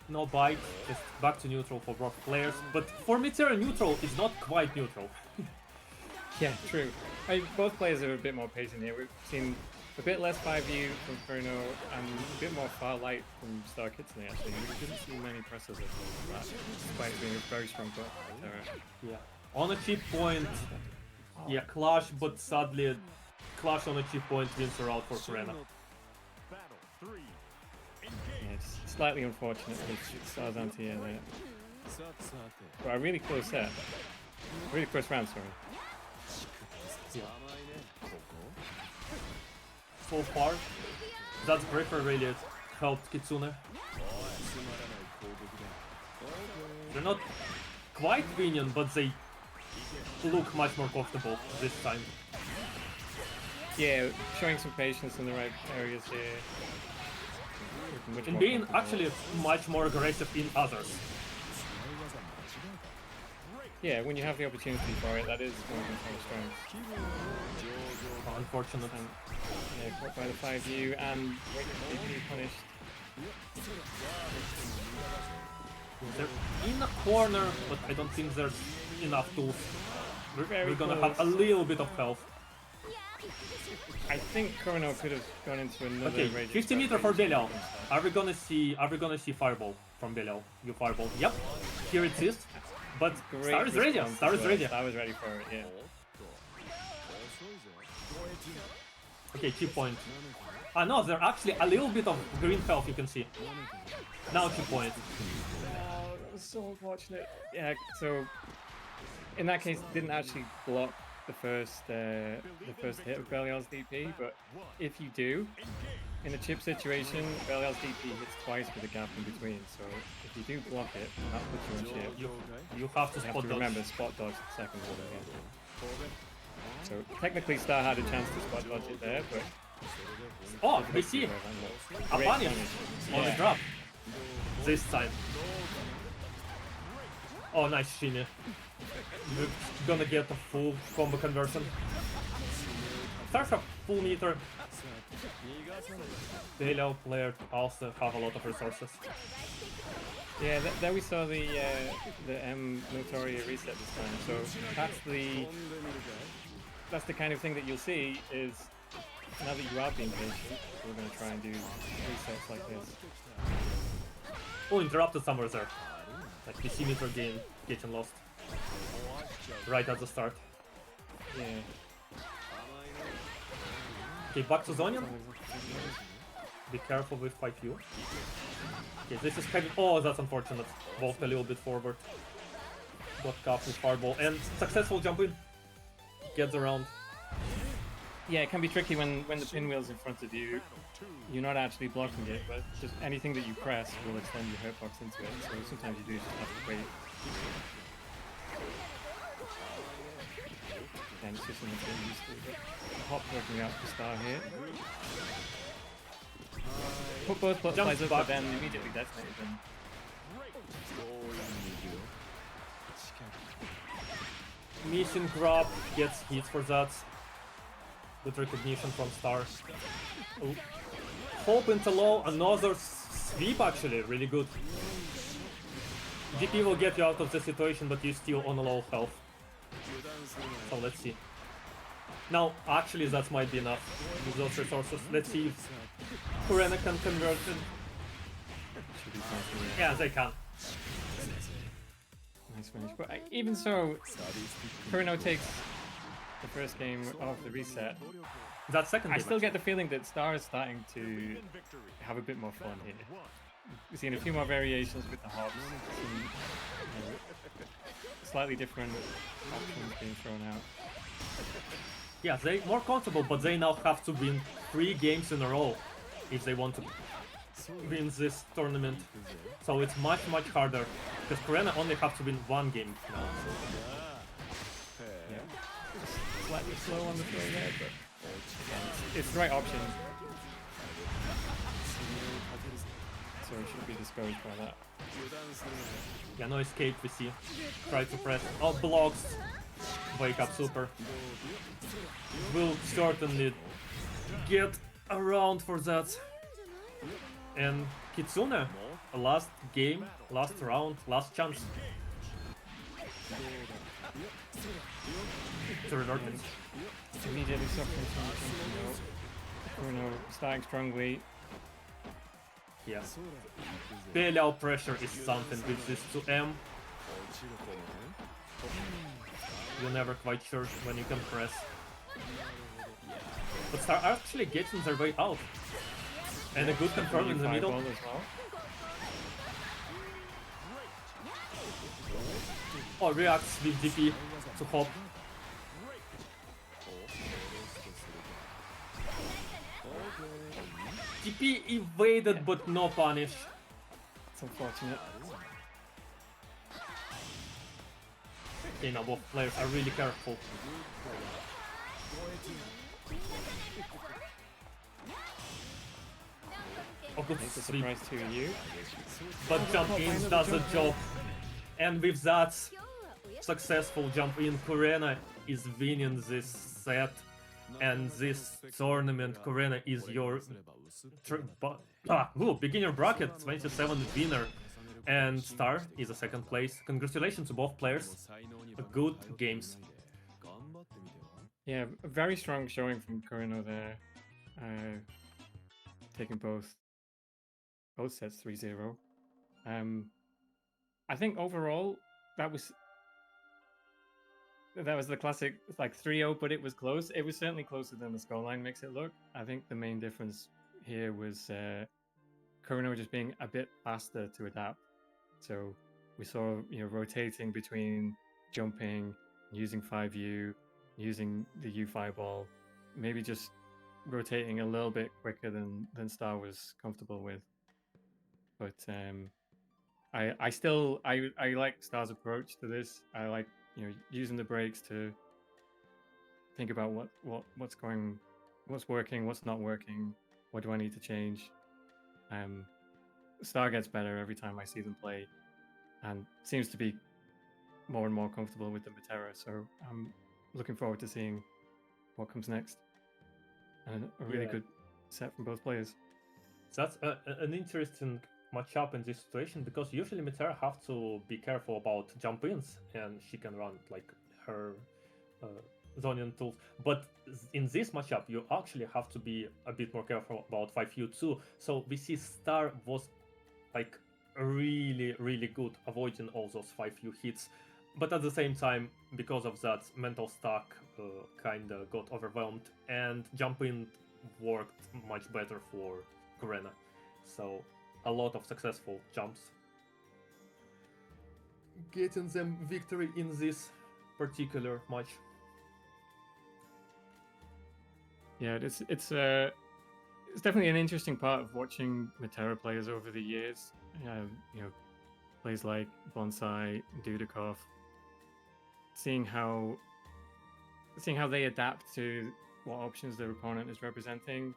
No bite, just back to neutral for both players. But for Metera, neutral is not quite neutral. Yeah, true. Both players are a bit more patient here. We've seen a bit less 5U from Corino and a bit more far light from Star Kitsune actually. We didn't see many presses of that, despite being a very strong bot by Metera. Yeah. On a cheap point, yeah, Clash, but sadly, Clash on a cheap point wins her out for Serena. Yeah, it's slightly unfortunate with Star's anti-air there. But a really close set. Really close round, sorry. Yeah. So far, that Gripper really helped Kitsune. They're not quite winning, but they look much more comfortable this time. Yeah, showing some patience in the right areas here. And being actually much more aggressive in others. Yeah, when you have the opportunity for it, that is one of the strengths. Unfortunate. And Yeah, caught by the 5U and waiting punished. They're in a corner, but I don't think there's enough tools. We're gonna have a little bit of health. I think Chrono could have gone into another Okay, rage 50 meter for Belial. Are we gonna see Fireball from Belial? You Fireball. Yep. Here it is. But Star is ready. Star is ready. I was ready for it, yeah. Okay, key point. Ah no, there's actually a little bit of green health you can see. Now key point. Oh, that was so unfortunate. Yeah, so in that case, didn't actually block the first hit of Belial's DP, but if you do, in a chip situation, Belial's DP hits twice with a gap in between, so if you do block it, that puts you on chip. You have to You have spot to dodge. remember, spot dodge the second one again. So technically Star had a chance to spot dodge it there, but... Oh, we see a Great punish punish. on the Yeah. drop. This time. Oh, nice shimmy. We're gonna get a full combo conversion. Starts a full meter. Belial player also have a lot of resources. Yeah, there we saw the M Notoria reset this time. So that's the kind of thing that you'll see is now that you are being patient, we're going to try and do resets like this. Oh, interrupted somewhere there. Like PC meter gain getting lost. Right at the start. Yeah. Okay, back to Zonian. Be careful with 5U. Okay, this is heavy. Oh, that's unfortunate. Walked a little bit forward. Got caught with Fireball and successful jump in. Gets around. Yeah, it can be tricky when the pinwheel's in front of you. You're not actually blocking it, but just anything that you press will extend your hurtbox into it. So sometimes you do just have to wait. And it's just something to get used to. But Hop working out for Star here. Put both butterflies up, back. but then immediately detonated them. Mission grab gets hit for that. Good recognition from Star. Oh. Hope into low, another sweep actually, really good. DP will get you out of the situation, but you're still on a low health. So let's see. Now, actually that might be enough with those resources. Let's see if Kurena can convert it. Should be fine for you. Yeah, they can. Nice finish. But even so, Kureno takes the first game of the reset. That second I game, still get the feeling that Star is starting to have a bit more fun here. We've seen a few more variations with the hops, some slightly different options being thrown out. yeah, they more comfortable, but they now have to win 3 games in a row if they want to win this tournament. So it's much harder, because Kurena only have to win 1 game now. Yeah. Just slightly slow on the throw there, but again, it's the right option. So it should be discouraged by that. Yeah, no escape, we see. Try to press. Oh, blocks. Wake up super. Will certainly get around for that. And Kitsune, last game, last round, last chance. To revert it. Immediately suffering from Bruno starting strongly. Yeah. Belial pressure is something with this 2M. You're never quite sure when you can press. But Star are actually getting their way out. And a good confirm in the middle. Fireball as well. Oh, reacts with DP to Hop. DP evaded but no punish. It's unfortunate. Okay, now both players are really careful. Oh, good It's a sleep. surprise to you. But jump in does the job. And with that successful jump in, Kurena is winning this set And this tournament, Corena, is your beginner bracket 27 winner, and Star is a second place. Congratulations to both players. Good games. Yeah, a very strong showing from Corino there. Taking both sets 3-0. I think overall that was the classic like 3-0, but it was close. It was certainly closer than the scoreline makes it look. I think the main difference here was Corino just being a bit faster to adapt. So we saw rotating between jumping, using 5U, using the U fireball, maybe just rotating a little bit quicker than Star was comfortable with. But I still like Star's approach to this. I like using the breaks to think about what's working, what's not working, what do I need to change. Star gets better every time I see them play, and seems to be more and more comfortable with the Metera. So I'm looking forward to seeing what comes next. And a really good set from both players. That's an interesting matchup in this situation, because usually Metera have to be careful about jump ins, and she can run like her zoning tools. But in this matchup, you actually have to be a bit more careful about 5U too. So we see Star was like really, really good avoiding all those 5U hits. But at the same time, because of that, mental stack kinda got overwhelmed, and jumping worked much better for Corena. So a lot of successful jumps, getting them victory in this particular match. Yeah, it's definitely an interesting part of watching Metera players over the years. Players like Bonsai, Dudikov, seeing how they adapt to what options their opponent is representing.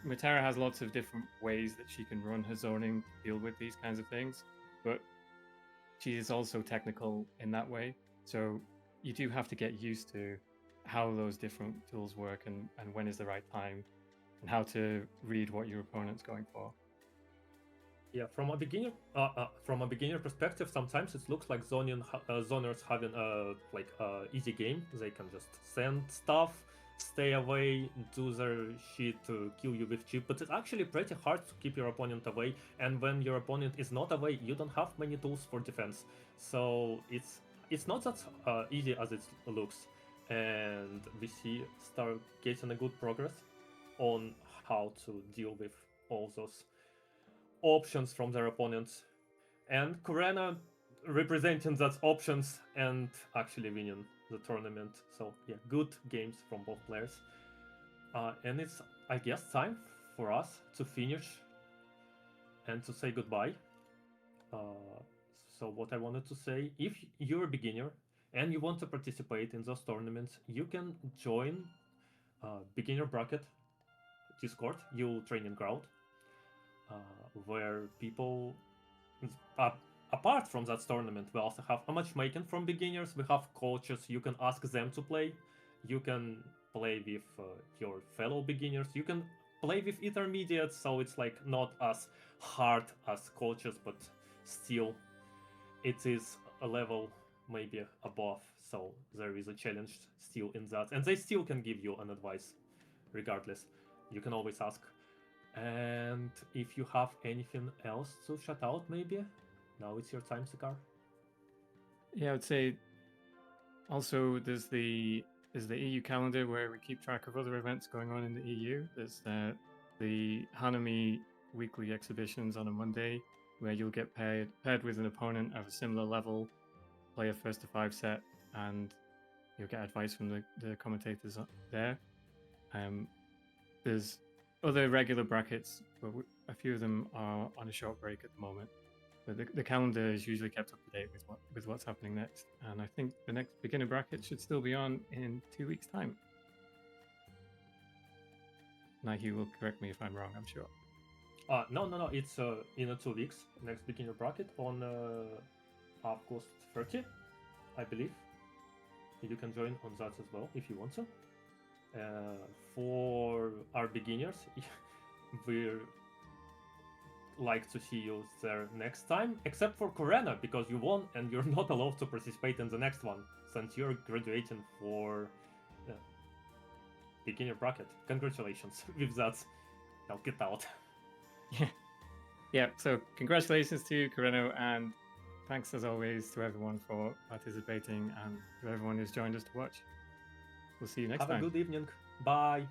Metera has lots of different ways that she can run her zoning to deal with these kinds of things, but she is also technical in that way. So you do have to get used to how those different tools work, and when is the right time, and how to read what your opponent's going for. Yeah, from a beginner perspective, sometimes it looks like zoners having a easy game. They can just send stuff, stay away, do their shit to kill you with chip. But it's actually pretty hard to keep your opponent away. And when your opponent is not away, you don't have many tools for defense. So it's not that easy as it looks. And we see Star getting a good progress on how to deal with all those options from their opponents, and Corena representing those options and actually winning the tournament. So yeah, good games from both players. And it's, I guess, time for us to finish and to say goodbye. So what I wanted to say, if you're a beginner and you want to participate in those tournaments, you can join Beginner Bracket Discord, Yule Training Ground, where people, apart from that tournament, we also have a matchmaking from beginners. We have coaches. You can ask them to play. You can play with your fellow beginners. You can play with intermediates, so it's like not as hard as coaches, but still it is a level maybe above, so there is a challenge still in that, and they still can give you an advice regardless. You can always ask. And if you have anything else to shout out, maybe now it's your time, Sakar. Yeah, I would say also there's the EU calendar where we keep track of other events going on in the EU. There's the Hanami weekly exhibitions on a Monday, where you'll get paired with an opponent of a similar level, play a 1-to-5 set, and you'll get advice from the commentators there. There's other regular brackets, but a few of them are on a short break at the moment. But the calendar is usually kept up to date with what's happening next. And I think the next beginner bracket should still be on in 2 weeks' time. Nike will correct me if I'm wrong, I'm sure. No. It's in 2 weeks. Next beginner bracket on August 30, I believe. you can join on that as well if you want to. For our beginners, we're like to see you there next time, except for Korena, because you won and you're not allowed to participate in the next one since you're graduating for beginner bracket. Congratulations with that. Now get out. Yeah, so congratulations to Coreno, and thanks as always to everyone for participating and to everyone who's joined us to watch. We'll see you next time. Have a good evening. Bye.